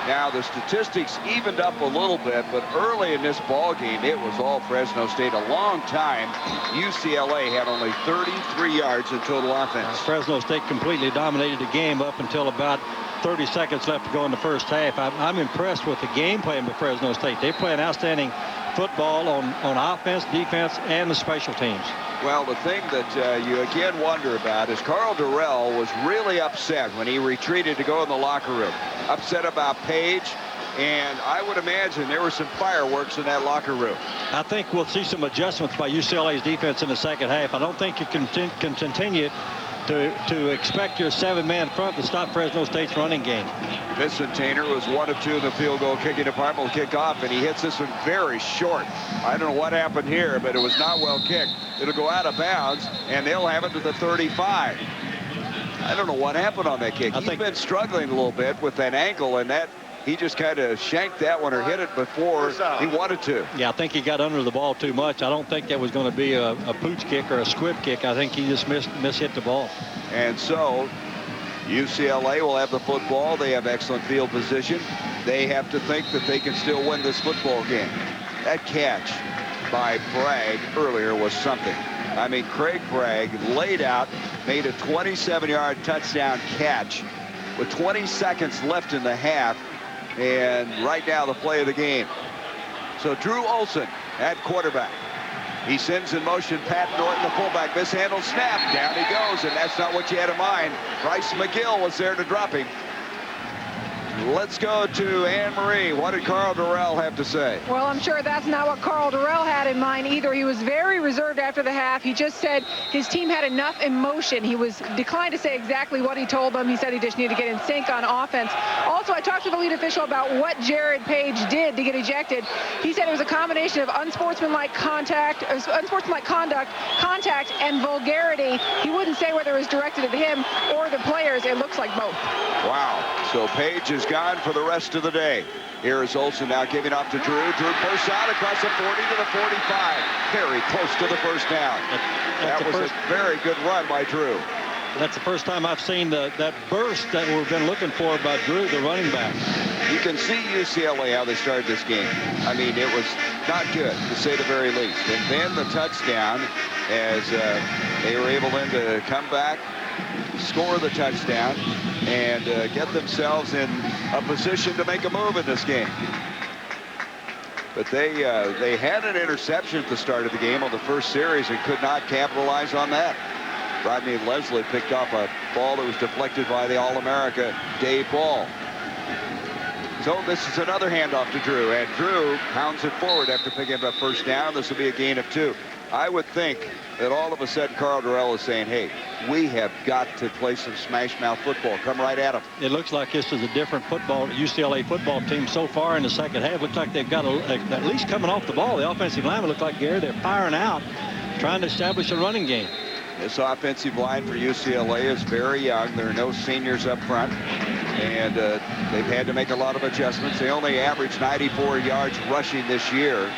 Now the statistics evened up a little bit, but early in this ball game, it was all Fresno State. A long time, UCLA had only 33 yards in total offense. Fresno State completely dominated the game up until about 30 seconds left to go in the first half. I'm impressed with the game plan by Fresno State. They play an outstanding football on offense, defense, and the special teams. Well, the thing that you again wonder about is Carl Durrell was really upset when he retreated to go in the locker room. Upset about Page, and I would imagine there were some fireworks in that locker room. I think we'll see some adjustments by UCLA's defense in the second half. I don't think you can continue to expect your 7-man front to stop Fresno State's running game. Vincent Tainter was 1 of 2 in the field goal kicking department. Will kick off, and he hits this one very short. I don't know what happened here, but it was not well kicked. It'll go out of bounds, and they'll have it to the 35. I don't know what happened on that kick. He's been struggling a little bit with that ankle, and that he just kind of shanked that one or hit it before he wanted to. Yeah, I think he got under the ball too much. I don't think that was going to be a pooch kick or a squib kick. I think he just mishit the ball. And so UCLA will have the football. They have excellent field position. They have to think that they can still win this football game. That catch by Bragg earlier was something. I mean, Craig Bragg laid out, made a 27-yard touchdown catch with 20 seconds left in the half. And right now, the play of the game. So Drew Olson at quarterback. He sends in motion Pat Norton, the fullback. Mishandled snap. Down he goes, and that's not what you had in mind. Bryce McGill was there to drop him. Let's go to Anne Marie. What did Carl Durrell have to say? Well, I'm sure that's not what Carl Durrell had in mind either. He was very reserved after the half. He just said his team had enough emotion. He was declined to say exactly what he told them. He said he just needed to get in sync on offense. Also, I talked to the lead official about what Jared Page did to get ejected. He said it was a combination of unsportsmanlike conduct, and vulgarity. He wouldn't say whether it was directed at him or the players. It looks like both. Wow. So Page is gone for the rest of the day. Here is Olson now giving off to Drew. Drew bursts out across the 40 to the 45. Very close to the first down. That was a very good run by Drew. That's the first time I've seen that burst that we've been looking for by Drew, the running back. You can see UCLA how they started this game. I mean, it was not good, to say the very least. And then the touchdown, as they were able then to come back, score the touchdown, and get themselves in a position to make a move in this game. But they had an interception at the start of the game on the first series and could not capitalize on that. Rodney Leslie picked off a ball that was deflected by the All-America Dave Ball. So this is another handoff to Drew, and Drew pounds it forward after picking up a first down. This will be a gain of 2. I would think that all of a sudden Carl Durrell is saying, hey, we have got to play some smash-mouth football. Come right at them. It looks like this is a different UCLA football team so far in the second half. Looks like they've got at least coming off the ball. The offensive linemen look like, Gary, they're firing out, trying to establish a running game. This offensive line for UCLA is very young. There are no seniors up front, and they've had to make a lot of adjustments. They only averaged 94 yards rushing this year,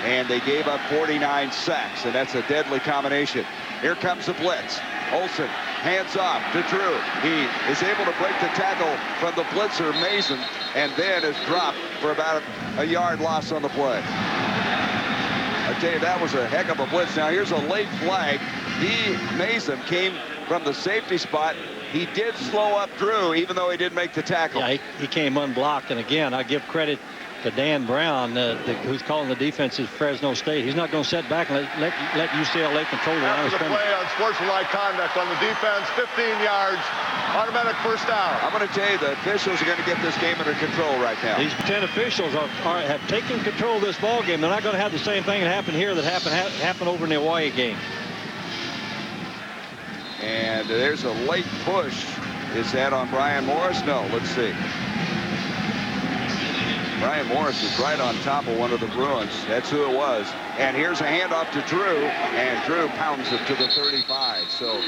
and they gave up 49 sacks, and that's a deadly combination. Here comes the blitz. Olson hands off to Drew. He is able to break the tackle from the blitzer, Mason, and then is dropped for about a yard loss on the play. I tell you, that was a heck of a blitz. Now here's a late flag. Mason came from the safety spot. He did slow up Drew, even though he didn't make the tackle. Yeah, he came unblocked. And again, I give credit to Dan Brown, who's calling the defense is Fresno State. He's not going to sit back and let UCLA control the line of After the scrimmage. play on sportsmanlike conduct on the defense, 15 yards, automatic first down. I'm going to tell you, the officials are going to get this game under control right now. These 10 officials have taken control of this ball game. They're not going to have the same thing that happened here that happened over in the Hawaii game. And there's a late push. Is that on Brian Morris? No, let's see. Brian Morris is right on top of one of the Bruins. That's who it was. And here's a handoff to Drew, and Drew pounds it to the 35. So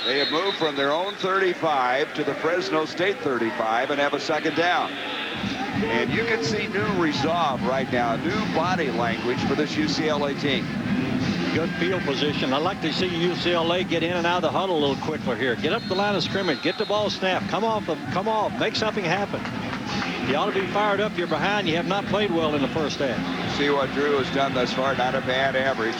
they have moved from their own 35 to the Fresno State 35 and have a second down. And you can see new resolve right now, new body language for this UCLA team. Good field position. I'd like to see UCLA get in and out of the huddle a little quicker here. Get up the line of scrimmage. Get the ball snapped. Come off. Make something happen. You ought to be fired up. You're behind. You have not played well in the first half. See what Drew has done thus far. Not a bad average.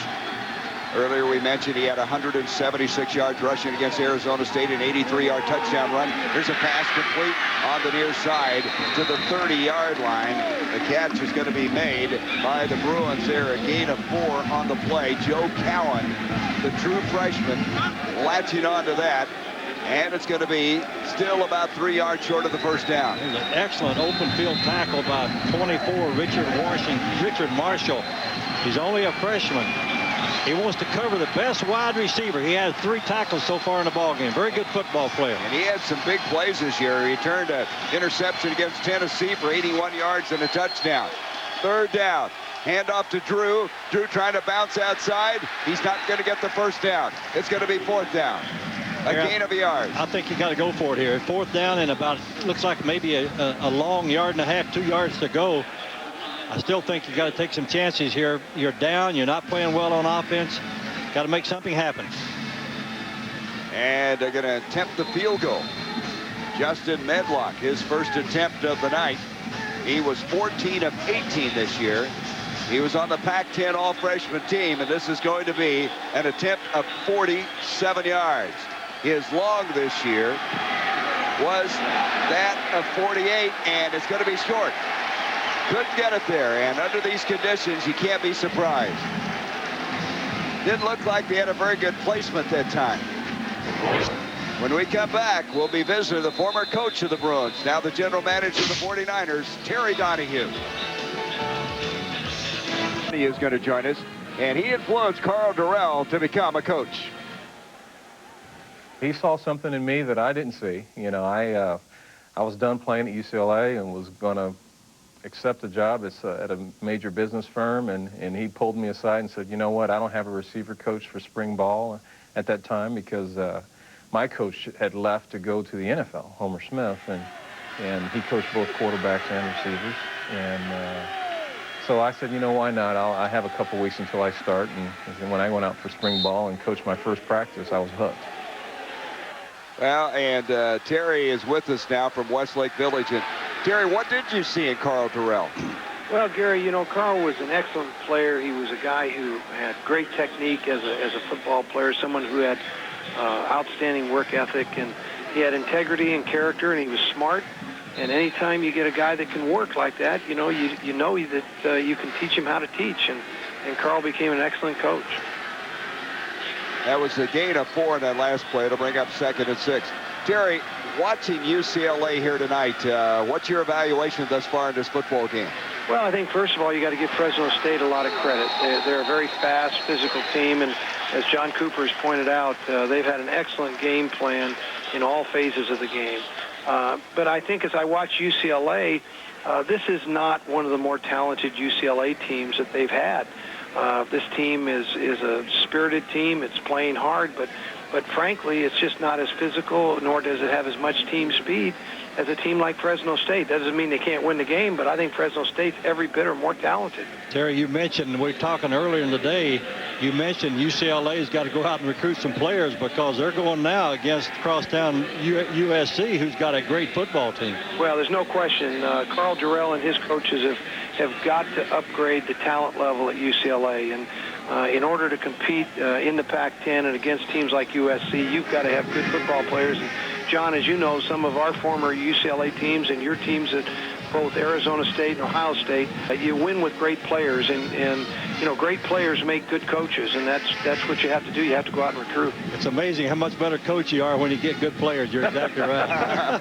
Earlier we mentioned he had 176 yards rushing against Arizona State, an 83-yard touchdown run. Here's a pass complete on the near side to the 30-yard line. The catch is going to be made by the Bruins there. A gain of 4 on the play. Joe Cowan, the true freshman, latching onto that. And it's going to be still about 3 yards short of the first down. There's an excellent open field tackle by 24, Richard Marshall. He's only a freshman. He wants to cover the best wide receiver. He has 3 tackles so far in the ballgame. Very good football player. And he had some big plays this year. He turned an interception against Tennessee for 81 yards and a touchdown. Third down. Handoff to Drew. Drew trying to bounce outside. He's not going to get the first down. It's going to be 4th down. A gain of a yard. I think you got to go for it here. 4th down and about, looks like maybe a long yard and a half, 2 yards to go. I still think you got to take some chances here. You're down. You're not playing well on offense. Got to make something happen. And they're going to attempt the field goal. Justin Medlock, his first attempt of the night. He was 14 of 18 this year. He was on the Pac-10 all-freshman team, and this is going to be an attempt of 47 yards. His long this year was that of 48, and it's going to be short. Couldn't get it there, and under these conditions, you can't be surprised. Didn't look like they had a very good placement that time. When we come back, we'll be visiting the former coach of the Bruins, now the general manager of the 49ers, Terry Donahue. He is going to join us, and he influenced Carl Durrell to become a coach. He saw something in me that I didn't see. You know, I was done playing at UCLA and was going to accept a job at a major business firm, and he pulled me aside and said, you know what, I don't have a receiver coach for spring ball at that time because my coach had left to go to the NFL, Homer Smith, and he coached both quarterbacks and receivers. And so I said, you know, why not? I have a couple weeks until I start. And when I went out for spring ball and coached my first practice, I was hooked. Well, and Terry is with us now from Westlake Village. And Terry, what did you see in Carl Durrell? Well, Gary, you know, Carl was an excellent player. He was a guy who had great technique as a football player, someone who had outstanding work ethic, and he had integrity and character, and he was smart. And anytime you get a guy that can work like that, you know that you can teach him how to teach. And Carl became an excellent coach. That was the gain of 4 in that last play to bring up 2nd and 6. Terry, watching UCLA here tonight, what's your evaluation thus far in this football game? Well, I think, first of all, you got to give Fresno State a lot of credit. They're a very fast, physical team, and as John Cooper has pointed out, they've had an excellent game plan in all phases of the game. But I think as I watch UCLA, this is not one of the more talented UCLA teams that they've had. This team is a spirited team. It's playing hard, but frankly, it's just not as physical, nor does it have as much team speed as a team like Fresno State. That doesn't mean they can't win the game, but I think Fresno State's every bit or more talented. Terry, you mentioned, we were talking earlier in the day, you mentioned UCLA's got to go out and recruit some players because they're going now against crosstown USC, who's got a great football team. Well, there's no question. Carl Durrell and his coaches have got to upgrade the talent level at UCLA. And in order to compete in the Pac-10 and against teams like USC, you've got to have good football players. And John, as you know, some of our former UCLA teams and your teams that both Arizona State and Ohio State. You win with great players, and you know, great players make good coaches, and that's what you have to do. You have to go out and recruit. It's amazing how much better coach you are when you get good players. You're exactly right.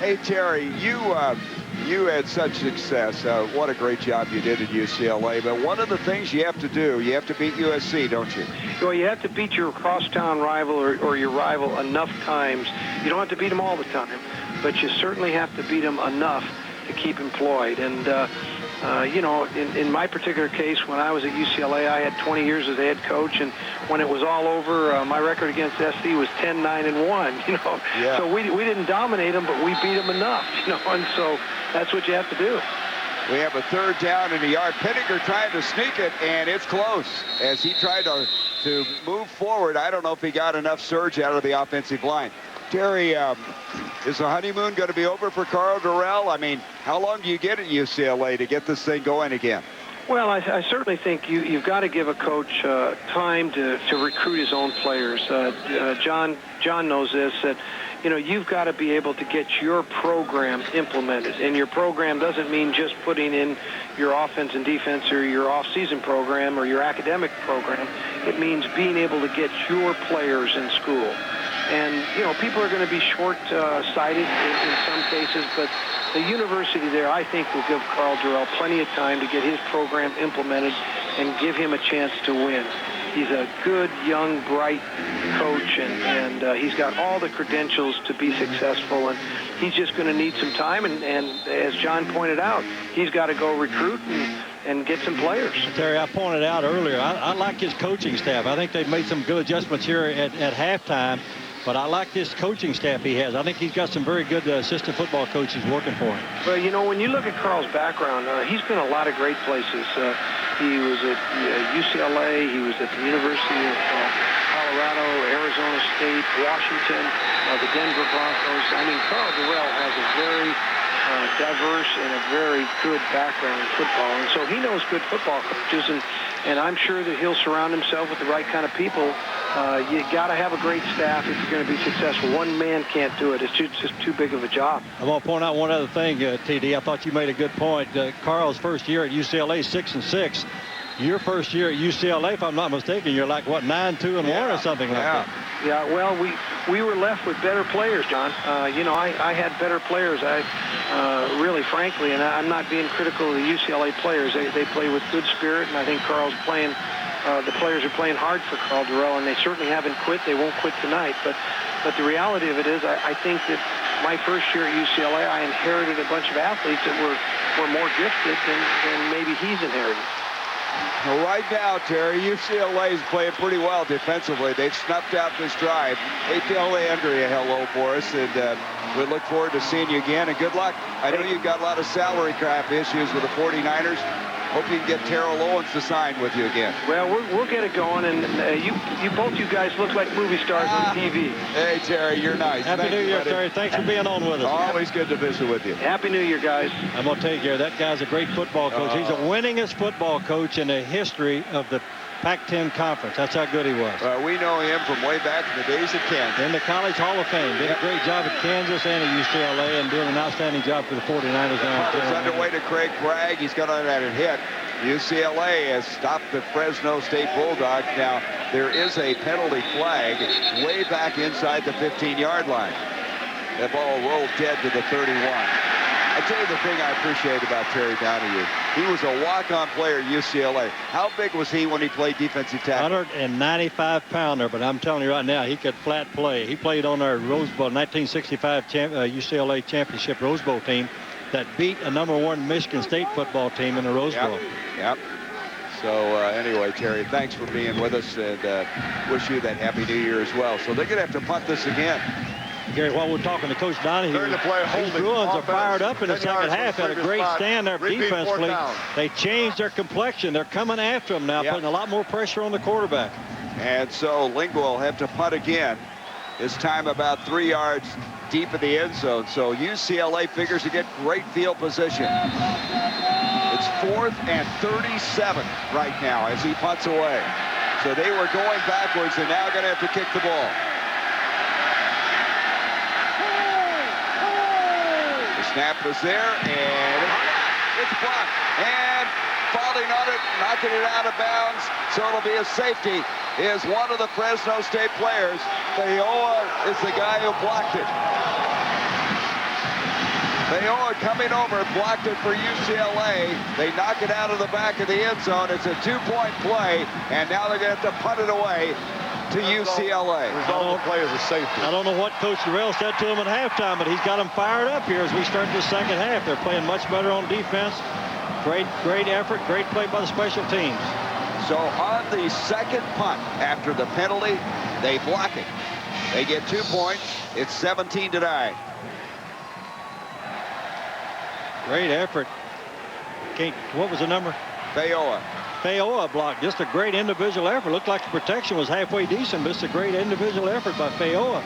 Hey, Terry, you had such success. What a great job you did at UCLA. But one of the things you have to do, you have to beat USC, don't you? Well, you have to beat your crosstown rival or your rival enough times. You don't have to beat them all the time, but you certainly have to beat them enough to keep employed. And, you know, in my particular case, when I was at UCLA, I had 20 years as a head coach, and when it was all over, my record against SC was 10-9-1, you know. Yeah. So we didn't dominate them, but we beat them enough, you know, and so that's what you have to do. We have a third down in the yard. Pettiger trying to sneak it, and it's close. As he tried to move forward, I don't know if he got enough surge out of the offensive line. Terry, is the honeymoon going to be over for Karl Dorrell? I mean, how long do you get at UCLA to get this thing going again? Well, I certainly think you've got to give a coach time to recruit his own players. John knows this, that, you know, you've got to be able to get your program implemented. And your program doesn't mean just putting in your offense and defense or your off-season program or your academic program. It means being able to get your players in school. And, you know, people are going to be short-sighted in some cases, but the university there, I think, will give Karl Dorrell plenty of time to get his program implemented and give him a chance to win. He's a good, young, bright coach, and he's got all the credentials to be successful, and he's just going to need some time, and as John pointed out, he's got to go recruit and get some players. Terry, I pointed out earlier, I like his coaching staff. I think they've made some good adjustments here at halftime, but I like this coaching staff he has. I think he's got some very good assistant football coaches working for him. Well, you know, when you look at Karl's background, he's been a lot of great places. He was at UCLA. He was at the University of Colorado, Arizona State, Washington, the Denver Broncos. I mean, Karl Dorrell has a very diverse and a very good background in football. And so he knows good football coaches, and I'm sure that he'll surround himself with the right kind of people. You got to have a great staff if you're going to be successful. One man can't do it. It's just too big of a job. I want to point out one other thing, TD. I thought you made a good point. Karl's first year at UCLA, 6-6. Your first year at UCLA, if I'm not mistaken, you're like, what, 9-2-1 or something like that? Yeah, well, we were left with better players, John. You know, I had better players. Really, frankly, and I'm not being critical of the UCLA players. They play with good spirit, and I think Karl's playing. The players are playing hard for Karl Dorrell, and they certainly haven't quit. They won't quit tonight. But the reality of it is, I think that my first year at UCLA, I inherited a bunch of athletes that were more gifted than maybe he's inherited. Well, right now, Terry, UCLA is playing pretty well defensively. They've snuffed out this drive. Hey, tell Andrea hello for us, and we look forward to seeing you again, and good luck. I know you've got a lot of salary cap issues with the 49ers. Hope you can get Terrell Owens to sign with you again. Well, we'll get it going, and both you guys look like movie stars on TV. Hey, Terry, you're nice. Happy New Year, Terry. Thanks for being on with us. Always good to visit with you. Happy New Year, guys. I'm going to tell you, Gary, that guy's a great football coach. He's the winningest football coach in the history of the Pac-10 Conference. That's how good he was. We know him from way back in the days of Kansas. In the College Hall of Fame. Did a great job at Kansas and at UCLA, and doing an outstanding job for the 49ers. It's underway to Craig Bragg. He's got on that hit. UCLA has stopped the Fresno State Bulldogs. Now, there is a penalty flag way back inside the 15-yard line. That ball rolled dead to the 31. I tell you the thing I appreciate about Terry Donahue. He was a walk-on player at UCLA. How big was he when he played defensive tackle? 195-pounder, but I'm telling you right now, he could flat play. He played on our Rose Bowl 1965 UCLA championship Rose Bowl team that beat a #1 Michigan State football team in the Rose Bowl. Yep. So anyway, Terry, thanks for being with us, and wish you that Happy New Year as well. So they're going to have to punt this again. Gary, while we're talking to Coach Donahue, these Bruins are fired up in the second half. Had a great stand there defensively. They changed their complexion. They're coming after them now, putting a lot more pressure on the quarterback. And so Lingua will have to punt again. This time about 3 yards deep in the end zone. So UCLA figures to get great field position. It's 4th and 37 right now as he punts away. So they were going backwards. They're now going to have to kick the ball. The snap is there, and It's blocked. And falling on it, knocking it out of bounds. So it'll be a safety. Is one of the Fresno State players. Fayoa is the guy who blocked it. Fayoa coming over, blocked it for UCLA. They knock it out of the back of the end zone. It's a 2-point play, and now they're going to have to punt it away to UCLA. Result of the play is a safety. I don't know what Coach Durrell said to him at halftime, but he's got them fired up here as we start the second half. They're playing much better on defense. Great effort, great play by the special teams. So on the second punt after the penalty, they block it. They get 2 points. It's 17-9. Great effort. What was the number? Fayoa blocked. Just a great individual effort. Looked like the protection was halfway decent, but it's a great individual effort by Fayoa.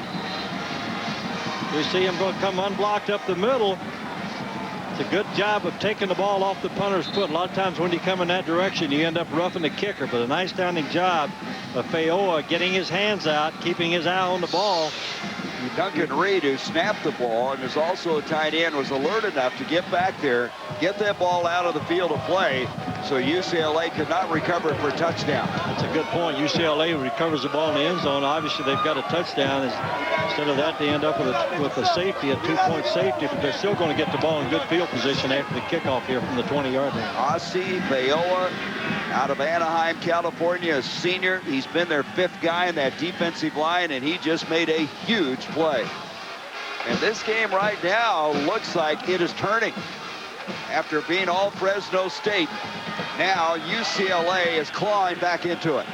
We see him going to come unblocked up the middle. It's a good job of taking the ball off the punter's foot. A lot of times when you come in that direction, you end up roughing the kicker. But a nice sounding job of Fayoa getting his hands out, keeping his eye on the ball. Duncan Reed, who snapped the ball and is also a tight end, was alert enough to get back there, get that ball out of the field of play, so UCLA could not recover it for a touchdown. That's a good point. UCLA recovers the ball in the end zone. Obviously, they've got a touchdown. Instead of that, they end up with a safety, a 2-point safety, but they're still going to get the ball in good field position after the kickoff here from the 20-yard line. Ossie Fayoa out of Anaheim, California, a senior. He's been their 5th guy in that defensive line, and he just made a huge play. And this game right now looks like it is turning. After being all Fresno State, now UCLA is clawing back into it.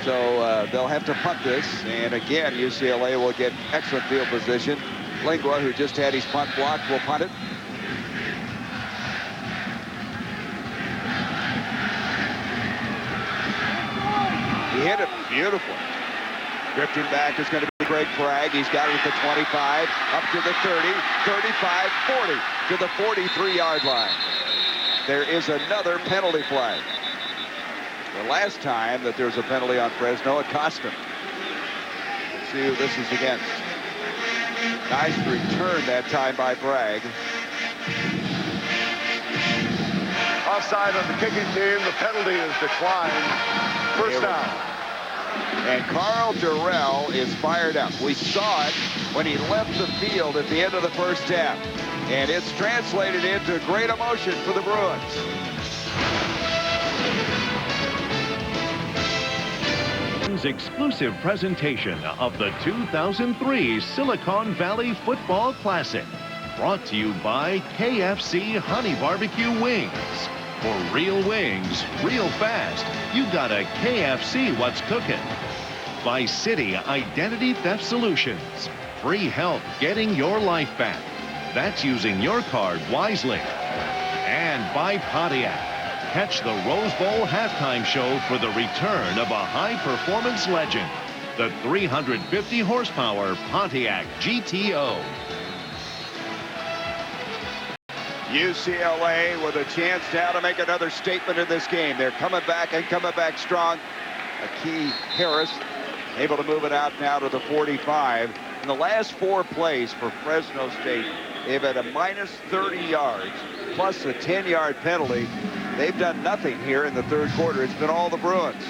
So they'll have to punt this, and again, UCLA will get excellent field position. Lingua, who just had his punt blocked, will punt it. He hit it beautifully. Drifting back is going to be Greg Bragg. He's got it at the 25, up to the 30, 35, 40, to the 43-yard line. There is another penalty flag. The last time that there was a penalty on Fresno, it cost him. Let's see who this is against. Nice return that time by Bragg. Offside on the kicking team. The penalty is declined. First down. And Carl Durrell is fired up. We saw it when he left the field at the end of the first half. And it's translated into great emotion for the Bruins. Exclusive presentation of the 2003 Silicon Valley Football Classic. Brought to you by KFC Honey Barbecue Wings. For real wings, real fast, you got a KFC what's cooking. By Citi Identity Theft Solutions. Free help getting your life back. That's using your card wisely. And by Pontiac. Catch the Rose Bowl halftime show for the return of a high-performance legend. The 350 horsepower Pontiac GTO. UCLA with a chance now to make another statement in this game. They're coming back and coming back strong. Akee Harris able to move it out now to the 45. In the last 4 plays for Fresno State, they've had a minus 30 yards plus a 10-yard penalty. They've done nothing here in the third quarter. It's been all the Bruins.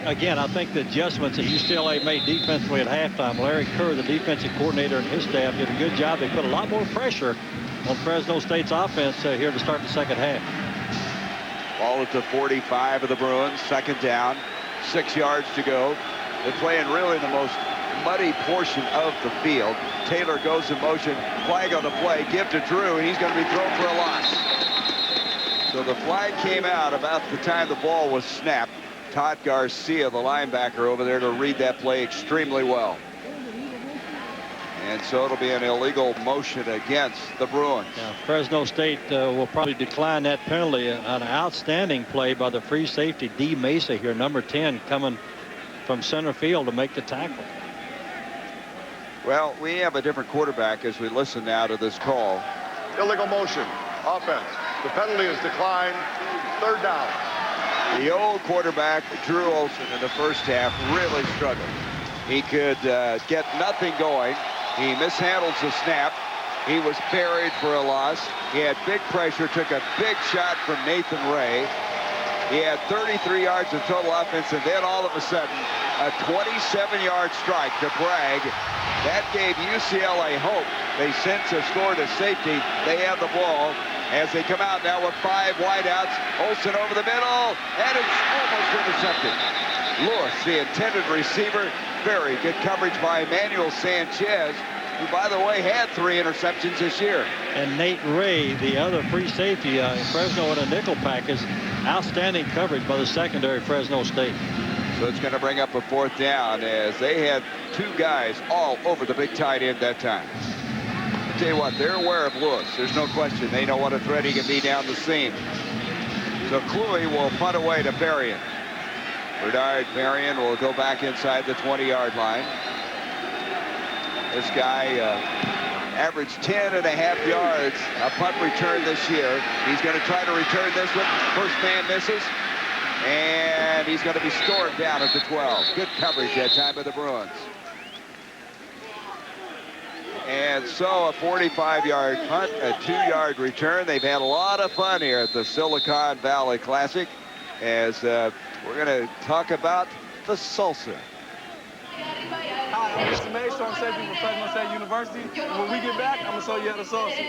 Again, I think the adjustments that UCLA made defensively at halftime, Larry Kerr, the defensive coordinator, and his staff did a good job. They put a lot more pressure on Fresno State's offense here to start the second half. Ball at the 45 of the Bruins. Second down. 6 yards to go. They're playing really the most muddy portion of the field. Taylor goes in motion. Flag on the play. Give to Drew, and he's going to be thrown for a loss. So the flag came out about the time the ball was snapped. Todd Garcia, the linebacker over there, to read that play extremely well. And so it'll be an illegal motion against the Bruins. Now, Fresno State will probably decline that penalty. An outstanding play by the free safety, D. Mesa here, number 10, coming from center field to make the tackle. Well, we have a different quarterback as we listen now to this call. Illegal motion. Offense. The penalty is declined. Third down. The old quarterback, Drew Olson, in the first half really struggled. He could get nothing going. He mishandles the snap. He was buried for a loss. He had big pressure, took a big shot from Nathan Ray. He had 33 yards of total offense, and then all of a sudden, a 27-yard strike to Bragg. That gave UCLA hope. They since have scored a safety. They have the ball as they come out now with 5 wideouts. Olsen over the middle, and it's almost intercepted. Lewis, the intended receiver, very good coverage by Emmanuel Sanchez, who, by the way, had 3 interceptions this year. And Nate Ray, the other free safety, Fresno in a nickel package. Outstanding coverage by the secondary Fresno State. So it's going to bring up a 4th down as they had 2 guys all over the big tight end that time. I'll tell you what, they're aware of Lewis. There's no question. They know what a threat he can be down the seam. So Cluey will punt away to Berrien. Bernard Berrien will go back inside the 20-yard line. This guy averaged 10.5 yards a punt return this year. He's going to try to return this one. First man misses. And he's going to be scored down at the 12. Good coverage that time by the Bruins. And so a 45-yard punt, a 2-yard return. They've had a lot of fun here at the Silicon Valley Classic as we're going to talk about the salsa. Hi, I'm Mr. Mays, showing safety for Fresno State University. And when we get back, I'm going to show you how to salsa.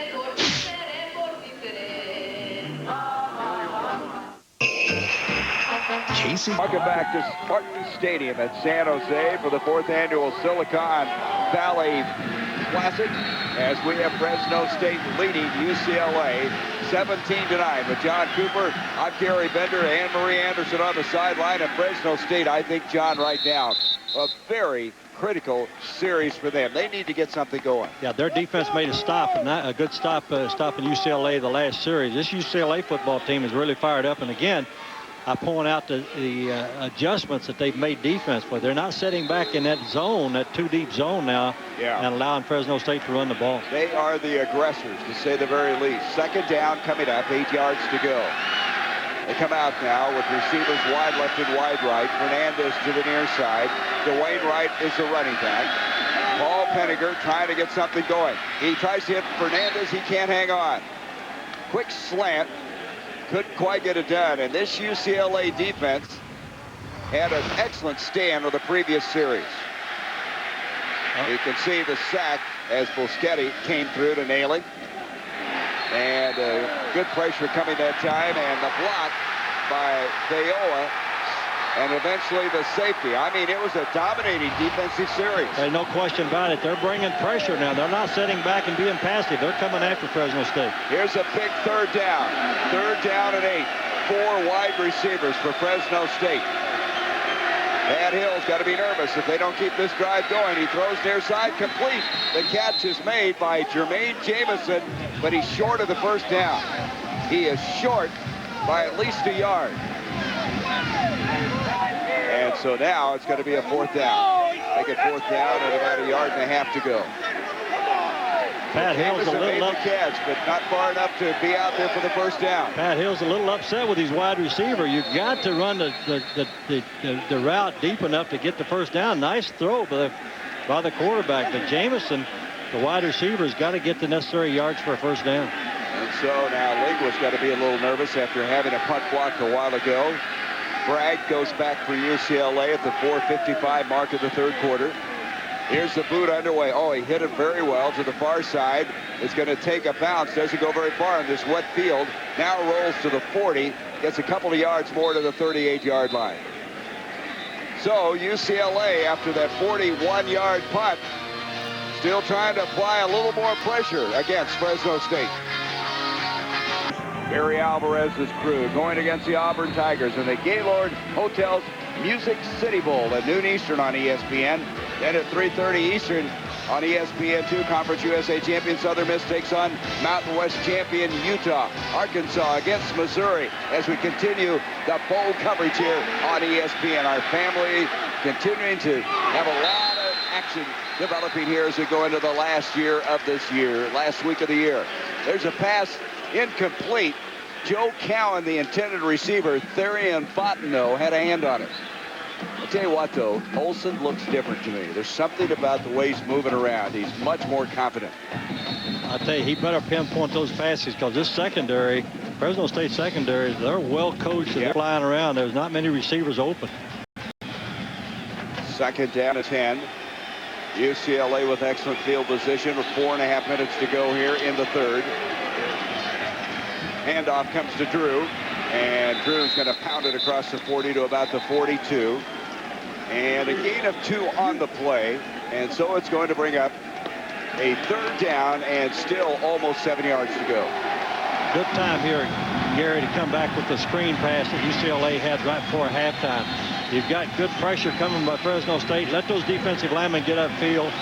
Welcome back to Spartan Stadium at San Jose for the 4th annual Silicon Valley Classic as we have Fresno State leading UCLA 17-9 with John Cooper. I'm Gary Bender, Anne-Marie Anderson on the sideline of Fresno State. I think, John, right now, a very critical series for them. They need to get something going. Yeah, their defense made a stop, and a good stop stopping UCLA the last series. This UCLA football team is really fired up, and again, I point out the adjustments that they've made defensively. They're not sitting back in that zone, that 2-deep zone now, and allowing Fresno State to run the ball. They are the aggressors, to say the very least. 2nd down coming up, 8 yards to go. They come out now with receivers wide left and wide right. Fernandez to the near side. Dwayne Wright is the running back. Paul Penninger trying to get something going. He tries to hit Fernandez. He can't hang on. Quick slant. Couldn't quite get it done. And this UCLA defense had an excellent stand with the previous series. You can see the sack as Boschetti came through to nail it. And good pressure coming that time, and the block by Bayoa, and eventually the safety. I mean, it was a dominating defensive series. There's no question about it. They're bringing pressure now. They're not sitting back and being passive. They're coming after Fresno State. Here's a big 3rd down. 3rd down and 8. 4 wide receivers for Fresno State. Pat Hill's got to be nervous if they don't keep this drive going. He throws near side, complete. The catch is made by Jermaine Jamison, but he's short of the 1st down. He is short by at least a yard. And so now it's going to be a 4th down. Make it 4th down and about a yard and a half to go. Pat Hill's a little up, catch, but not far enough to be out there for the 1st down. Pat Hill's a little upset with his wide receiver. You've got to run the route deep enough to get the 1st down. Nice throw by the quarterback, but Jamison, the wide receiver, has got to get the necessary yards for a 1st down. And so now Lingua's got to be a little nervous after having a punt blocked a while ago. Bragg goes back for UCLA at the 4:55 mark of the 3rd quarter. Here's the boot underway. Oh, he hit it very well to the far side. It's going to take a bounce. Doesn't go very far in this wet field. Now rolls to the 40. Gets a couple of yards more to the 38-yard line. So UCLA, after that 41-yard punt, still trying to apply a little more pressure against Fresno State. Barry Alvarez's crew going against the Auburn Tigers in the Gaylord Hotels Music City Bowl at noon Eastern on ESPN. Then at 3:30 Eastern on ESPN2, Conference USA champion Southern Miss takes on Mountain West champion Utah. Arkansas against Missouri as we continue the bowl coverage here on ESPN. Our family continuing to have a lot of action developing here as we go into the last year of this year, last week of the year. There's a pass incomplete. Joe Cowan, the intended receiver, Therian Fontenot, had a hand on it. I'll tell you what, though, Olsen looks different to me. There's something about the way he's moving around. He's much more confident. I tell you, he better pinpoint those passes because this secondary, Fresno State secondary, they're well coached and they're flying around. There's not many receivers open. Second down and 10. UCLA with excellent field position with 4.5 minutes to go here in the third. Handoff comes to Drew, and Drew's going to pound it across the 40 to about the 42. And a gain of 2 on the play, and so it's going to bring up a third down and still almost 7 yards to go. Good time here, Gary, to come back with the screen pass that UCLA had right before halftime. You've got good pressure coming by Fresno State. Let those defensive linemen get upfield,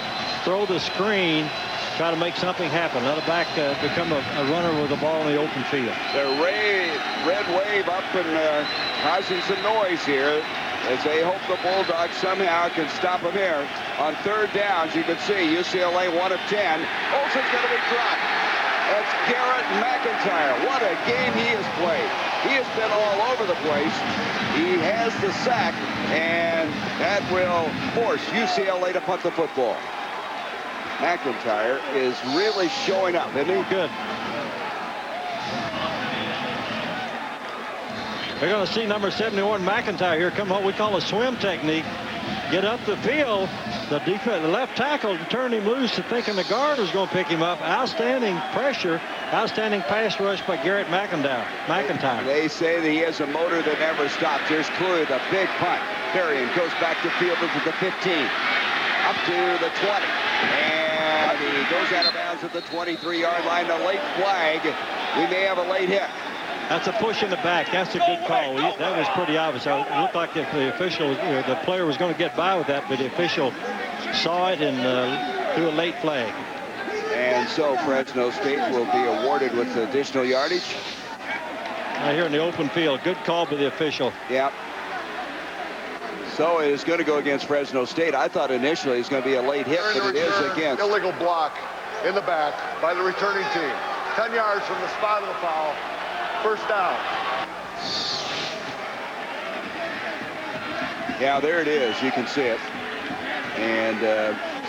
throw the screen, try to make something happen. Let a back become a runner with the ball in the open field. The red wave up and causing some noise here as they hope the Bulldogs somehow can stop them here. On third downs, you can see UCLA 1 of 10. Olsen's going to be dropped. That's Garrett McIntyre. What a game he has played. He has been all over the place. He has the sack, and that will force UCLA to punt the football. McIntyre is really showing up, isn't he? Good. We're going to see number 71 McIntyre here come what we call a swim technique. Get up the field. The left tackle turned him loose, thinking the guard was going to pick him up. Outstanding pressure, outstanding pass rush by Garrett McIntyre. They say that he has a motor that never stops. There's clearly the big punt. Berrien goes back to field into the 15, up to the 20, and he goes out of bounds at the 23-yard line. A late flag. We may have a late hit. That's a push in the back. That's a good call. That was pretty obvious. It looked like if the official, the player was going to get by with that, but the official saw it and threw a late flag. And so Fresno State will be awarded with additional yardage. Right here in the open field. Good call by the official. Yep. So it is going to go against Fresno State. I thought initially it was going to be a late hit, but it is against. Illegal block in the back by the returning team. 10 yards from the spot of the foul. First down. Yeah, there it is. You can see it. And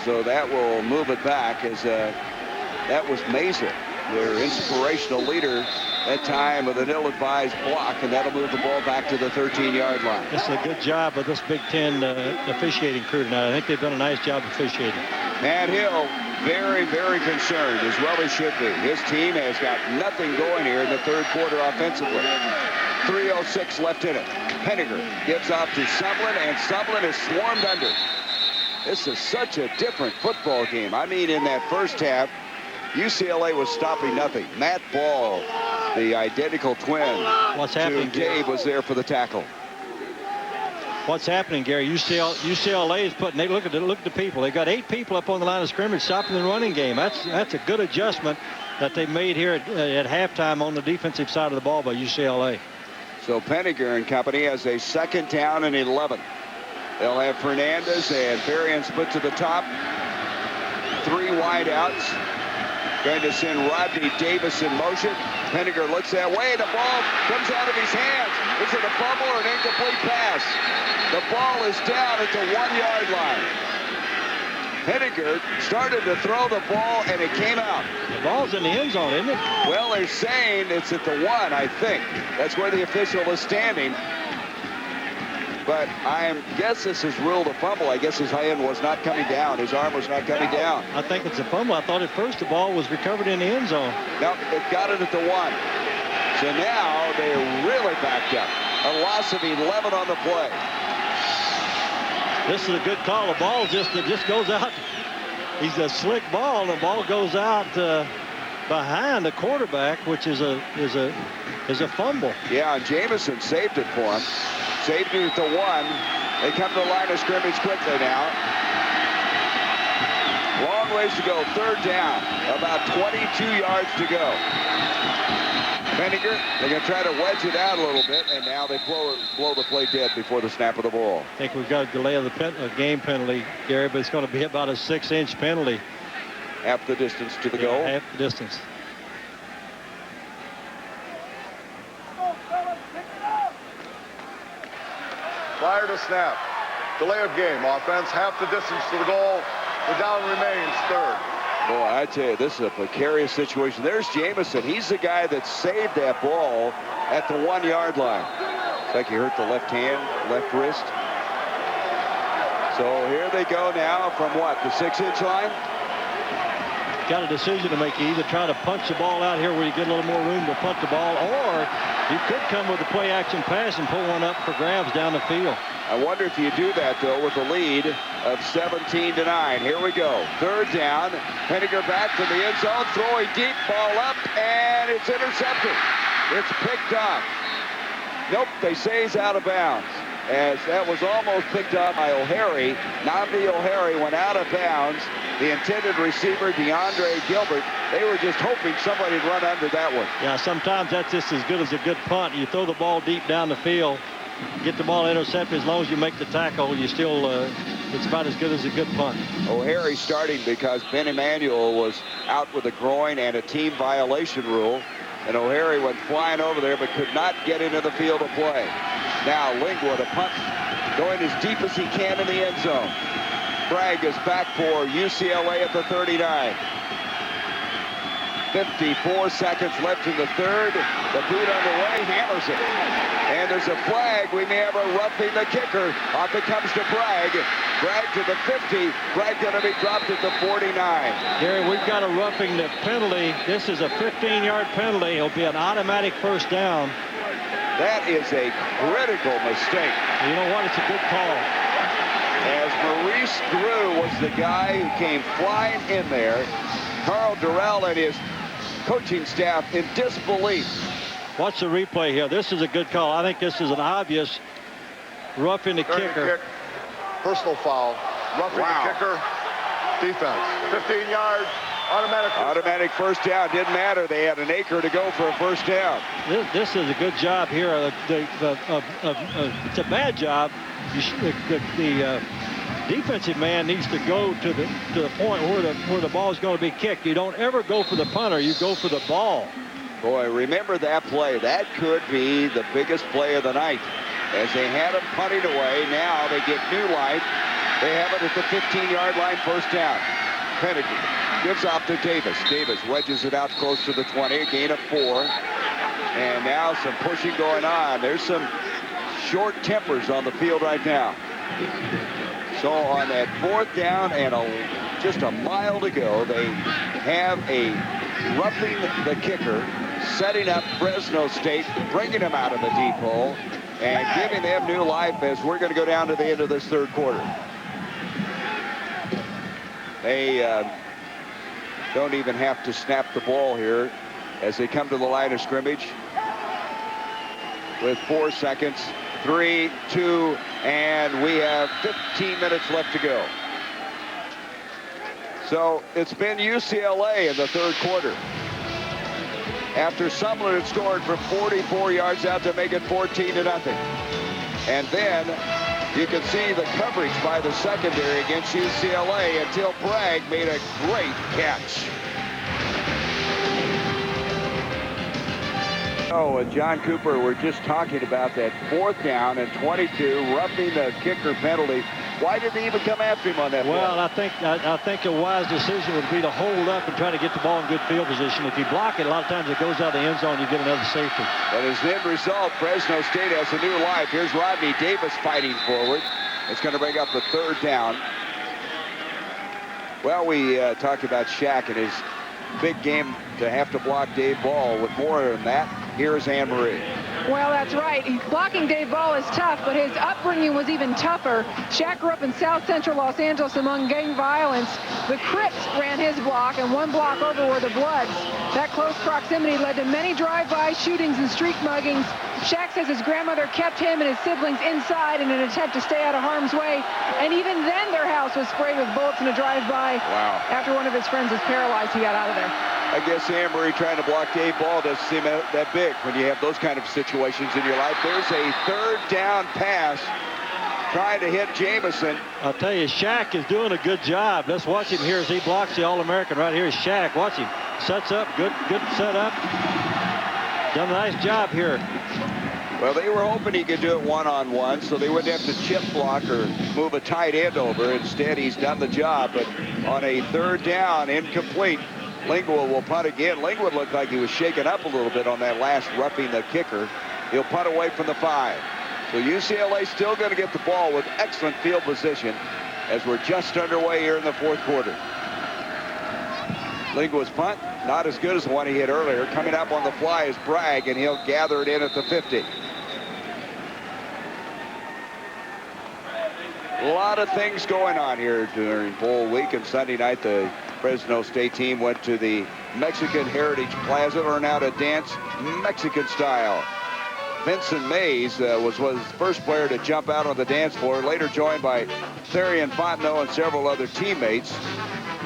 so that will move it back as that was Mesa, their inspirational leader that time with an ill-advised block, and that'll move the ball back to the 13-yard line. This is a good job of this Big Ten officiating crew tonight. I think they've done a nice job officiating. Matt Hill, very, very concerned, as well as should be. His team has got nothing going here in the third quarter offensively. 3:06 left in it. Penninger gives off to Sumlin, and Sumlin is swarmed under. This is such a different football game. I mean, in that first half, UCLA was stopping nothing. Matt Ball, the identical twin What's happening, to Dave, was there for the tackle. What's happening, Gary? UCLA is putting. Look at the people. They've got 8 people up on the line of scrimmage stopping the running game. That's a good adjustment that they made here at halftime on the defensive side of the ball by UCLA. So Penninger and company has a second down and 11. They'll have Fernandez and Berrien split to the top. 3 wideouts. Going to send Rodney Davis in motion. Penninger looks that way. The ball comes out of his hands. Is it a fumble or an incomplete pass? The ball is down at the 1-yard line. Penninger started to throw the ball, and it came out. The ball's in the end zone, isn't it? Well, they're saying it's at the 1, I think. That's where the official is standing. But I guess this is ruled a fumble. I guess his hand was not coming down. His arm was not coming down. I think it's a fumble. I thought at first the ball was recovered in the end zone. No, it got it at the 1. So now they're really backed up. A loss of 11 on the play. This is a good call. The ball just goes out. He's a slick ball. The ball goes out behind the quarterback, which is a fumble. Yeah, and Jamison saved it for him. Saved it at the 1. They come to the line of scrimmage quickly now. Long ways to go. Third down. About 22 yards to go. Penninger, they're going to try to wedge it out a little bit, and now they blow the play dead before the snap of the ball. I think we've got a delay of the game penalty, Gary, but it's going to be about a 6-inch penalty. Half the distance to the goal. Half the distance. Prior to snap, delay of game. Offense half the distance to the goal. The down remains third. Boy, I tell you, this is a precarious situation. There's Jamison. He's the guy that saved that ball at the 1-yard line. It's like he hurt the left hand, left wrist. So here they go now from what, the 6-inch line? Got a decision to make. You either try to punch the ball out here where you get a little more room to punt the ball, or you could come with a play action pass and pull one up for grabs down the field. I wonder if you do that, though, with a lead of 17-9. Here we go. Third down. Henniger back to the end zone. Throwing deep. Ball up. And it's intercepted. It's picked up. Nope, they say he's out of bounds. As that was almost picked up by O'Hare. Namdi O'Hare went out of bounds. The intended receiver, DeAndre Gilbert, they were just hoping somebody would run under that one. Yeah, sometimes that's just as good as a good punt. You throw the ball deep down the field, get the ball intercepted. As long as you make the tackle, you still, it's about as good as a good punt. O'Hare starting because Ben Emanuel was out with a groin and a team violation rule. And O'Hare went flying over there but could not get into the field of play. Now Lingwood, a punt going as deep as he can in the end zone. Bragg is back for UCLA at the 39. 54 seconds left in the third. The boot underway, hammers it. And there's a flag. We may have a roughing the kicker. Off it comes to Bragg. Bragg to the 50. Bragg going to be dropped at the 49. Gary, we've got a roughing the penalty. This is a 15-yard penalty. It'll be an automatic first down. That is a critical mistake. You know what? It's a good call. As Maurice Drew was the guy who came flying in there. Carl Durrell and his coaching staff in disbelief. Watch the replay here. This is a good call. I think this is an obvious roughing the kicker. Kick, personal foul, roughing the kicker, defense. 15 yards, automatic first down. Didn't matter. They had an acre to go for a first down. This is a good job here. It's a bad job. The defensive man needs to go to the point where the ball is going to be kicked. You don't ever go for the punter. You go for the ball. Boy, remember that play. That could be the biggest play of the night. As they had him punting away, now they get new life. They have it at the 15-yard line, first down. Pennigan gives off to Davis. Davis wedges it out close to the 20, a gain of 4. And now some pushing going on. There's some short tempers on the field right now. So on that fourth down and just a mile to go, they have a roughing the kicker, setting up Fresno State, bringing them out of the deep hole, and giving them new life as we're going to go down to the end of this third quarter. They don't even have to snap the ball here as they come to the line of scrimmage with 4 seconds. 3, 2, and we have 15 minutes left to go. So it's been UCLA in the third quarter. After Sumlin had scored from 44 yards out to make it 14-0. And then you can see the coverage by the secondary against UCLA until Bragg made a great catch. Oh, John Cooper, we're just talking about that fourth down and 22, roughing the kicker penalty. Why did they even come after him on that? Well, I think a wise decision would be to hold up and try to get the ball in good field position. If you block it, a lot of times it goes out of the end zone, you get another safety. But as the end result, Fresno State has a new life. Here's Rodney Davis fighting forward. It's going to bring up the third down. Well, we talked about Shaq and his big game to have to block Dave Ball. With more than that, here's Ann Marie. Well, that's right. Blocking Dave Ball is tough, but his upbringing was even tougher. Shaq grew up in South Central Los Angeles among gang violence. The Crips ran his block, and one block over were the Bloods. That close proximity led to many drive-by shootings and street muggings. Shaq says his grandmother kept him and his siblings inside in an attempt to stay out of harm's way. And even then, their house was sprayed with bullets in a drive-by. Wow. After one of his friends was paralyzed, he got out of there. I guess Ann Marie trying to block Dave Ball doesn't seem that big when you have those kind of situations in your life. There's a third down pass trying to hit Jamison. I'll tell you, Shaq is doing a good job. Let's watch him here as he blocks the All-American. Right here is Shaq. Watch him. Sets up. Good setup. Done a nice job here. Well, they were hoping he could do it one-on-one, so they wouldn't have to chip block or move a tight end over. Instead, he's done the job. But on a third down, incomplete, Lingwood will punt again. Lingwood looked like he was shaken up a little bit on that last roughing the kicker. He'll punt away from the 5. So UCLA still going to get the ball with excellent field position as we're just underway here in the fourth quarter. Lingwood's punt, not as good as the one he hit earlier. Coming up on the fly is Bragg, and he'll gather it in at the 50. A lot of things going on here during bowl week, and Sunday night the Fresno State team went to the Mexican Heritage Plaza to learn how to dance Mexican style. Vincent Mays was the first player to jump out on the dance floor, later joined by Therian Fontenot and several other teammates.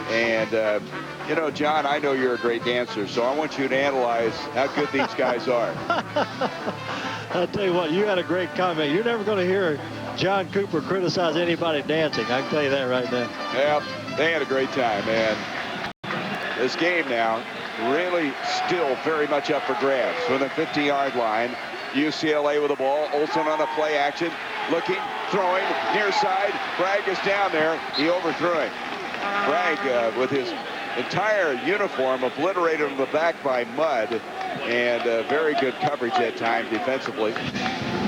And you know, John, I know you're a great dancer, so I want you to analyze how good these guys are. I'll tell you what, you had a great comment. You're never going to hear John Cooper criticize anybody dancing. I can tell you that right now. Yeah, they had a great time, man. This game now really still very much up for grabs. From the 50-yard line, UCLA with the ball. Olsen on a play action, looking, throwing, near side. Bragg is down there. He overthrew it. Bragg with his entire uniform obliterated on the back by mud, and very good coverage that time defensively.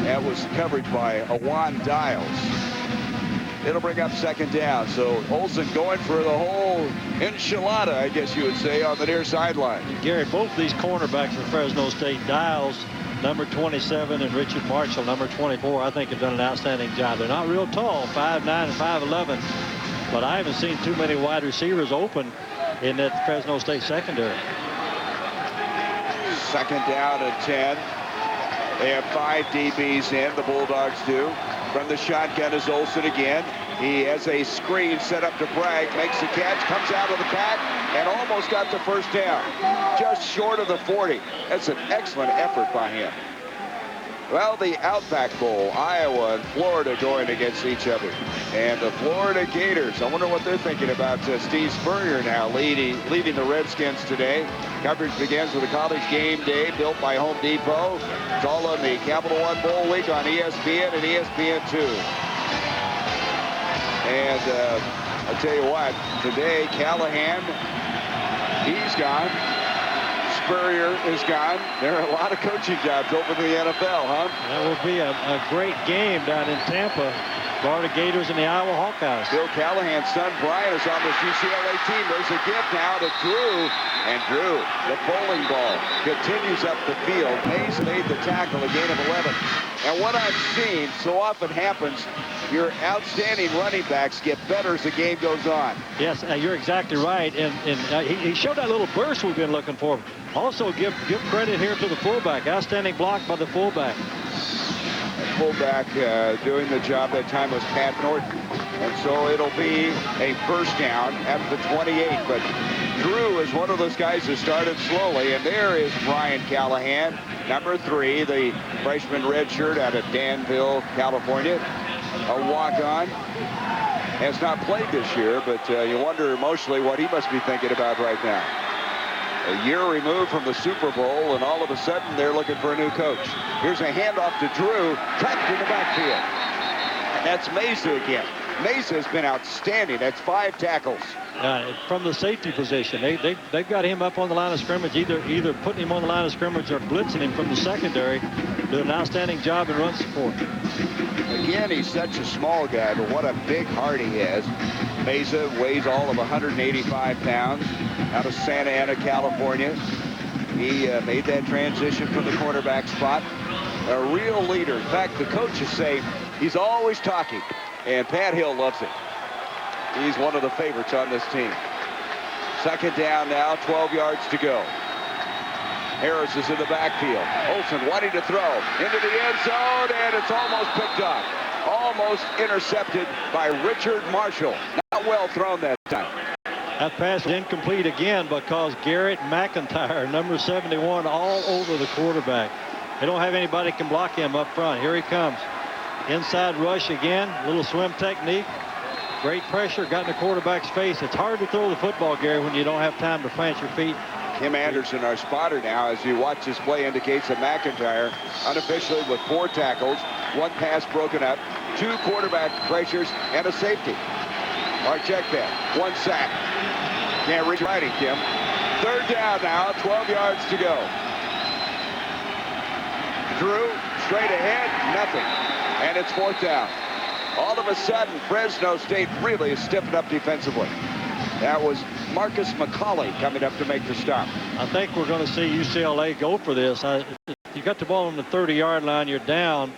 That was coverage by Awan Dials. It'll bring up second down. So Olsen going for the whole enchilada, I guess you would say, on the near sideline. Gary, both these cornerbacks for Fresno State, Dials, number 27, and Richard Marshall, number 24, I think have done an outstanding job. They're not real tall, 5'9" and 5'11", but I haven't seen too many wide receivers open in that Fresno State secondary. Second down and 10. They have 5 DBs in, the Bulldogs do. From the shotgun is Olsen again. He has a screen set up to Bragg, makes the catch, comes out of the pack, and almost got the first down. Just short of the 40. That's an excellent effort by him. Well, the Outback Bowl, Iowa and Florida going against each other. And the Florida Gators, I wonder what they're thinking about Steve Spurrier now leading the Redskins today. Coverage begins with a College Game Day built by Home Depot. It's all on the Capital One Bowl Week on ESPN and ESPN2. And I'll tell you what, today Callahan, he's gone. Spurrier is gone. There are a lot of coaching jobs open in the NFL, huh? That will be a great game down in Tampa. Florida Gators and the Iowa Hawkeyes. Bill Callahan's son, Brian, is on this UCLA team. There's a gift now to Drew. And Drew, the bowling ball, continues up the field. Mays made the tackle, a gain of 11. And what I've seen so often happens, your outstanding running backs get better as the game goes on. Yes, you're exactly right. And he showed that little burst we've been looking for. Also, give credit here to the fullback. Outstanding block by the fullback. Fullback doing the job that time was Pat Norton. And so it'll be a first down at the 28. But Drew is one of those guys who started slowly. And there is Brian Callahan, number 3, the freshman redshirt out of Danville, California. A walk-on. Has not played this year, but you wonder emotionally what he must be thinking about right now. A year removed from the Super Bowl, and all of a sudden they're looking for a new coach. Here's a handoff to Drew, trapped in the backfield. And that's Mesa again. Mesa has been outstanding. That's 5 tackles. From the safety position, they've got him up on the line of scrimmage, either putting him on the line of scrimmage or blitzing him from the secondary. Doing an outstanding job in run support. Again, he's such a small guy, but what a big heart he has. Mesa weighs all of 185 pounds, out of Santa Ana, California. He made that transition from the cornerback spot. A real leader. In fact, the coaches say he's always talking, and Pat Hill loves it. He's one of the favorites on this team. Second down now, 12 yards to go. Harris is in the backfield. Olsen wanting to throw into the end zone, and it's almost picked up. Almost intercepted by Richard Marshall. Not well thrown that time. That pass is incomplete again because Garrett McIntyre, number 71, all over the quarterback. They don't have anybody can block him up front. Here he comes. Inside rush again. Little swim technique. Great pressure. Got in the quarterback's face. It's hard to throw the football, Gary, when you don't have time to plant your feet. Kim Anderson, our spotter now, as you watch this play, indicates that McIntyre, unofficially with 4 tackles, 1 pass broken up, 2 quarterback pressures, and a safety. Our check that, 1 sack. Can't reach righty, Kim. 3rd down now, 12 yards to go. Drew, straight ahead, nothing. And it's 4th down. All of a sudden, Fresno State really is stepping up defensively. That was Marcus McCauley coming up to make the stop. I think we're going to see UCLA go for this. You got the ball on the 30-yard line, you're down,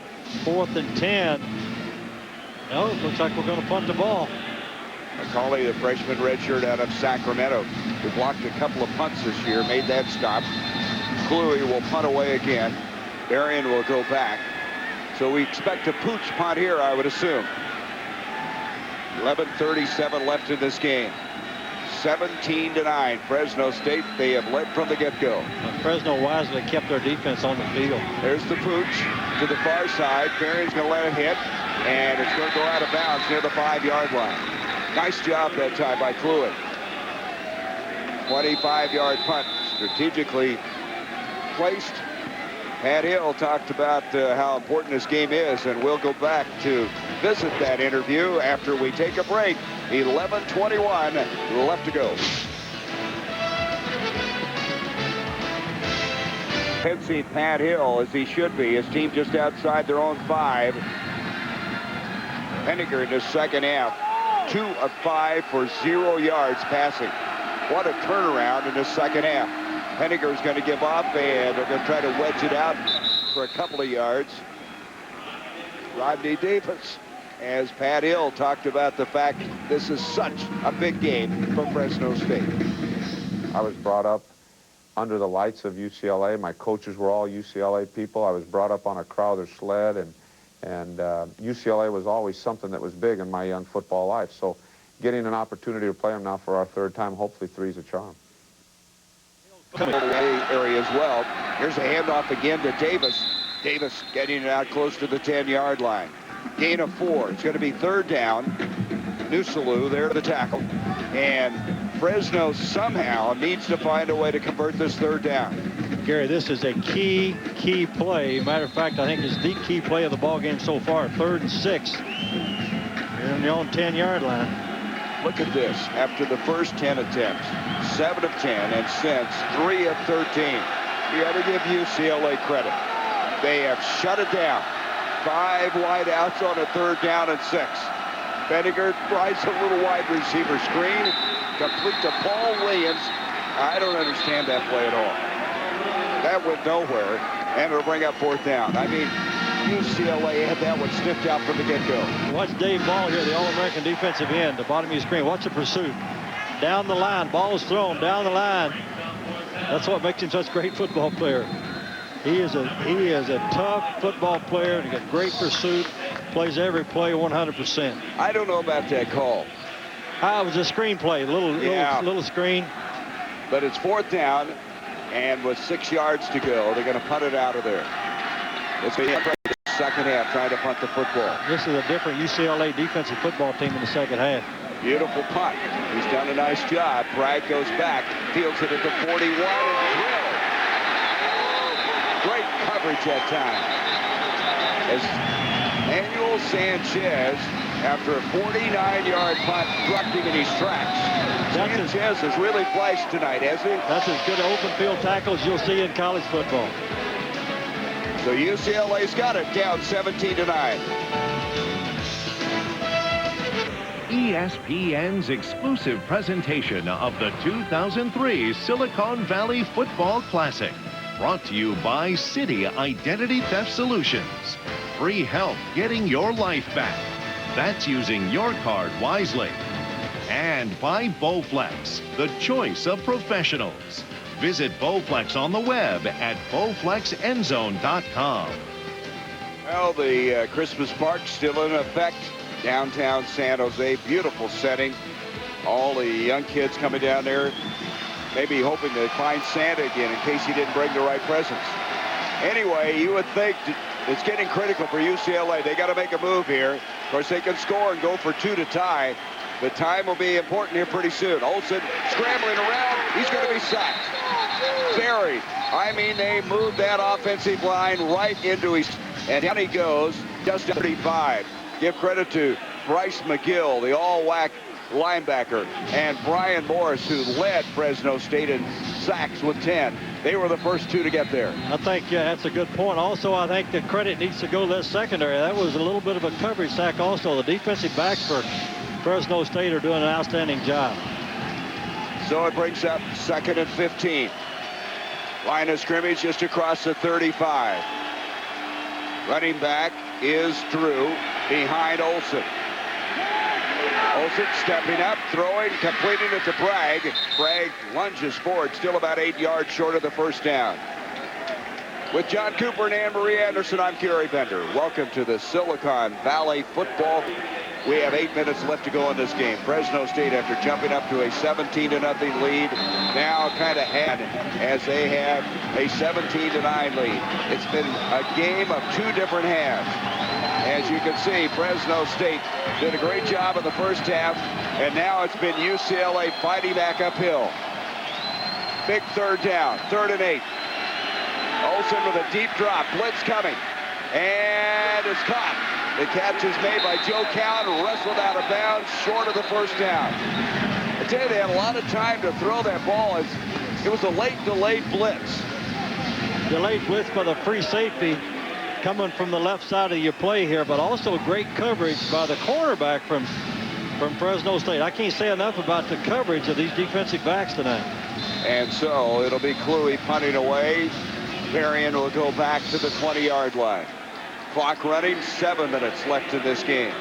4th and 10. No, it looks like we're going to punt the ball. McCauley, the freshman redshirt out of Sacramento, who blocked a couple of punts this year, made that stop. Cluey will punt away again. Berrien will go back. So we expect a pooch punt here, I would assume. 11:37 left in this game. 17-9. Fresno State, they have led from the get-go. Fresno wisely kept their defense on the field. There's the pooch to the far side. Berrien's going to let it hit, and it's going to go out of bounds near the 5-yard line. Nice job that time by Cluey. 25-yard punt, strategically placed. Pat Hill talked about how important this game is, and we'll go back to visit that interview after we take a break. 11:21 left to go. Fencing Pat Hill as he should be. His team just outside their own 5. Henniger in the second half. 2 of 5 for 0 yards passing. What a turnaround in the second half. Henniger is going to give up, and they're going to try to wedge it out for a couple of yards. Rodney Davis, as Pat Hill talked about the fact this is such a big game for Fresno State. I was brought up under the lights of UCLA. My coaches were all UCLA people. I was brought up on a Crowther sled, and UCLA was always something that was big in my young football life. So getting an opportunity to play them now for our 3rd time, hopefully 3's a charm. Area as well. Here's a handoff again to Davis. Davis getting it out close to the 10-yard line. Gain of 4. It's going to be 3rd down. Nusalu there to the tackle. And Fresno somehow needs to find a way to convert this 3rd down. Gary, this is a key play. Matter of fact, I think it's the key play of the ball game so far. 3rd and 6. You're on your own 10-yard line. Look at this. After the first 10 attempts, 7 of 10, and since 3 of 13. You got to give UCLA credit. They have shut it down. 5 wide outs on a 3rd down and 6. Henniger tries a little wide receiver screen, complete to Paul Williams. I don't understand that play at all. That went nowhere, and it'll bring up 4th down. I mean, UCLA had that one sniffed out from the get-go. Watch Dave Ball here, the All-American defensive end, the bottom of your screen. Watch the pursuit. Down the line, ball is thrown down the line. That's what makes him such a great football player. He is a tough football player, and he got great pursuit, plays every play 100%. I don't know about that call. It was a screen play, little screen. But it's 4th down, and with 6 yards to go, they're going to punt it out of there. It's the second half trying to punt the football. This is a different UCLA defensive football team in the second half. Beautiful punt. He's done a nice job. Bragg goes back, fields it at the 41, and drilled. Great coverage that time. As Manuel Sanchez, after a 49-yard punt, struck him in his tracks. Sanchez has really flashed tonight, hasn't he? That's as good an open field tackle as you'll see in college football. So UCLA's got it, down 17-9. ESPN's exclusive presentation of the 2003 Silicon Valley Football Classic. Brought to you by Citi Identity Theft Solutions. Free help getting your life back. That's using your card wisely. And by Bowflex, the choice of professionals. Visit Bowflex on the web at bowflexendzone.com. Well, the Christmas park's still in effect. Downtown San Jose, beautiful setting. All the young kids coming down there, maybe hoping to find Santa again in case he didn't bring the right presents. Anyway, you would think it's getting critical for UCLA. They got to make a move here. Of course, they can score and go for 2 to tie. The time will be important here pretty soon. Olsen scrambling around. He's going to be sacked. Buried. I mean, they moved that offensive line right into his... And down he goes, just 35. Give credit to Bryce McGill, the all-whack linebacker, and Brian Morris, who led Fresno State in sacks with 10. They were the first two to get there. I think that's a good point. Also, I think the credit needs to go to that secondary. That was a little bit of a coverage sack also. The defensive backs for Fresno State are doing an outstanding job. So it brings up 2nd and 15. Line of scrimmage just across the 35. Running back is Drew behind Olsen. Olsen stepping up, throwing, completing it to Bragg. Bragg lunges forward, still about 8 yards short of the first down. With John Cooper and Anne-Marie Anderson, I'm Gary Bender. Welcome to the Silicon Valley football. We have 8 minutes left to go in this game. Fresno State, after jumping up to a 17-0 lead, now kind of had as they have a 17-9 lead. It's been a game of 2 different halves. As you can see, Fresno State did a great job in the first half, and now it's been UCLA fighting back uphill. Big 3rd down, 3rd and 8. Olsen with a deep drop, blitz coming, and it's caught. The catch is made by Joe Cowan, wrestled out of bounds, short of the first down. I tell you, they had a lot of time to throw that ball. It was a late delayed blitz. Delayed blitz by the free safety coming from the left side of your play here, but also great coverage by the cornerback from Fresno State. I can't say enough about the coverage of these defensive backs tonight. And so it'll be Cluey punting away. Varian will go back to the 20-yard line. Clock running, 7 minutes left in this game.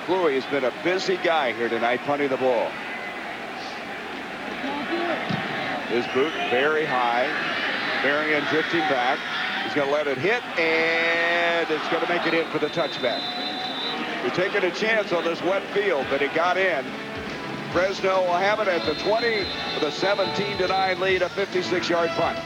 Cluey has been a busy guy here tonight punting the ball. His boot very high. Varian drifting back. He's going to let it hit, and it's going to make it in for the touchback. You're taking a chance on this wet field, but it got in. Fresno will have it at the 20 with a 17-9 lead, a 56-yard punt.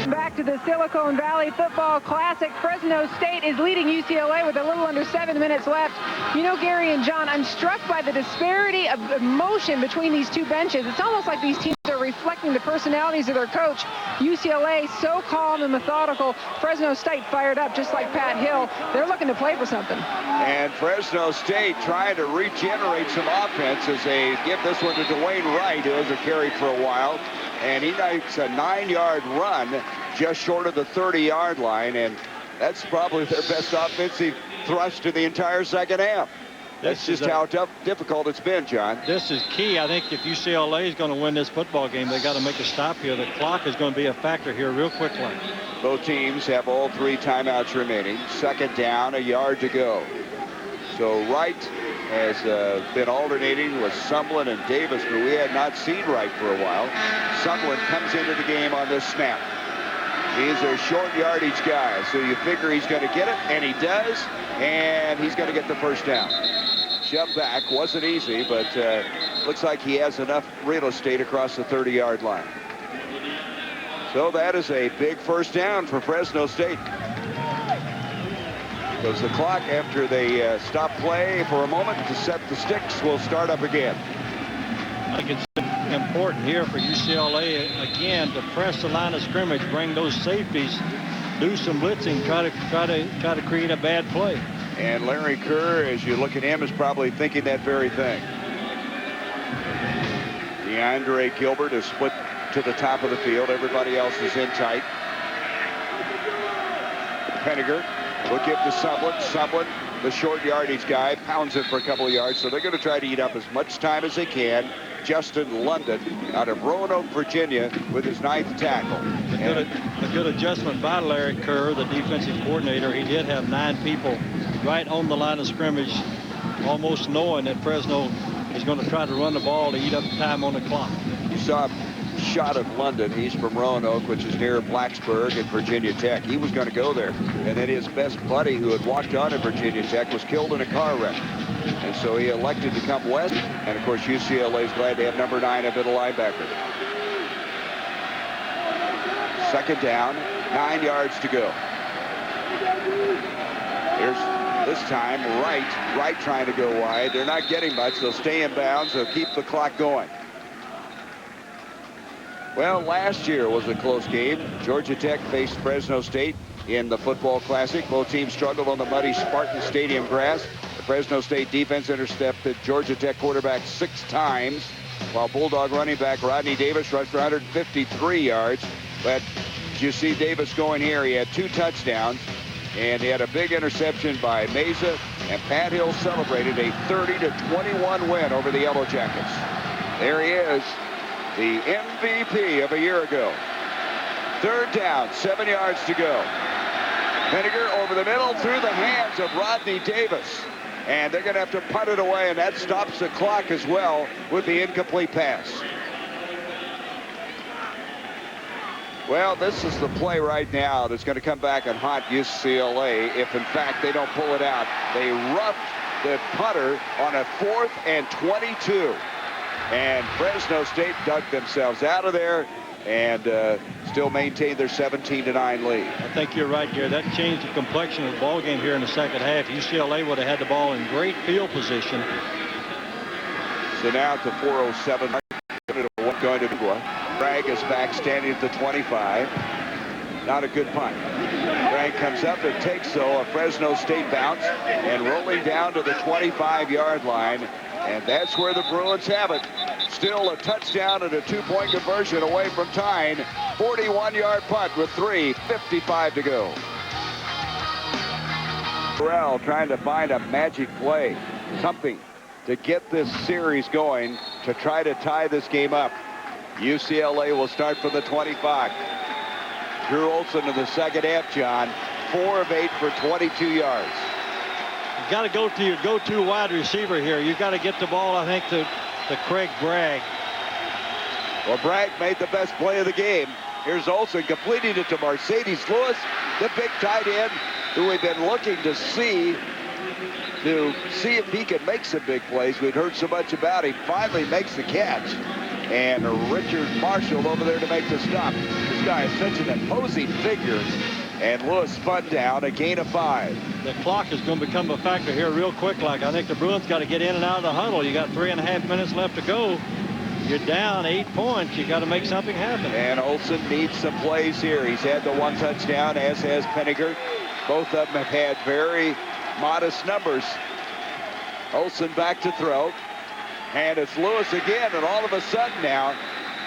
Back to the Silicon Valley Football Classic. Fresno State is leading UCLA with a little under 7 minutes left. You know, Gary and John, I'm struck by the disparity of emotion between these two benches. It's almost like these teams are reflecting the personalities of their coach. UCLA so calm and methodical. Fresno State fired up just like Pat Hill. They're looking to play for something. And Fresno State trying to regenerate some offense as they give this one to Dwayne Wright, who hasn't carried for a while. And he makes a 9-yard run just short of the 30-yard line, and that's probably their best offensive thrust in the entire second half. That's just how difficult it's been, John. This is key. I think if UCLA is going to win this football game, they got to make a stop here. The clock is going to be a factor here real quickly. Both teams have all 3 timeouts remaining. 2nd down, a yard to go. So Wright has been alternating with Sumlin and Davis, but we had not seen Wright for a while. Sumlin comes into the game on this snap. He's a short yardage guy, so you figure he's going to get it, and he does, and he's going to get the first down. Shoved back, wasn't easy, but looks like he has enough real estate across the 30-yard line. So that is a big first down for Fresno State. Because the clock, after they stop play for a moment to set the sticks, will start up again. I think it's important here for UCLA again to press the line of scrimmage, bring those safeties, do some blitzing, try to create a bad play. And Larry Kerr, as you look at him, is probably thinking that very thing. DeAndre Gilbert is split to the top of the field. Everybody else is in tight. Penninger will give to Sumlin. Sumlin, the short yardage guy, pounds it for a couple of yards. So they're going to try to eat up as much time as they can. Justin London out of Roanoke, Virginia, with his 9th tackle. A good adjustment by Larry Kerr, the defensive coordinator. He did have 9 people right on the line of scrimmage, almost knowing that Fresno is going to try to run the ball to eat up time on the clock. You saw a shot of London. He's from Roanoke, which is near Blacksburg and Virginia Tech. He was going to go there. And then his best buddy, who had walked on at Virginia Tech, was killed in a car wreck. And so he elected to come west. And, of course, UCLA is glad to have number 9 a middle linebacker. 2nd down, 9 yards to go. Here's This time, right trying to go wide. They're not getting much. They'll stay in bounds. They'll keep the clock going. Well, last year was a close game. Georgia Tech faced Fresno State in the football classic. Both teams struggled on the muddy Spartan Stadium grass. The Fresno State defense intercepted Georgia Tech quarterback 6 times, while Bulldog running back Rodney Davis rushed for 153 yards. But you see Davis going here. He had 2 touchdowns, and he had a big interception by Mesa, and Pat Hill celebrated a 30-21 win over the Yellow Jackets. There he is, the MVP of a year ago. 3rd down, 7 yards to go. Vinegar over the middle through the hands of Rodney Davis. And they're going to have to punt it away, and that stops the clock as well with the incomplete pass. Well, this is the play right now that's going to come back and haunt UCLA if, in fact, they don't pull it out. They roughed the punter on a 4th and 22. And Fresno State dug themselves out of there and still maintain their 17-9 lead. I think you're right, Gary. That changed the complexion of the ball game here in the second half. UCLA would have had the ball in great field position. So now to 4:07. Going to Bragg is back standing at the 25. Not a good punt. Bragg comes up and takes, though, a Fresno State bounce and rolling down to the 25-yard line. And that's where the Bruins have it. Still a touchdown and a 2-point conversion away from tying. 41-yard punt with 3:55 to go. Burrell trying to find a magic play, something to get this series going to try to tie this game up. UCLA will start from the 25. Drew Olson in the second half, John, 4 of 8 for 22 yards. You've got to go to your go-to wide receiver here. You've got to get the ball, I think, to Craig Bragg. Well, Bragg made the best play of the game. Here's Olson completing it to Mercedes Lewis, the big tight end, who we've been looking to see if he can make some big plays. We'd heard so much about him. Finally makes the catch. And Richard Marshall over there to make the stop. This guy is such an imposing figure. And Lewis spun down, a gain of 5. The clock is going to become a factor here real quick. Like, I think the Bruins got to get in and out of the huddle. You got 3.5 minutes left to go. You're down 8 points. You got to make something happen. And Olson needs some plays here. He's had the 1 touchdown, as has Penninger. Both of them have had very modest numbers. Olson back to throw. And it's Lewis again, and all of a sudden now,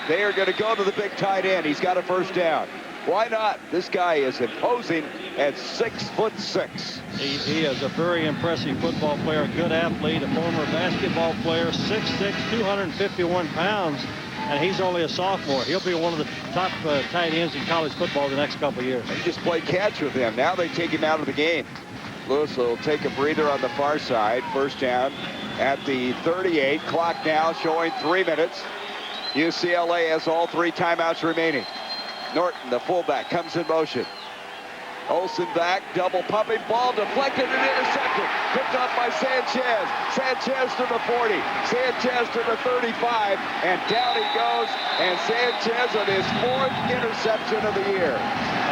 they are going to go to the big tight end. He's got a 1st down. Why not? This guy is imposing at 6'6". He is a very impressive football player, a good athlete, a former basketball player, 6'6", 251 pounds, and he's only a sophomore. He'll be one of the top tight ends in college football the next couple of years. He just played catch with him. Now they take him out of the game. Lewis will take a breather on the far side. 1st down at the 38. Clock now showing 3 minutes. UCLA has all 3 timeouts remaining. Norton, the fullback, comes in motion. Olson back, double pumping, ball deflected and intercepted. Picked up by Sanchez. Sanchez to the 40. Sanchez to the 35. And down he goes. And Sanchez on his 4th interception of the year.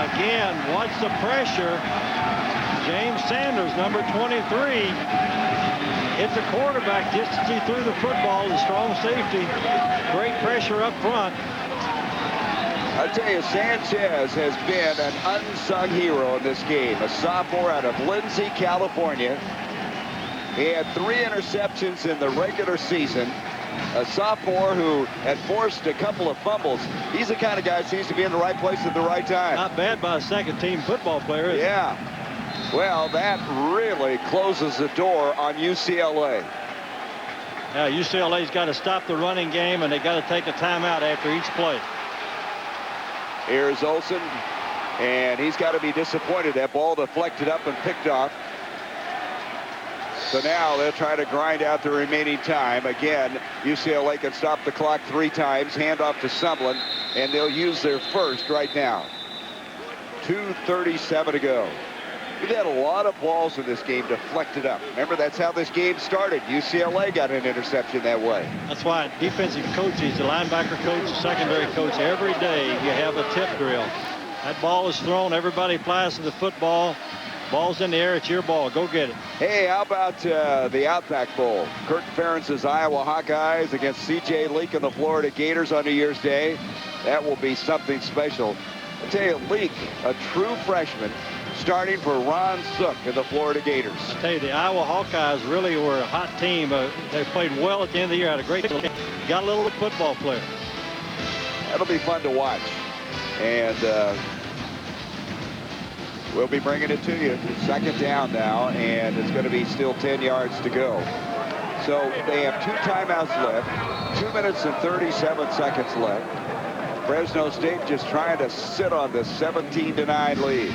Again, what's the pressure? James Sanders, number 23. Hits the quarterback just as he threw the football. The strong safety. Great pressure up front. I tell you, Sanchez has been an unsung hero in this game. A sophomore out of Lindsay, California. He had 3 interceptions in the regular season. A sophomore who had forced a couple of fumbles. He's the kind of guy who seems to be in the right place at the right time. Not bad by a second-team football player, is Yeah. Well, that really closes the door on UCLA. Now, UCLA's got to stop the running game, and they got to take a timeout after each play. Here's Olson, and he's got to be disappointed. That ball deflected up and picked off. So now they'll try to grind out the remaining time. Again, UCLA can stop the clock 3 times, hand off to Sumlin, and they'll use their 1st right now. 2:37 to go. We've had a lot of balls in this game deflected up. Remember, that's how this game started. UCLA got an interception that way. That's why defensive coaches, the linebacker coach, the secondary coach, every day you have a tip drill. That ball is thrown, everybody flies to the football. Ball's in the air. It's your ball. Go get it. Hey, how about the Outback Bowl? Kurt Ferentz's Iowa Hawkeyes against C.J. Leak and the Florida Gators on New Year's Day. That will be something special. I tell you, Leak, a true freshman, starting for Ron Zook and the Florida Gators. I tell you, the Iowa Hawkeyes really were a hot team. They played well at the end of the year. Had a great game. Got a little football player. That'll be fun to watch. And we'll be bringing it to you. Second down now, and it's going to be still 10 yards to go. So they have 2 timeouts left, 2 minutes and 37 seconds left. Fresno State just trying to sit on the 17-9 lead.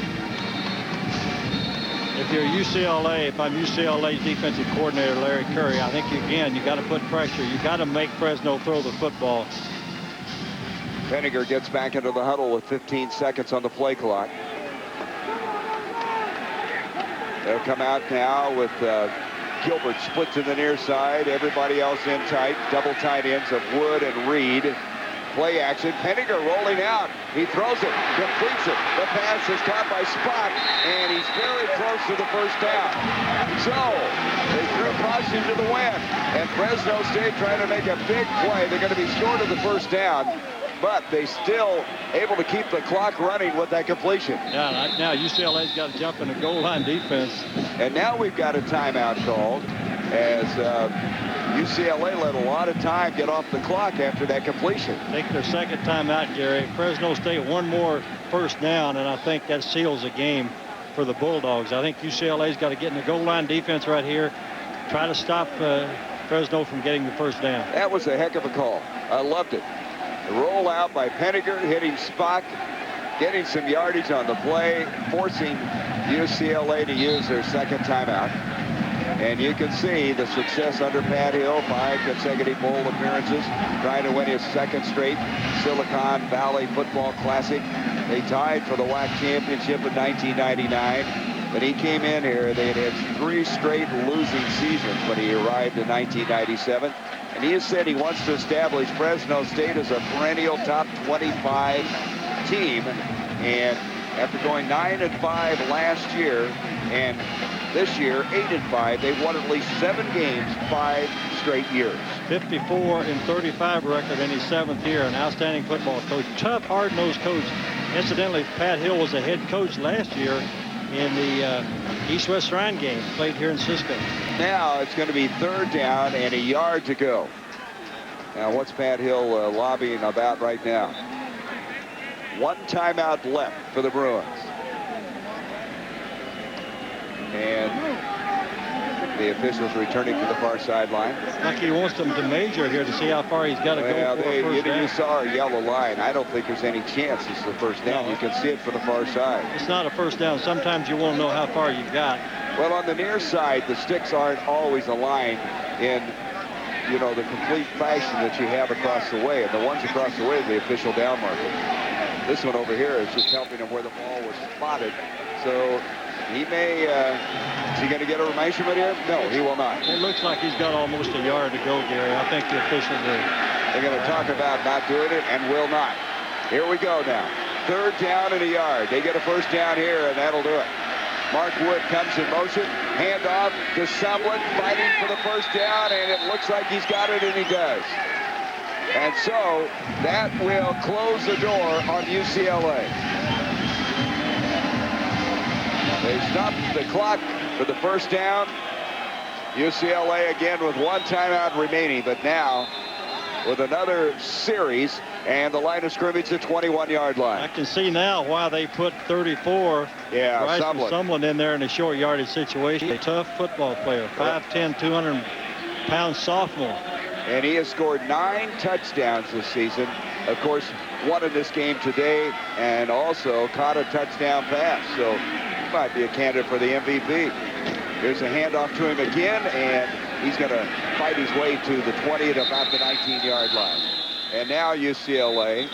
If you're UCLA, if I'm UCLA's defensive coordinator, Larry Curry, I think, again, you got to put pressure. You got to make Fresno throw the football. Penninger gets back into the huddle with 15 seconds on the play clock. They'll come out now with Gilbert splits in the near side. Everybody else in tight. Double tight ends of Wood and Reed. Play action. Penninger rolling out. He throws it. Completes it. The pass is caught by Spock, and he's very close to the first down. So they threw caution to the wind, and Fresno State trying to make a big play. They're going to be short of the first down, but they still able to keep the clock running with that completion. Yeah, now UCLA's got to jump in the goal line defense. And now we've got a timeout called as UCLA let a lot of time get off the clock after that completion. Take their second timeout, Gary. Fresno State one more first down, and I think that seals the game for the Bulldogs. I think UCLA's got to get in the goal line defense right here, try to stop Fresno from getting the first down. That was a heck of a call. I loved it. The roll out by Penninger, hitting Spock, getting some yardage on the play, forcing UCLA to use their second timeout. And you can see the success under Pat Hill, 5 consecutive bowl appearances, trying to win his second straight Silicon Valley Football Classic. They tied for the WAC championship in 1999. But he came in here, they had 3 straight losing seasons when he arrived in 1997. And he has said he wants to establish Fresno State as a perennial top 25 team. And after going 9-5 last year, and this year 8-5, they've won at least 7 games 5 straight years. 54-35 record in his 7th year. An outstanding football coach, tough, hard-nosed coach. Incidentally, Pat Hill was a head coach last year in the East-West Shrine game, played here in Cisco. Now it's going to be 3rd down and a yard to go. Now what's Pat Hill lobbying about right now? 1 timeout left for the Bruins. And the officials returning to the far sideline. Like he wants them to measure here to see how far he's got to go for a first down. You saw a yellow line. I don't think there's any chance it's the first down. No. You can see it from the far side. It's not a first down. Sometimes you won't know how far you've got. Well, on the near side, the sticks aren't always aligned in, you know, the complete fashion that you have across the way. And the ones across the way are the official down marker. This one over here is just helping him where the ball was spotted. So he may, is he going to get a measurement here? No, he will not. It looks like he's got almost a yard to go, Gary. I think the officials are. They're going to talk about not doing it and will not. Here we go now. 3rd down and a yard. They get a first down here, and that'll do it. Mark Wood comes in motion. Handoff to Sumlin, fighting for the first down, and it looks like he's got it, and he does. And so that will close the door on UCLA. They stopped the clock for the first down. UCLA again with 1 timeout remaining, but now with another series, and the line of scrimmage at 21-yard line. I can see now why they put 34. Yeah, Sumlin in there in a short yardage situation. A tough football player, 5'10", 200-pound sophomore. And he has scored 9 touchdowns this season. Of course, one in this game today, and also caught a touchdown pass. So he might be a candidate for the MVP. Here's a handoff to him again, and he's going to fight his way to the 20 at about the 19-yard line. And now UCLA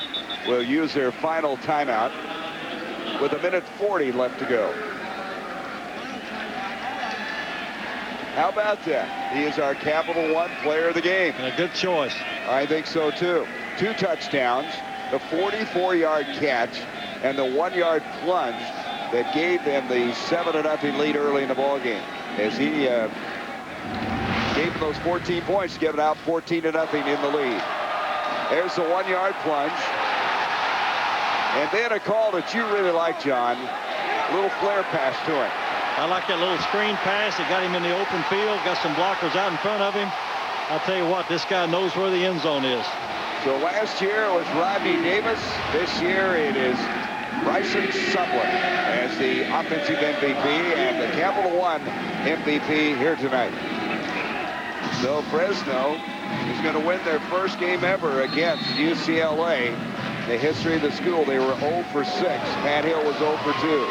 will use their final timeout with 1:40 left to go. How about that? He is our Capital One player of the game. And a good choice. I think so, too. 2 touchdowns, the 44-yard catch, and the 1-yard plunge that gave them the 7-0 lead early in the ball game, as he gave them those 14 points, giving out 14-0 in the lead. There's the 1-yard plunge. And then a call that you really like, John. A little flare pass to him. I like that little screen pass. It got him in the open field, got some blockers out in front of him. I'll tell you what, this guy knows where the end zone is. So last year it was Rodney Davis. This year it is Bryson Sublin as the offensive MVP and the Capital One MVP here tonight. So Fresno is going to win their first game ever against UCLA. In the history of the school, they were 0 for 6. Pat Hill was 0 for 2.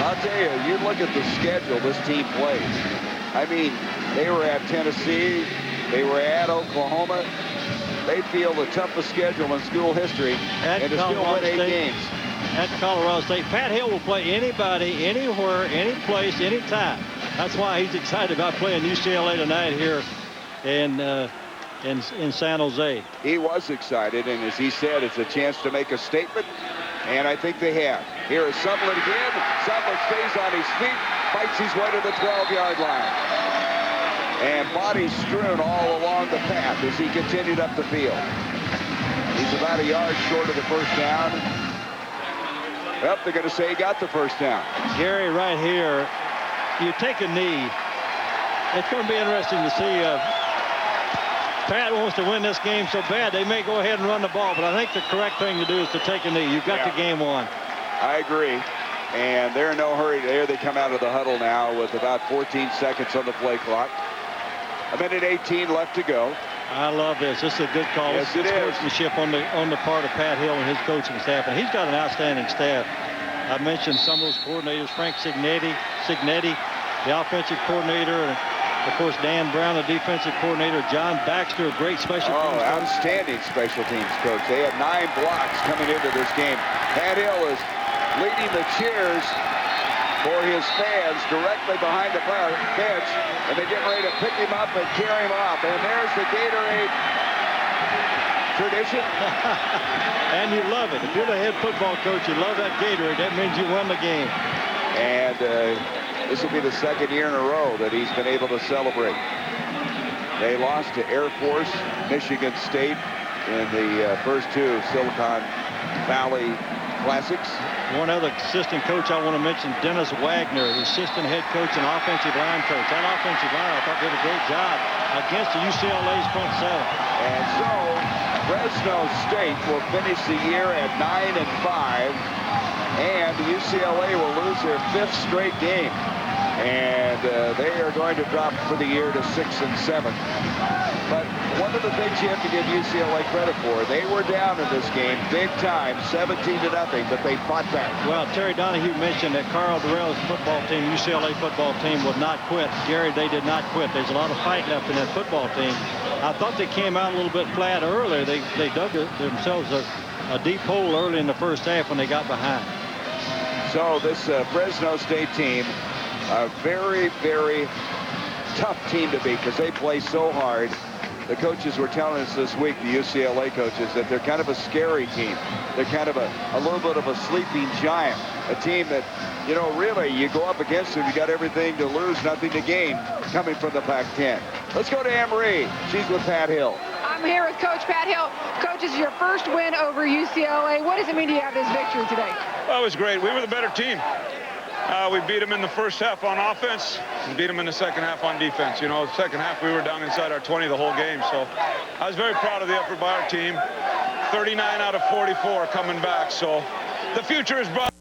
I'll tell you, you look at the schedule this team plays. I mean, they were at Tennessee. They were at Oklahoma. They feel the toughest schedule in school history, and to still win 8 games. At Colorado State. Pat Hill will play anybody, anywhere, any place, anytime. That's why he's excited about playing UCLA tonight here in San Jose. He was excited, and as he said, it's a chance to make a statement, and I think they have. Here is Sublin again. Sublin stays on his feet, fights his way to the 12-yard line. And bodies strewn all along the path as he continued up the field. He's about a yard short of the first down. Well, they're going to say he got the first down. Gary, right here, you take a knee. It's going to be interesting to see. Pat wants to win this game so bad, they may go ahead and run the ball, but I think the correct thing to do is to take a knee. You've got the game won. I agree. And they're in no hurry. There they come out of the huddle now with about 14 seconds on the play clock. 1:18 left to go. I love this. This is a good call. Yes, it is. Sportsmanship on the part of Pat Hill and his coaching staff, and he's got an outstanding staff. I mentioned some of those coordinators: Frank Signetti, the offensive coordinator, and of course Dan Brown, the defensive coordinator. John Baxter, a great special teams coach. Outstanding special teams coach. They had 9 blocks coming into this game. Pat Hill is leading the cheers for his fans directly behind the bench, and they get ready to pick him up and carry him off. And there's the Gatorade tradition. And you love it. If you're the head football coach, you love that Gatorade. That means you won the game. And this will be the 2nd year in a row that he's been able to celebrate. They lost to Air Force, Michigan State in the first 2 Silicon Valley Classics. One other assistant coach I want to mention, Dennis Wagner, the assistant head coach and offensive line coach. That offensive line, I thought, did a great job against the UCLA's front 7. And so Fresno State will finish the year at 9-5, and UCLA will lose their 5th straight game. And they are going to drop for the year to 6-7. But one of the things you have to give UCLA credit for, they were down in this game big time, 17-0, but they fought back. Well, Terry Donahue mentioned that Carl Durrell's football team, UCLA football team, would not quit. Gary, they did not quit. There's a lot of fight left in that football team. I thought they came out a little bit flat earlier. They dug themselves a deep hole early in the first half when they got behind. So this Fresno State team, a very, very tough team to beat because they play so hard. The coaches were telling us this week, the UCLA coaches, that they're kind of a scary team. They're kind of a little bit of a sleeping giant, a team that, you know, really, you go up against them, you got everything to lose, nothing to gain, coming from the Pac-10. Let's go to Anne-Marie. She's with Pat Hill. I'm here with Coach Pat Hill. Coach, this is your first win over UCLA. What does it mean to you have this victory today? Well, it was great. We were the better team. We beat them in the first half on offense. We beat them in the second half on defense. You know, the second half we were down inside our 20 the whole game. So I was very proud of the effort by our team. 39 out of 44 coming back. So the future is bright.